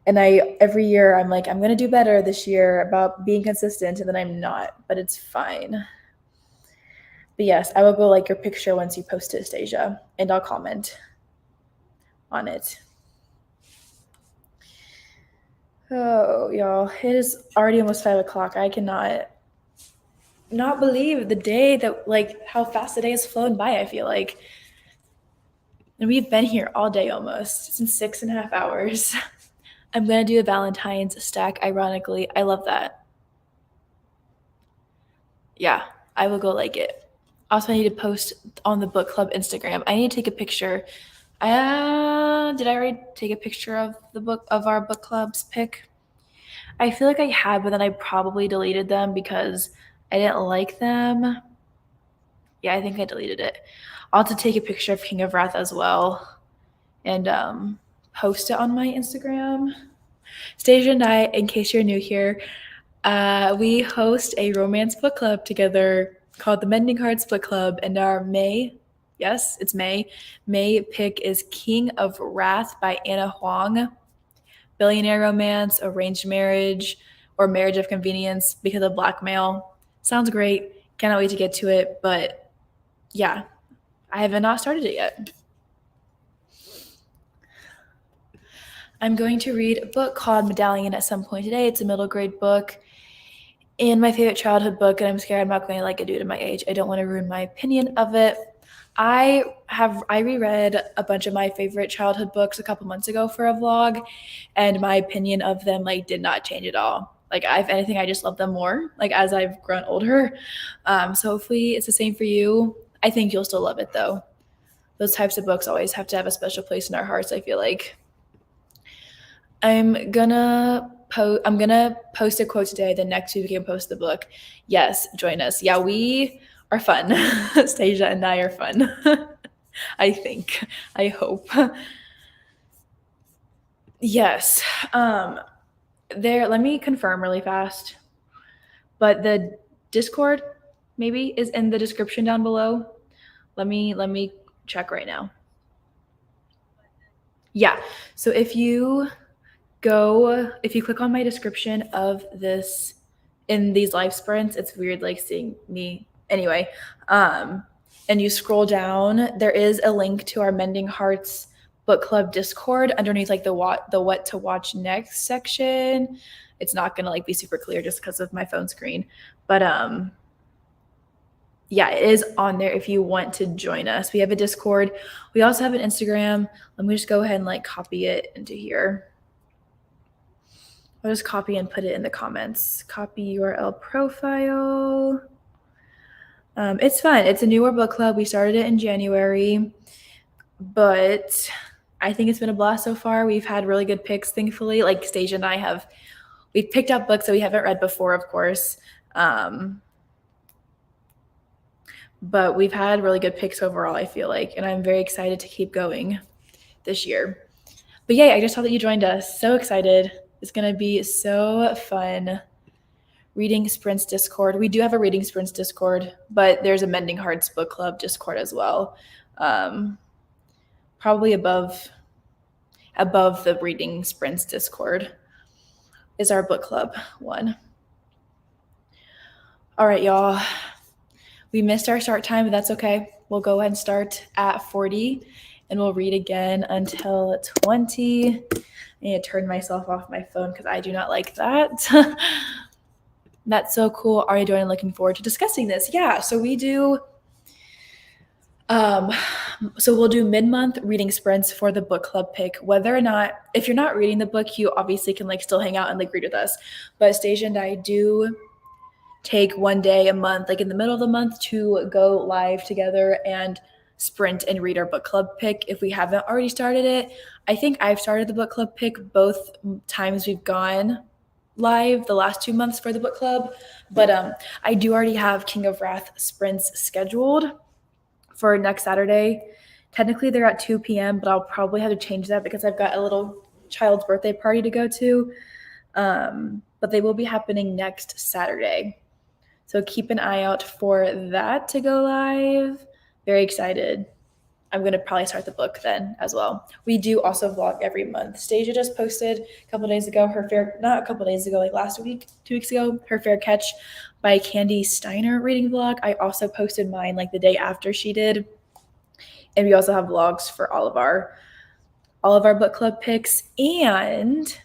And every year I'm like, I'm going to do better this year about being consistent, and then I'm not, but it's fine. But yes, I will go like your picture once you post it, Stasia, and I'll comment on it. Oh, y'all, it is already almost 5 o'clock. I cannot not believe the day that how fast the day has flown by, I feel like. And we've been here all day almost. It's been 6.5 hours. I'm going to do a Valentine's stack, ironically. I love that. Yeah, I will go like it. Also, I need to post on the book club Instagram. I need to take a picture. Did I already take a picture of our book club's pic? I feel like I had, but then I probably deleted them because I didn't like them. Yeah, I think I deleted it. I'll have to take a picture of King of Wrath as well and post it on my Instagram. Stasia and I, in case you're new here, we host a romance book club together called the Mending Hearts Book Club, and our May pick is King of Wrath by Anna Huang. Billionaire romance, arranged marriage, or marriage of convenience because of blackmail. Sounds great. Cannot wait to get to it, but yeah, I have not started it yet. I'm going to read a book called Medallion at some point today. It's a middle grade book and my favorite childhood book, and I'm scared I'm not going to like it due to my age. I don't want to ruin my opinion of it. I reread a bunch of my favorite childhood books a couple months ago for a vlog, and my opinion of them did not change at all. If anything, I just love them more as I've grown older. So hopefully it's the same for you. I think you'll still love it though. Those types of books always have to have a special place in our hearts, I feel like. I'm gonna post a quote today. Then next week we can post the book. Yes, join us. Yeah, we are fun. Stasia and I are fun. I think. I hope. Yes. Let me confirm really fast. But the Discord maybe is in the description down below. Let me check right now. Yeah. So if you click on my description of this in these live sprints, it's weird seeing me anyway. And you scroll down, there is a link to our Mending Hearts book club Discord underneath the what to watch next section. It's not gonna be super clear just because of my phone screen, but yeah, it is on there if you want to join us. We have a Discord. We also have an Instagram. Let me just go ahead and copy it into here. I'll just copy and put it in the comments. Copy URL profile. It's fun. It's a newer book club. We started it in January, but I think it's been a blast so far. We've had really good picks, thankfully. Like Stasia and I we've picked up books that we haven't read before, of course. But we've had really good picks overall, I feel like, and I'm very excited to keep going this year. But yay, I just saw that you joined us. So excited. It's going to be so fun. Reading Sprints Discord. We do have a Reading Sprints Discord, but there's a Mending Hearts book club Discord as well. Probably above the Reading Sprints Discord is our book club one. All right, y'all. We missed our start time, but that's okay. We'll go ahead and start at 40, and we'll read again until 20. I need to turn myself off my phone because I do not like that. That's so cool. Are you doing? Looking forward to discussing this. Yeah, so we do. So we'll do mid-month reading sprints for the book club pick. Whether or not, if you're not reading the book, you obviously can like still hang out and like read with us. But Stasia and I do take one day a month, like in the middle of the month, to go live together and sprint and read our book club pick if we haven't already started it. I think I've started the book club pick both times we've gone live the last 2 months for the book club, but I do already have King of Wrath sprints scheduled for next Saturday. Technically they're at 2 p.m., but I'll probably have to change that because I've got a little child's birthday party to go to, but they will be happening next Saturday. So keep an eye out for that to go live. Very excited. I'm going to probably start the book then as well. We do also vlog every month. Stasia just posted a couple days ago not a couple days ago, like last week, 2 weeks ago, her Fair Catch by Candy Steiner reading vlog. I also posted mine like the day after she did. And we also have vlogs for all of our book club picks and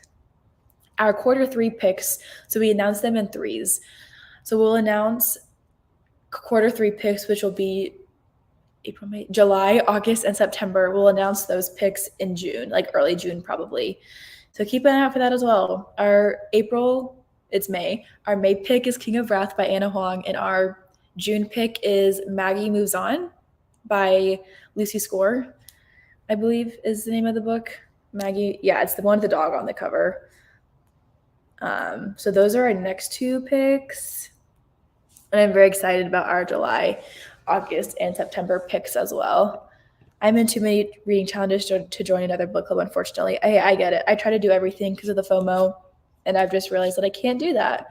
our quarter 3 picks. So we announce them in threes. So we'll announce quarter 3 picks, which will be April, May, July, August, and September. We'll announce those picks in June, like early June probably. So keep an eye out for that as well. Our April, it's May. Our May pick is King of Wrath by Anna Huang, and our June pick is Maggie Moves On by Lucy Score, I believe is the name of the book. Maggie, yeah, it's the one with the dog on the cover. So those are our next 2 picks. And I'm very excited about our July, August, and September picks as well. I'm in too many reading challenges to join another book club, unfortunately. I get it. I try to do everything because of the FOMO, and I've just realized that I can't do that.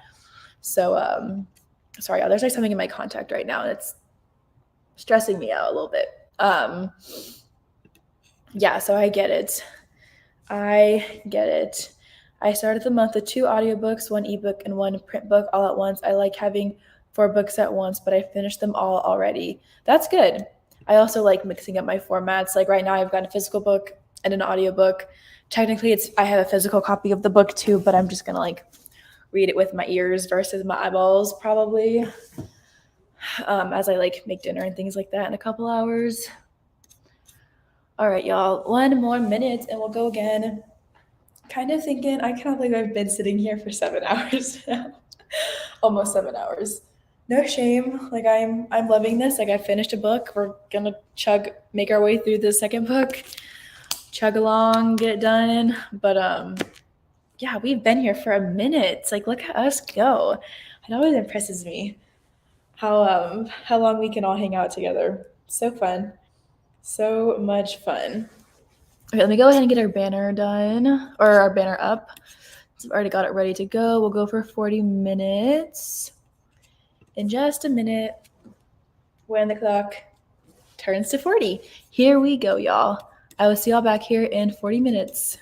So, sorry, y'all. There's like something in my contact right now, and it's stressing me out a little bit. Yeah, so I get it. I started the month with 2 audiobooks, 1 ebook, and 1 print book all at once. I like having 4 books at once, but I finished them all already. That's good. I also like mixing up my formats. Like right now I've got a physical book and an audiobook. Technically I have a physical copy of the book too, but I'm just going to like read it with my ears versus my eyeballs probably, as I like make dinner and things like that in a couple hours. All right, y'all, 1 more minute and we'll go again. Kind of thinking, I cannot believe I've been sitting here for 7 hours now. Almost 7 hours. No shame. Like I'm loving this. Like I finished a book. We're gonna make our way through the second book, chug along, get it done. But yeah, we've been here for a minute. It's like, look at us go. It always impresses me how long we can all hang out together. So fun. So much fun. Okay, let me go ahead and get our banner done, or our banner up. So I've already got it ready to go. We'll go for 40 minutes. In just a minute, when the clock turns to 40. Here we go, y'all. I will see y'all back here in 40 minutes.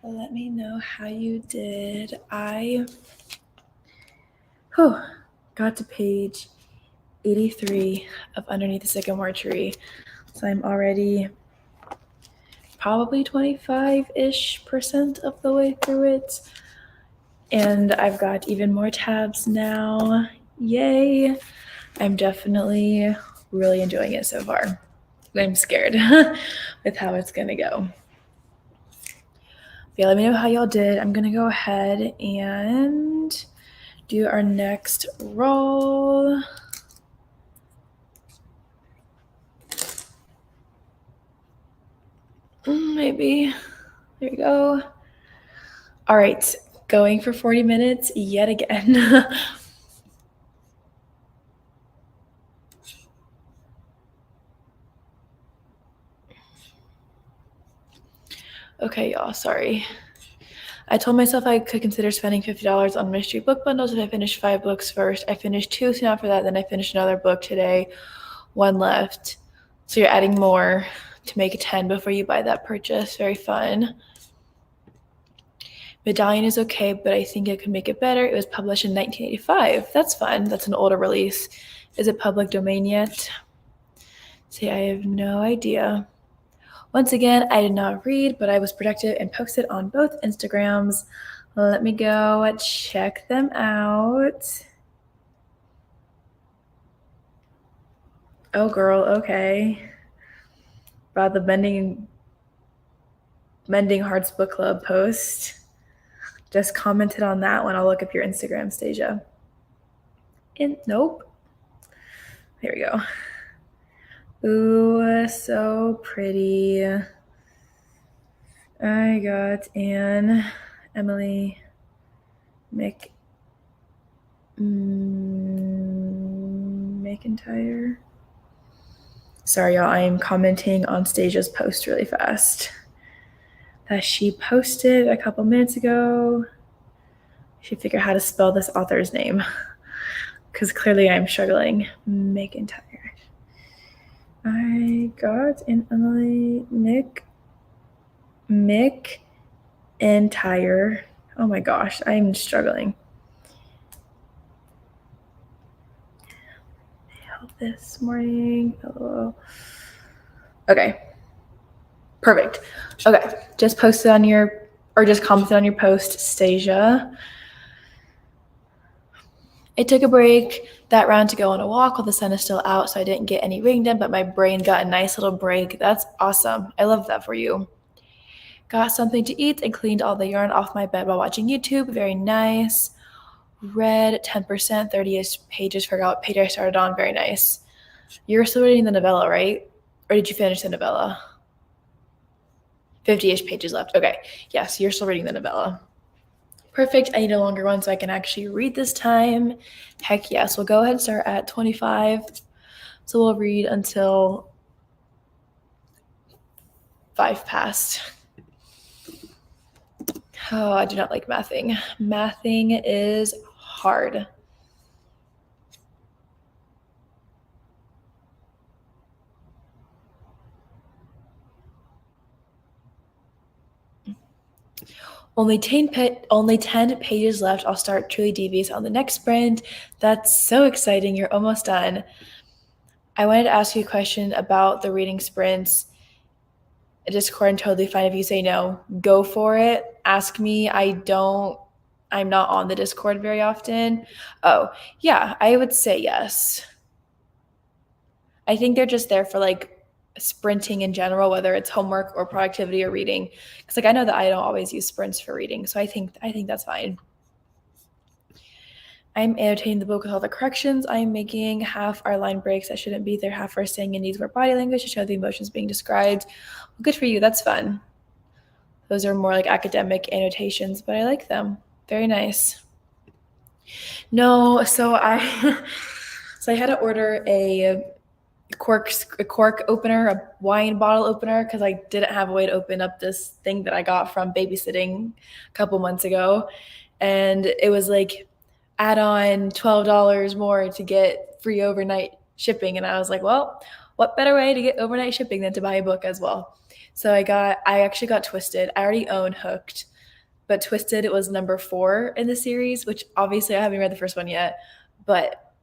let me know how you did. I got to page 83 of Underneath the Sycamore Tree. So I'm already probably 25-ish% of the way through it. And I've got even more tabs now. Yay! I'm definitely really enjoying it so far. I'm scared with how it's gonna go. Yeah, let me know how y'all did. I'm gonna go ahead and do our next roll. Maybe. There you go. All right, going for 40 minutes yet again. Okay, y'all, sorry. I told myself I could consider spending $50 on mystery book bundles if I finished 5 books first. I finished 2 soon after that, then I finished another book today, 1 left. So you're adding more to make it 10 before you buy that purchase. Very fun. Medallion is okay, but I think it could make it better. It was published in 1985. That's fun. That's an older release. Is it public domain yet? See, I have no idea. Once again, I did not read, but I was productive and posted on both Instagrams. Let me go check them out. Oh, girl, okay. About the Mending Hearts Book Club post. Just commented on that one. I'll look up your Instagram, Stasia. Nope. There we go. Ooh, so pretty. I got Anne, Emily, McIntyre. Sorry, y'all. I am commenting on Stasia's post really fast that she posted a couple minutes ago. She figured out how to spell this author's name because clearly I'm struggling. McIntyre. I got an Emily McIntyre. Oh my gosh, I'm struggling. This morning. Oh. Okay. Perfect. Okay. Just commented on your post, Stasia. I took a break that round to go on a walk while the sun is still out, so I didn't get any reading done, but my brain got a nice little break. That's awesome. I love that for you. Got something to eat and cleaned all the yarn off my bed while watching YouTube. Very nice. Read 10%, 30-ish pages. Forgot what page I started on. Very nice. You're still reading the novella, right? Or did you finish the novella? 50-ish pages left. Okay. Yes, you're still reading the novella. Perfect. I need a longer one so I can actually read this time. Heck yes. We'll go ahead and start at 25. So we'll read until 5 past. Oh, I do not like mathing. Mathing is hard. Only 10 pages left. I'll start Truly Devious on the next sprint. That's so exciting. You're almost done. I wanted to ask you a question about the reading sprints. Discord, totally fine if you say no. Go for it. Ask me. I'm not on the Discord very often. Oh, yeah, I would say yes. I think they're just there for like sprinting in general, whether it's homework or productivity or reading. Because like I know that I don't always use sprints for reading, so I think that's fine. I'm annotating the book with all the corrections. I'm making half our line breaks that shouldn't be there, half are saying and needs more body language to show the emotions being described. Well, good for you. That's fun. Those are more like academic annotations, but I like them. Very nice. No, so I had to order a cork opener, a wine bottle opener, because I didn't have a way to open up this thing that I got from babysitting a couple months ago. And it was like add on $12 more to get free overnight shipping. And I was like, well, what better way to get overnight shipping than to buy a book as well? So I actually got Twisted. I already own Hooked, but Twisted it was number 4 in the series, which obviously I haven't read the first one yet, but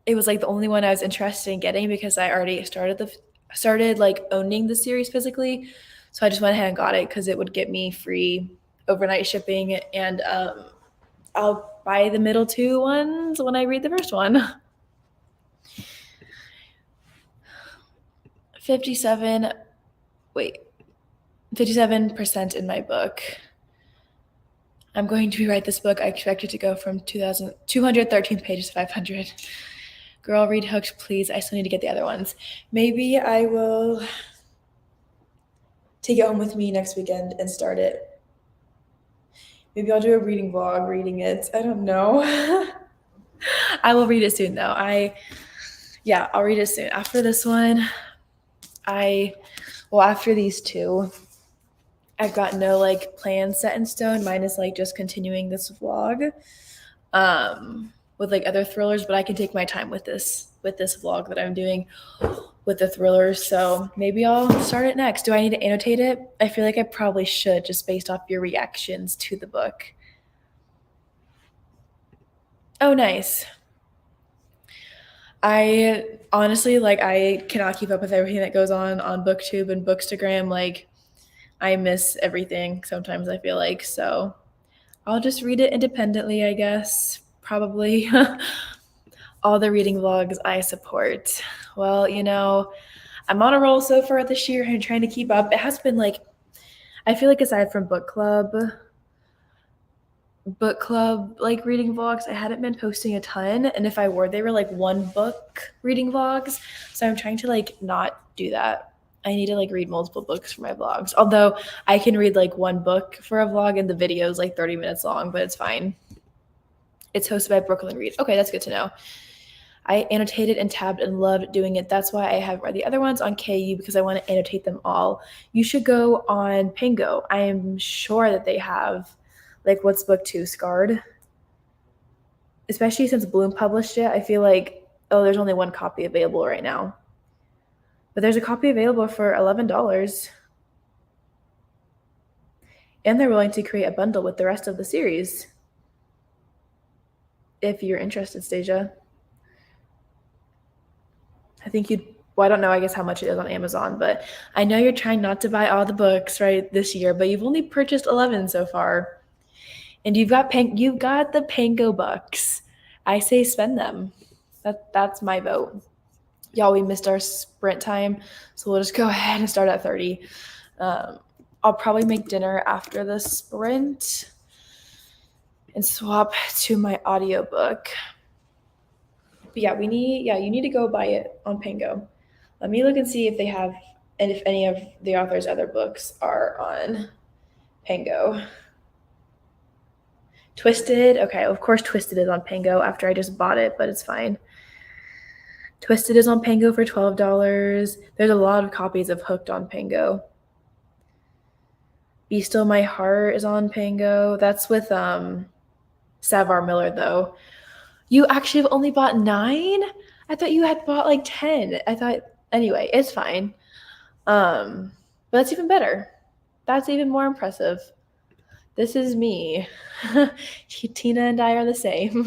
it was like the only one I was interested in getting because I already started like owning the series physically. So I just went ahead and got it because it would get me free overnight shipping, and I'll buy the middle 2 ones when I read the first one. 57 wait 57% in my book. I'm going to rewrite this book. I expect it to go from 213 pages to 500. Girl, read Hooked, please. I still need to get the other ones. Maybe I will take it home with me next weekend and start it. Maybe I'll do a reading vlog reading it. I don't know. I will read it soon though. I'll read it soon. After this one, after these 2, I've got no like plan set in stone. Mine is like just continuing this vlog with like other thrillers, but I can take my time with this vlog that I'm doing with the thrillers. So maybe I'll start it next. Do I need to annotate it? I feel like I probably should, just based off your reactions to the book. Oh, nice. I honestly, like, I cannot keep up with everything that goes on BookTube and Bookstagram. Like, I miss everything sometimes, I feel like. So I'll just read it independently, I guess. Probably. All the reading vlogs I support. Well, I'm on a roll so far this year and trying to keep up. It has been like, I feel like aside from book club like reading vlogs, I hadn't been posting a ton, and if I were, they were like one book reading vlogs. So I'm trying to like not do that. I need to like read multiple books for my vlogs, although I can read like one book for a vlog and the video is like 30 minutes long, but it's fine. It's hosted by Brooklyn Reed. Okay, that's good to know. I annotated and tabbed and loved doing it. That's why I have read the other ones on KU, because I want to annotate them all. You should go on Pango. I am sure that they have, like, what's book 2, Scarred? Especially since Bloom published it, I feel like, there's only one copy available right now. But there's a copy available for $11. And they're willing to create a bundle with the rest of the series. If you're interested, Stasia. I think I don't know, I guess how much it is on Amazon, but I know you're trying not to buy all the books, right, this year, but you've only purchased 11 so far. And you've got the Pango bucks. I say spend them. That's my vote. Y'all, we missed our sprint time, so we'll just go ahead and start at 30. I'll probably make dinner after the sprint and swap to my audiobook. But yeah, you need to go buy it on Pango. Let me look and see if they have, and if any of the author's other books are on Pango. Twisted, okay, of course Twisted is on Pango after I just bought it, but it's fine. Twisted is on Pango for $12. There's a lot of copies of Hooked on Pango. Be Still My Heart is on Pango. That's with Savar Miller, though. You actually have only bought 9? I thought you had bought like 10. Anyway, it's fine. But that's even better. That's even more impressive. This is me. Tina and I are the same.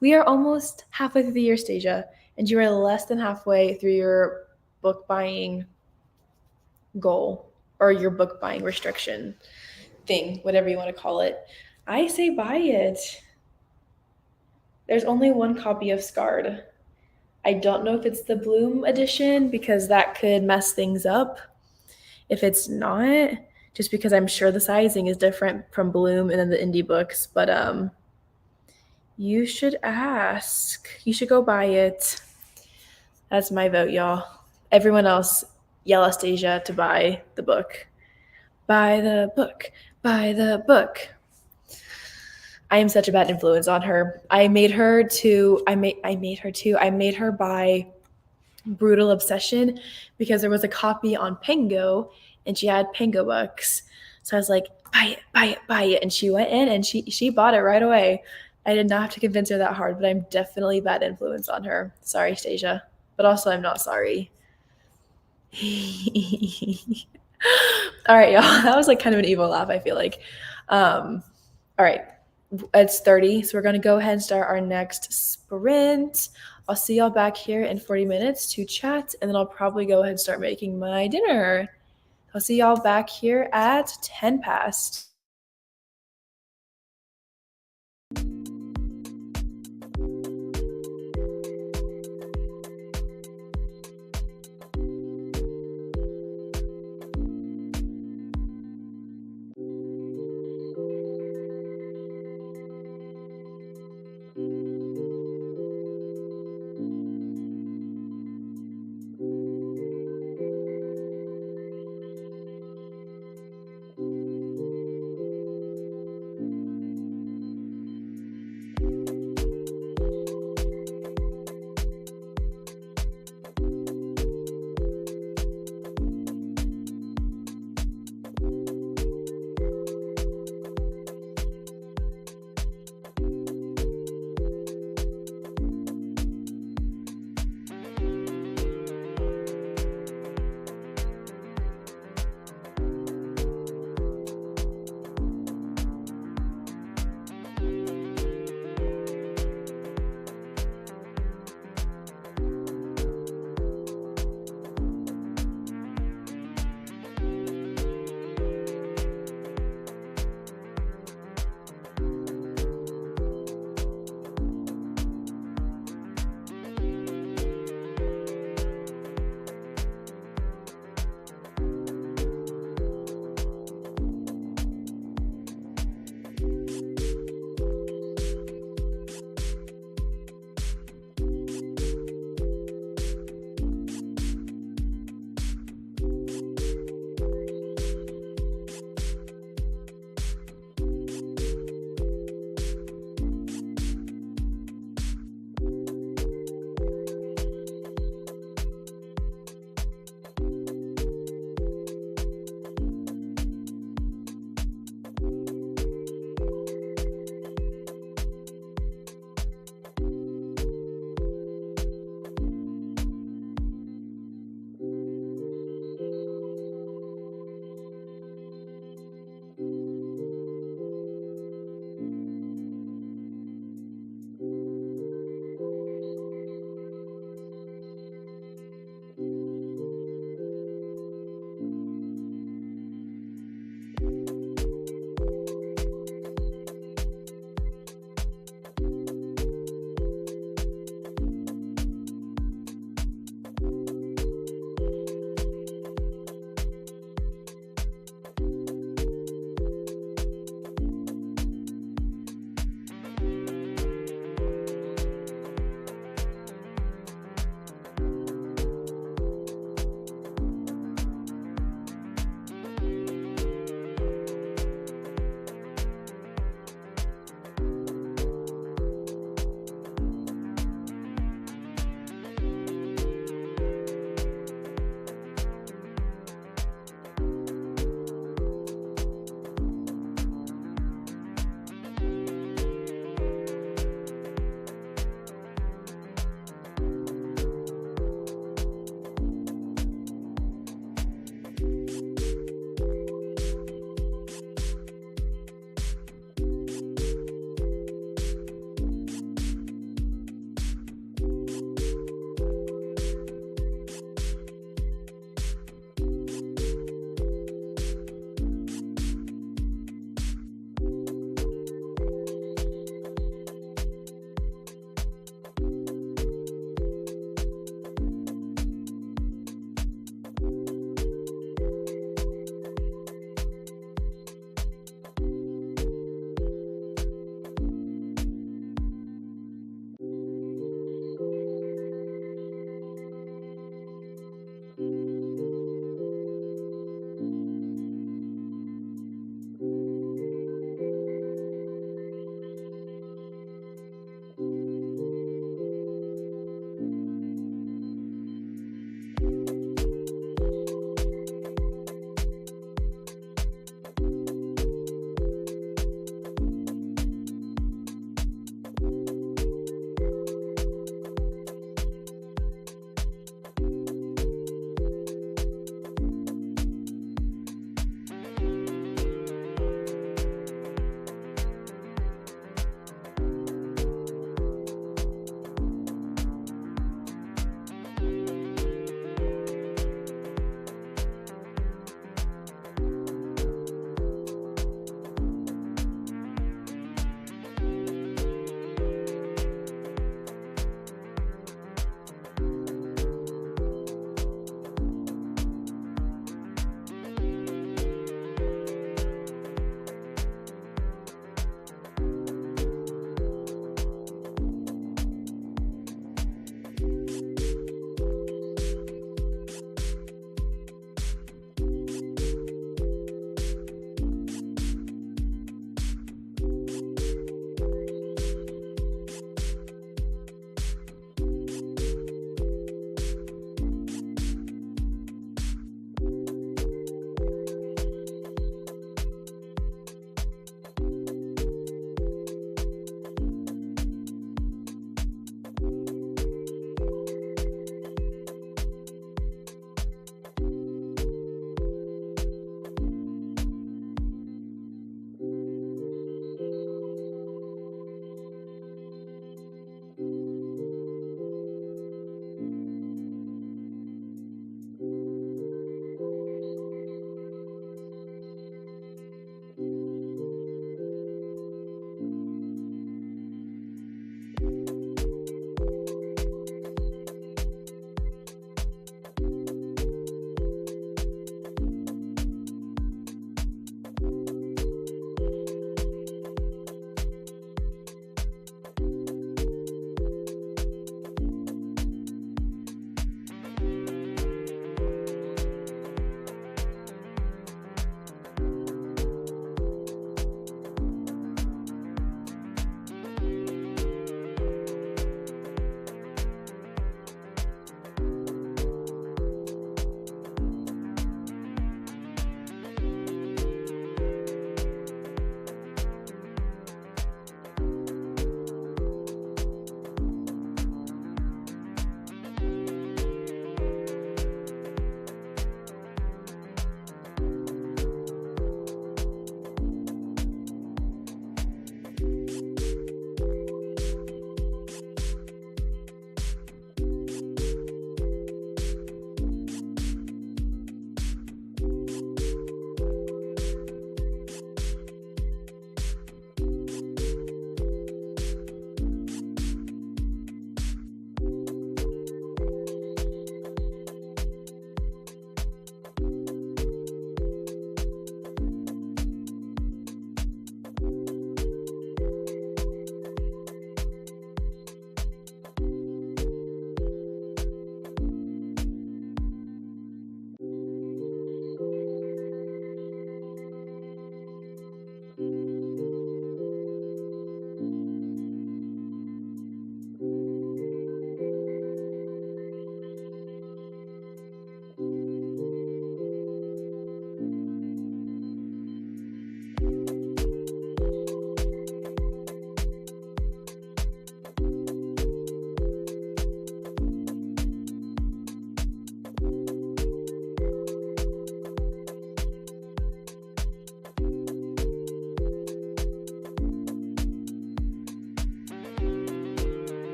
We are almost halfway through the year, Stasia, and you are less than halfway through your book buying goal, or your book buying restriction thing, whatever you want to call it. I say buy it. There's only one copy of Scarred. I don't know if it's the Bloom edition, because that could mess things up if it's not, just because I'm sure the sizing is different from Bloom and then the indie books. But you should ask. You should go buy it. That's my vote, y'all. Everyone else, yell at Stasia to buy the book. Buy the book. Buy the book. I am such a bad influence on her. I made her buy Brutal Obsession because there was a copy on Pango and she had Pango books. So I was like, buy it. And she went in and she bought it right away. I did not have to convince her that hard, but I'm definitely bad influence on her. Sorry, Stasia. But also I'm not sorry. All right, y'all. That was like kind of an evil laugh, I feel like. All right. It's 30, so we're going to go ahead and start our next sprint. I'll see y'all back here in 40 minutes to chat, and then I'll probably go ahead and start making my dinner. I'll see y'all back here at 10 past.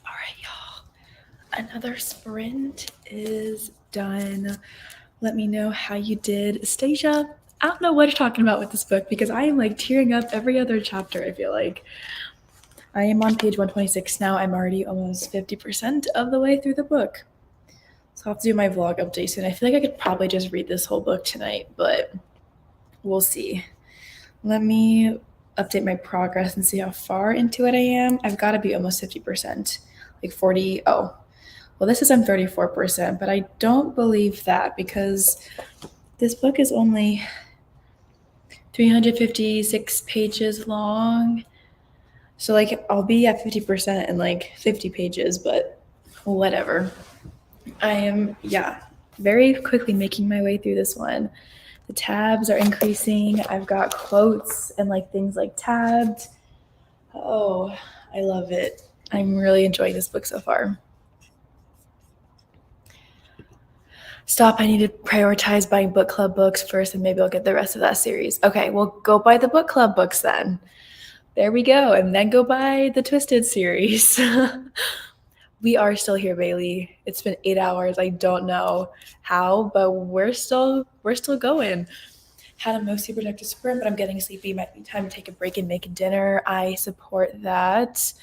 All right, y'all. Another sprint is done. Let me know how you did. Stasia, I don't know what you're talking about with this book because I am like tearing up every other chapter, I feel like. I am on page 126 now. I'm already almost 50% of the way through the book. So I'll have to do my vlog update soon. I feel like I could probably just read this whole book tonight, but we'll see. Let me update my progress and see how far into it I am. I've got to be almost 50%, like 40. Oh, well, this is I'm 34%, but I don't believe that because this book is only 356 pages long. So like I'll be at 50% in like 50 pages, but whatever. I am, very quickly making my way through this one. The tabs are increasing. I've got quotes and like things like tabbed. Oh, I love it. I'm really enjoying this book so far. Stop, I need to prioritize buying book club books first and maybe I'll get the rest of that series. Okay, well, go buy the book club books then. There we go. And then go buy the Twisted series. We are still here, Bailey. It's been 8 hours. I don't know how, but we're still going. Had a mostly productive sprint, but I'm getting sleepy. Might be time to take a break and make dinner. I support that.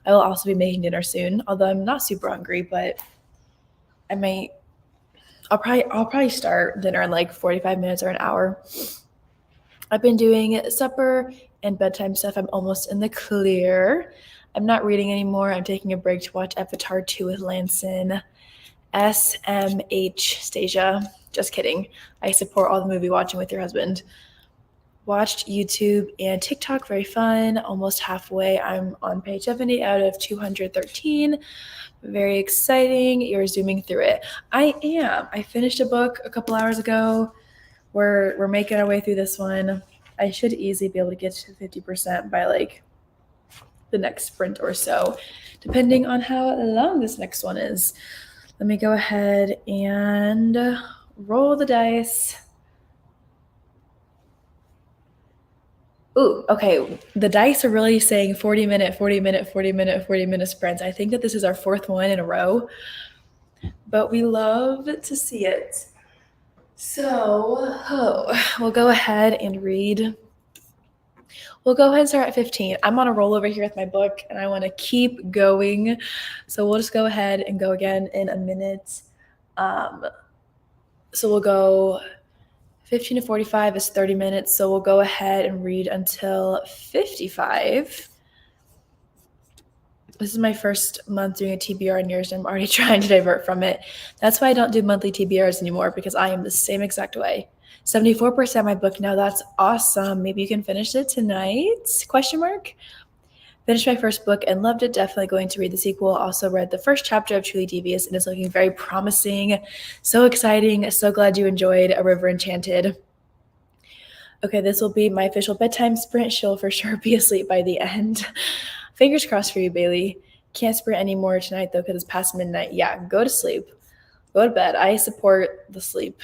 I will also be making dinner soon, although I'm not super hungry, but I'll probably start dinner in like 45 minutes or an hour. I've been doing supper and bedtime stuff. I'm almost in the clear. I'm not reading anymore. I'm taking a break to watch Avatar 2 with Lanson. SMH, Stasia. Just kidding. I support all the movie watching with your husband. Watched YouTube and TikTok. Very fun. Almost halfway. I'm on page 70 out of 213. Very exciting. You're zooming through it. I am. I finished a book a couple hours ago. We're making our way through this one. I should easily be able to get to 50% by like the next sprint or so, depending on how long this next one is. Let me go ahead and roll the dice. Ooh, okay. The dice are really saying 40-minute sprints. I think that this is our fourth one in a row, but we love to see it. So we'll go ahead and read. We'll go ahead and start at 15. I'm on a roll over here with my book, and I want to keep going. So we'll just go ahead and go again in a minute. So we'll go 15 to 45 is 30 minutes. So we'll go ahead and read until 55. This is my first month doing a TBR in years, and I'm already trying to divert from it. That's why I don't do monthly TBRs anymore, because I am the same exact way. 74% of my book now. That's awesome. Maybe you can finish it tonight? Question mark. Finished my first book and loved it. Definitely going to read the sequel. Also read the first chapter of Truly Devious and it's looking very promising. So exciting. So glad you enjoyed A River Enchanted. Okay, this will be my official bedtime sprint. She'll for sure be asleep by the end. Fingers crossed for you, Bailey. Can't sprint anymore tonight though because it's past midnight. Yeah, go to sleep. Go to bed. I support the sleep.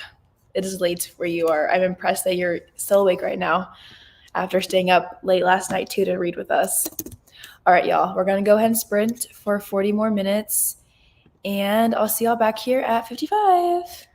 It is late where you are. I'm impressed that you're still awake right now after staying up late last night too to read with us. All right, y'all, we're going to go ahead and sprint for 40 more minutes, and I'll see y'all back here at 55.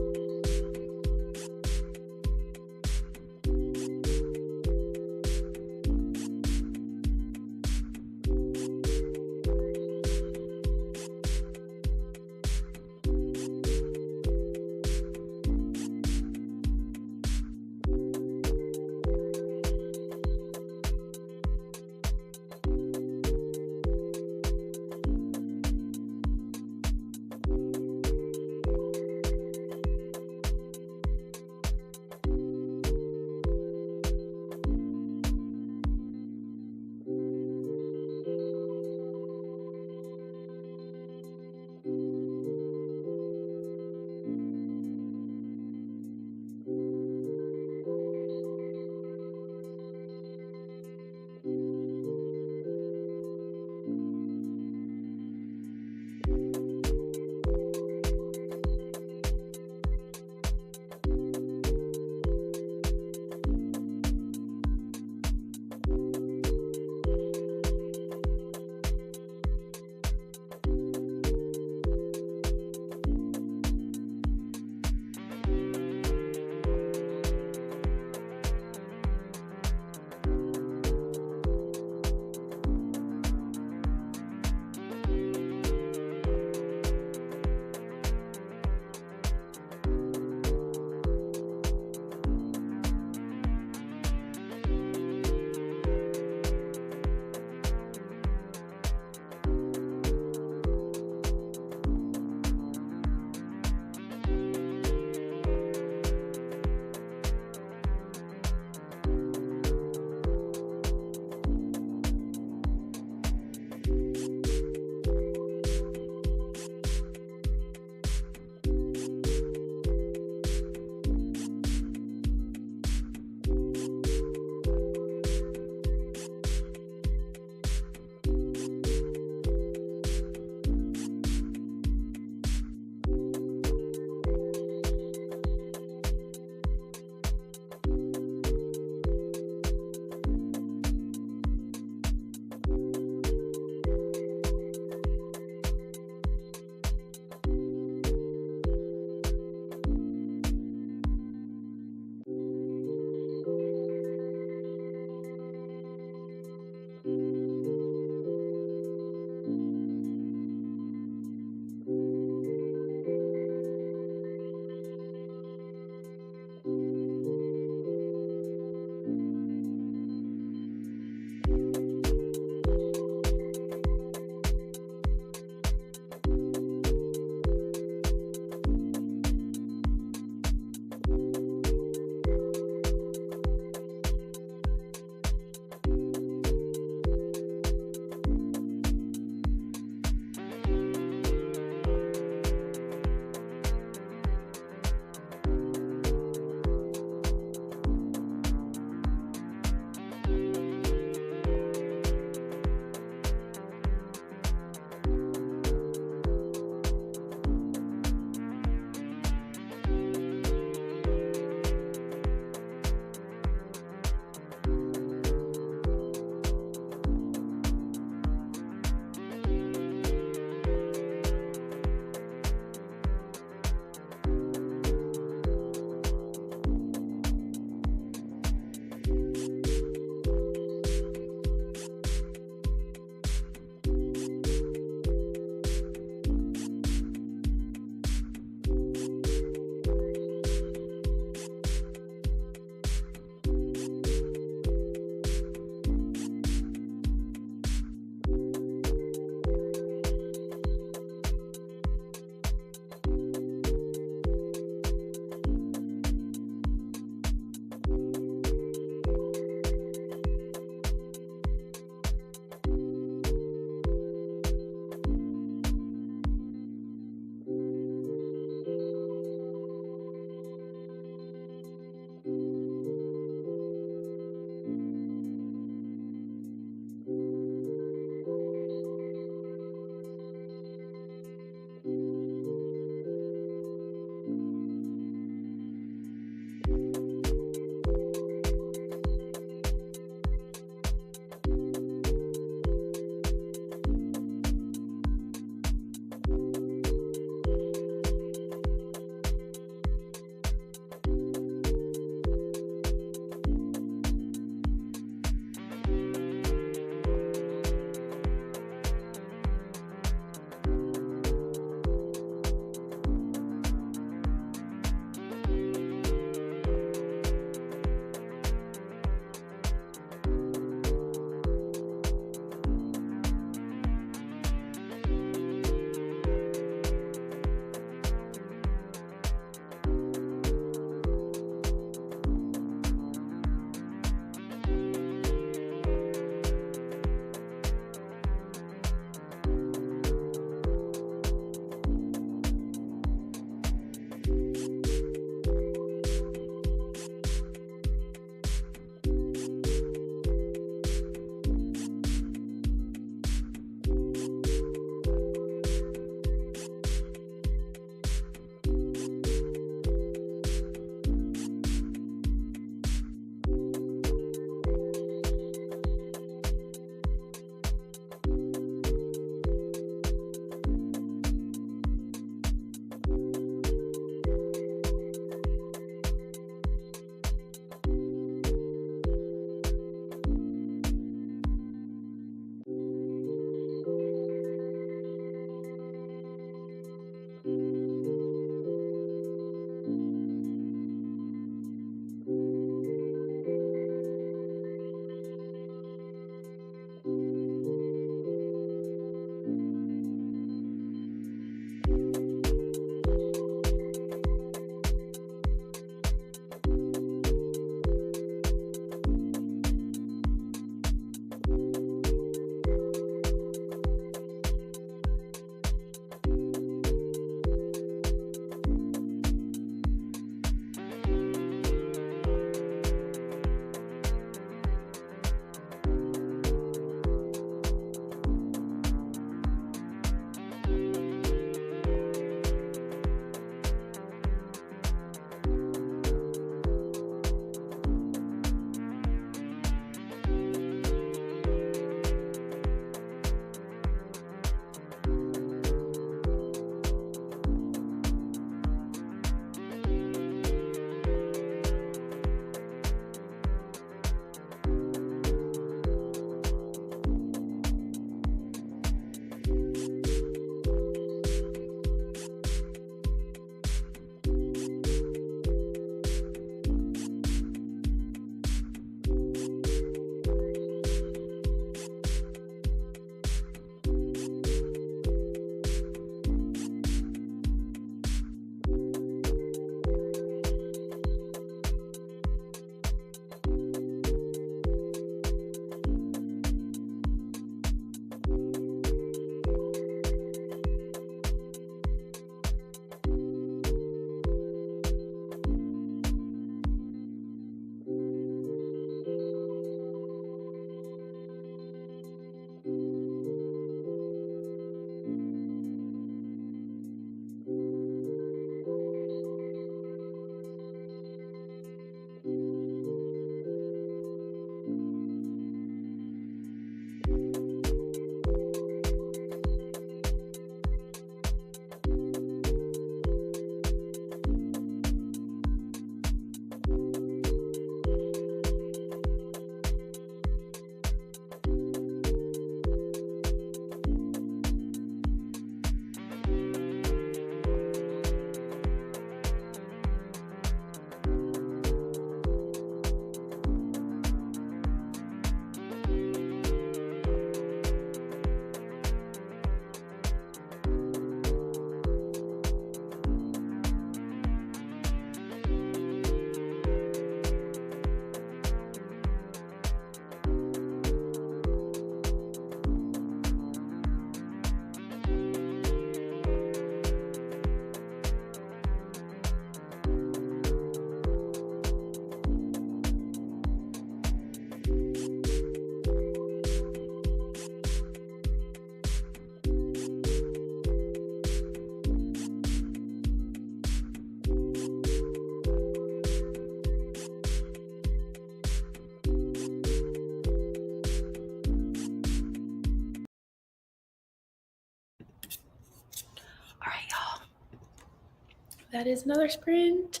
that is another sprint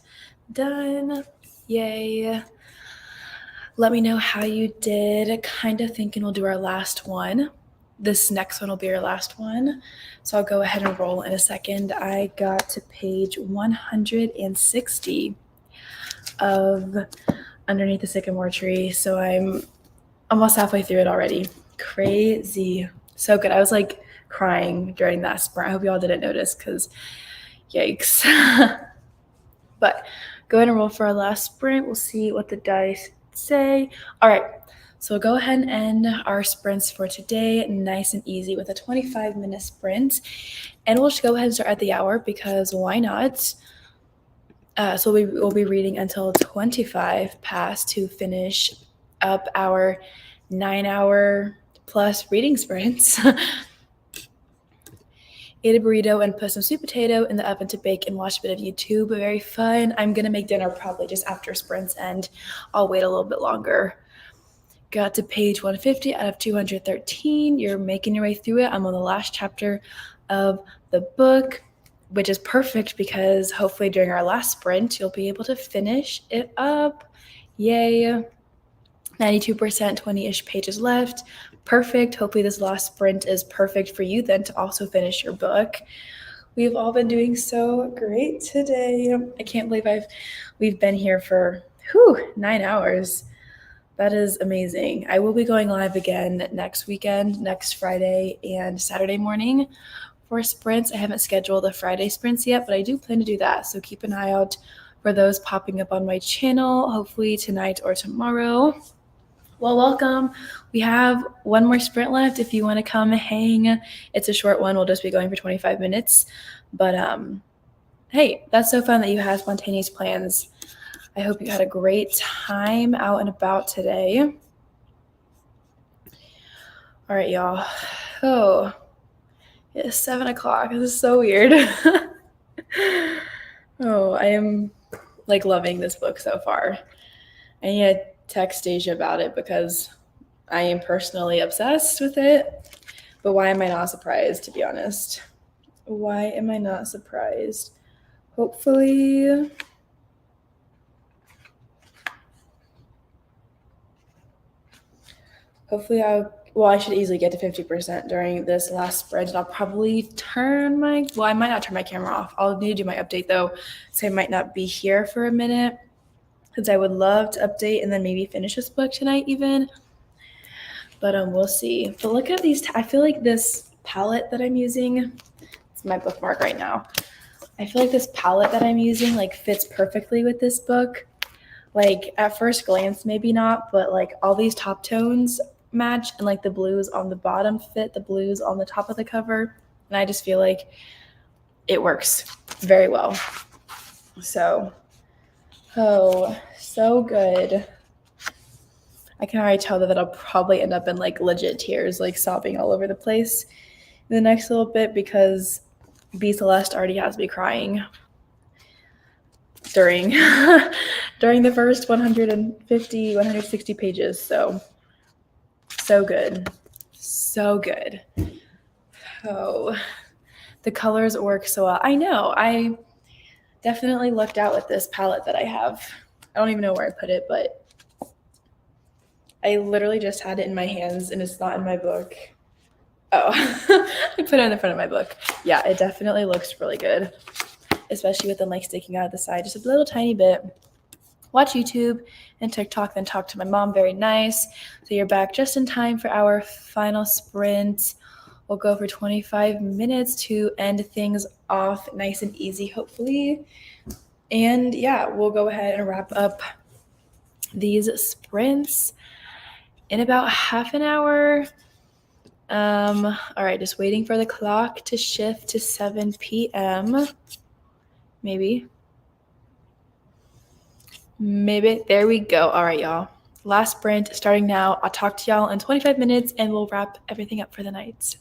done. Yay. Let me know how you did. Kind of thinking we'll do our last one. This next one will be our last one. So I'll go ahead and roll in a second. I got to page 160 of Underneath the Sycamore Tree. So I'm almost halfway through it already. Crazy. So good. I was like crying during that sprint. I hope y'all didn't notice because yikes. But go ahead and roll for our last sprint. We'll see what the dice say. All right. So we'll go ahead and end our sprints for today nice and easy with a 25-minute sprint. And we'll just go ahead and start at the hour because why not? So we'll be reading until 25 past to finish up our 9-hour plus reading sprints. Ate a burrito and put some sweet potato in the oven to bake and watch a bit of YouTube. Very fun. I'm going to make dinner probably just after sprints and I'll wait a little bit longer. Got to page 150 out of 213. You're making your way through it. I'm on the last chapter of the book, which is perfect because hopefully during our last sprint, you'll be able to finish it up. Yay. 92%, 20-ish pages left. Perfect. Hopefully this last sprint is perfect for you then to also finish your book. We've all been doing so great today. I can't believe we've been here for 9 hours. That is amazing. I will be going live again next weekend, next Friday and Saturday morning for sprints. I haven't scheduled the Friday sprints yet, but I do plan to do that. So keep an eye out for those popping up on my channel, hopefully tonight or tomorrow. Well, welcome. We have one more sprint left if you want to come hang. It's a short one. We'll just be going for 25 minutes. But hey, that's so fun that you had spontaneous plans. I hope you had a great time out and about today. All right, y'all. Oh, it's 7 o'clock. This is so weird. Oh, I am like loving this book so far. I need to text Deja about it because I am personally obsessed with it. But why am I not surprised, to be honest? Why am I not surprised? Hopefully I should easily get to 50% during this last sprint. And I'll probably I might not turn my camera off. I'll need to do my update though, so I might not be here for a minute because I would love to update and then maybe finish this book tonight even. But we'll see. But look at these. I feel like this palette that I'm using, it's my bookmark right now. I feel like this palette that I'm using like fits perfectly with this book. Like at first glance, maybe not, but like all these top tones match and like the blues on the bottom fit the blues on the top of the cover. And I just feel like it works very well. So good. I can already tell that I'll probably end up in like legit tears, like sobbing all over the place in the next little bit because B Celeste already has me crying during the first 160 pages. So good. So good. Oh, the colors work so well. I know. I definitely lucked out with this palette that I have. I don't even know where I put it, but I literally just had it in my hands and it's not in my book. Oh, I put it in the front of my book. Yeah, it definitely looks really good, especially with them like sticking out of the side just a little tiny bit. Watch YouTube and TikTok, then talk to my mom. Very nice. So you're back just in time for our final sprint. We'll go for 25 minutes to end things off nice and easy, hopefully. And yeah, we'll go ahead and wrap up these sprints in about half an hour. All right, just waiting for the clock to shift to 7 p.m. Maybe. There we go. All right, y'all. Last sprint starting now. I'll talk to y'all in 25 minutes and we'll wrap everything up for the night.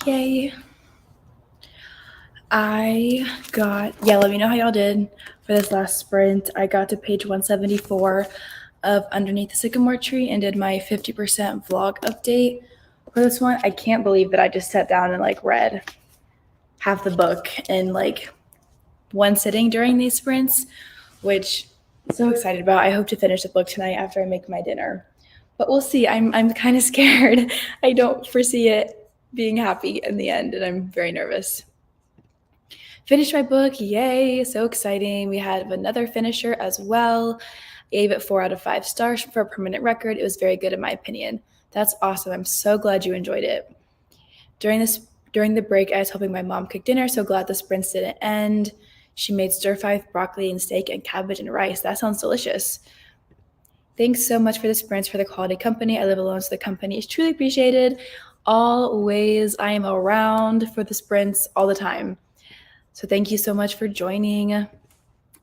Yay. Let me know how y'all did for this last sprint. I got to page 174 of Underneath the Sycamore Tree and did my 50% vlog update for this one. I can't believe that I just sat down and read half the book in one sitting during these sprints, which I'm so excited about. I hope to finish the book tonight after I make my dinner, but we'll see. I'm kind of scared. I don't foresee it being happy in the end, and I'm very nervous. Finished my book, yay, so exciting. We had another finisher as well. Gave it 4 out of 5 stars for a permanent record. It was very good in my opinion. That's awesome. I'm so glad you enjoyed it. During the break, I was helping my mom cook dinner, so glad the sprints didn't end. She made stir-fry with broccoli and steak and cabbage and rice. That sounds delicious. Thanks so much for the sprints for the quality company. I live alone, so the company is truly appreciated. Always, I am around for the sprints all the time. So thank you so much for joining.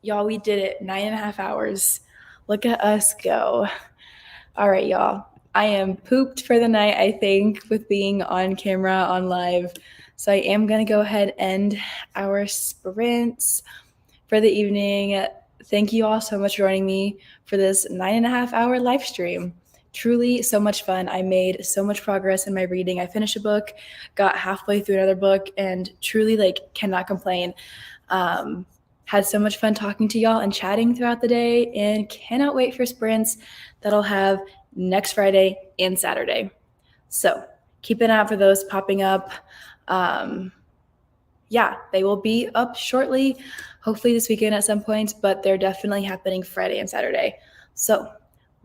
Y'all, we did it, 9.5 hours. Look at us go. All right, y'all. I am pooped for the night, I think, with being on camera, on live. So I am going to go ahead and end our sprints for the evening. Thank you all so much for joining me for this 9.5 hour live stream. Truly so much fun. I made so much progress in my reading. I finished a book, got halfway through another book, and truly cannot complain. Had so much fun talking to y'all and chatting throughout the day, and cannot wait for sprints that I'll have next Friday and Saturday. So keep an eye out for those popping up. They will be up shortly, hopefully this weekend at some point, but they're definitely happening Friday and Saturday. So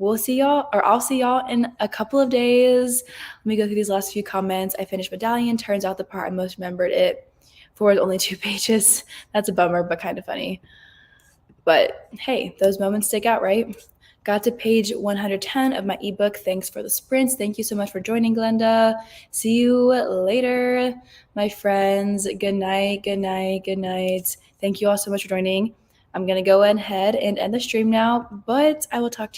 I'll see y'all in a couple of days. Let me go through these last few comments. I finished Medallion. Turns out the part I most remembered it for was only 2 pages. That's a bummer, but kind of funny. But hey, those moments stick out, right? Got to page 110 of my ebook. Thanks for the sprints. Thank you so much for joining, Glenda. See you later, my friends. Good night, good night, good night. Thank you all so much for joining. I'm going to go ahead and end the stream now, but I will talk to you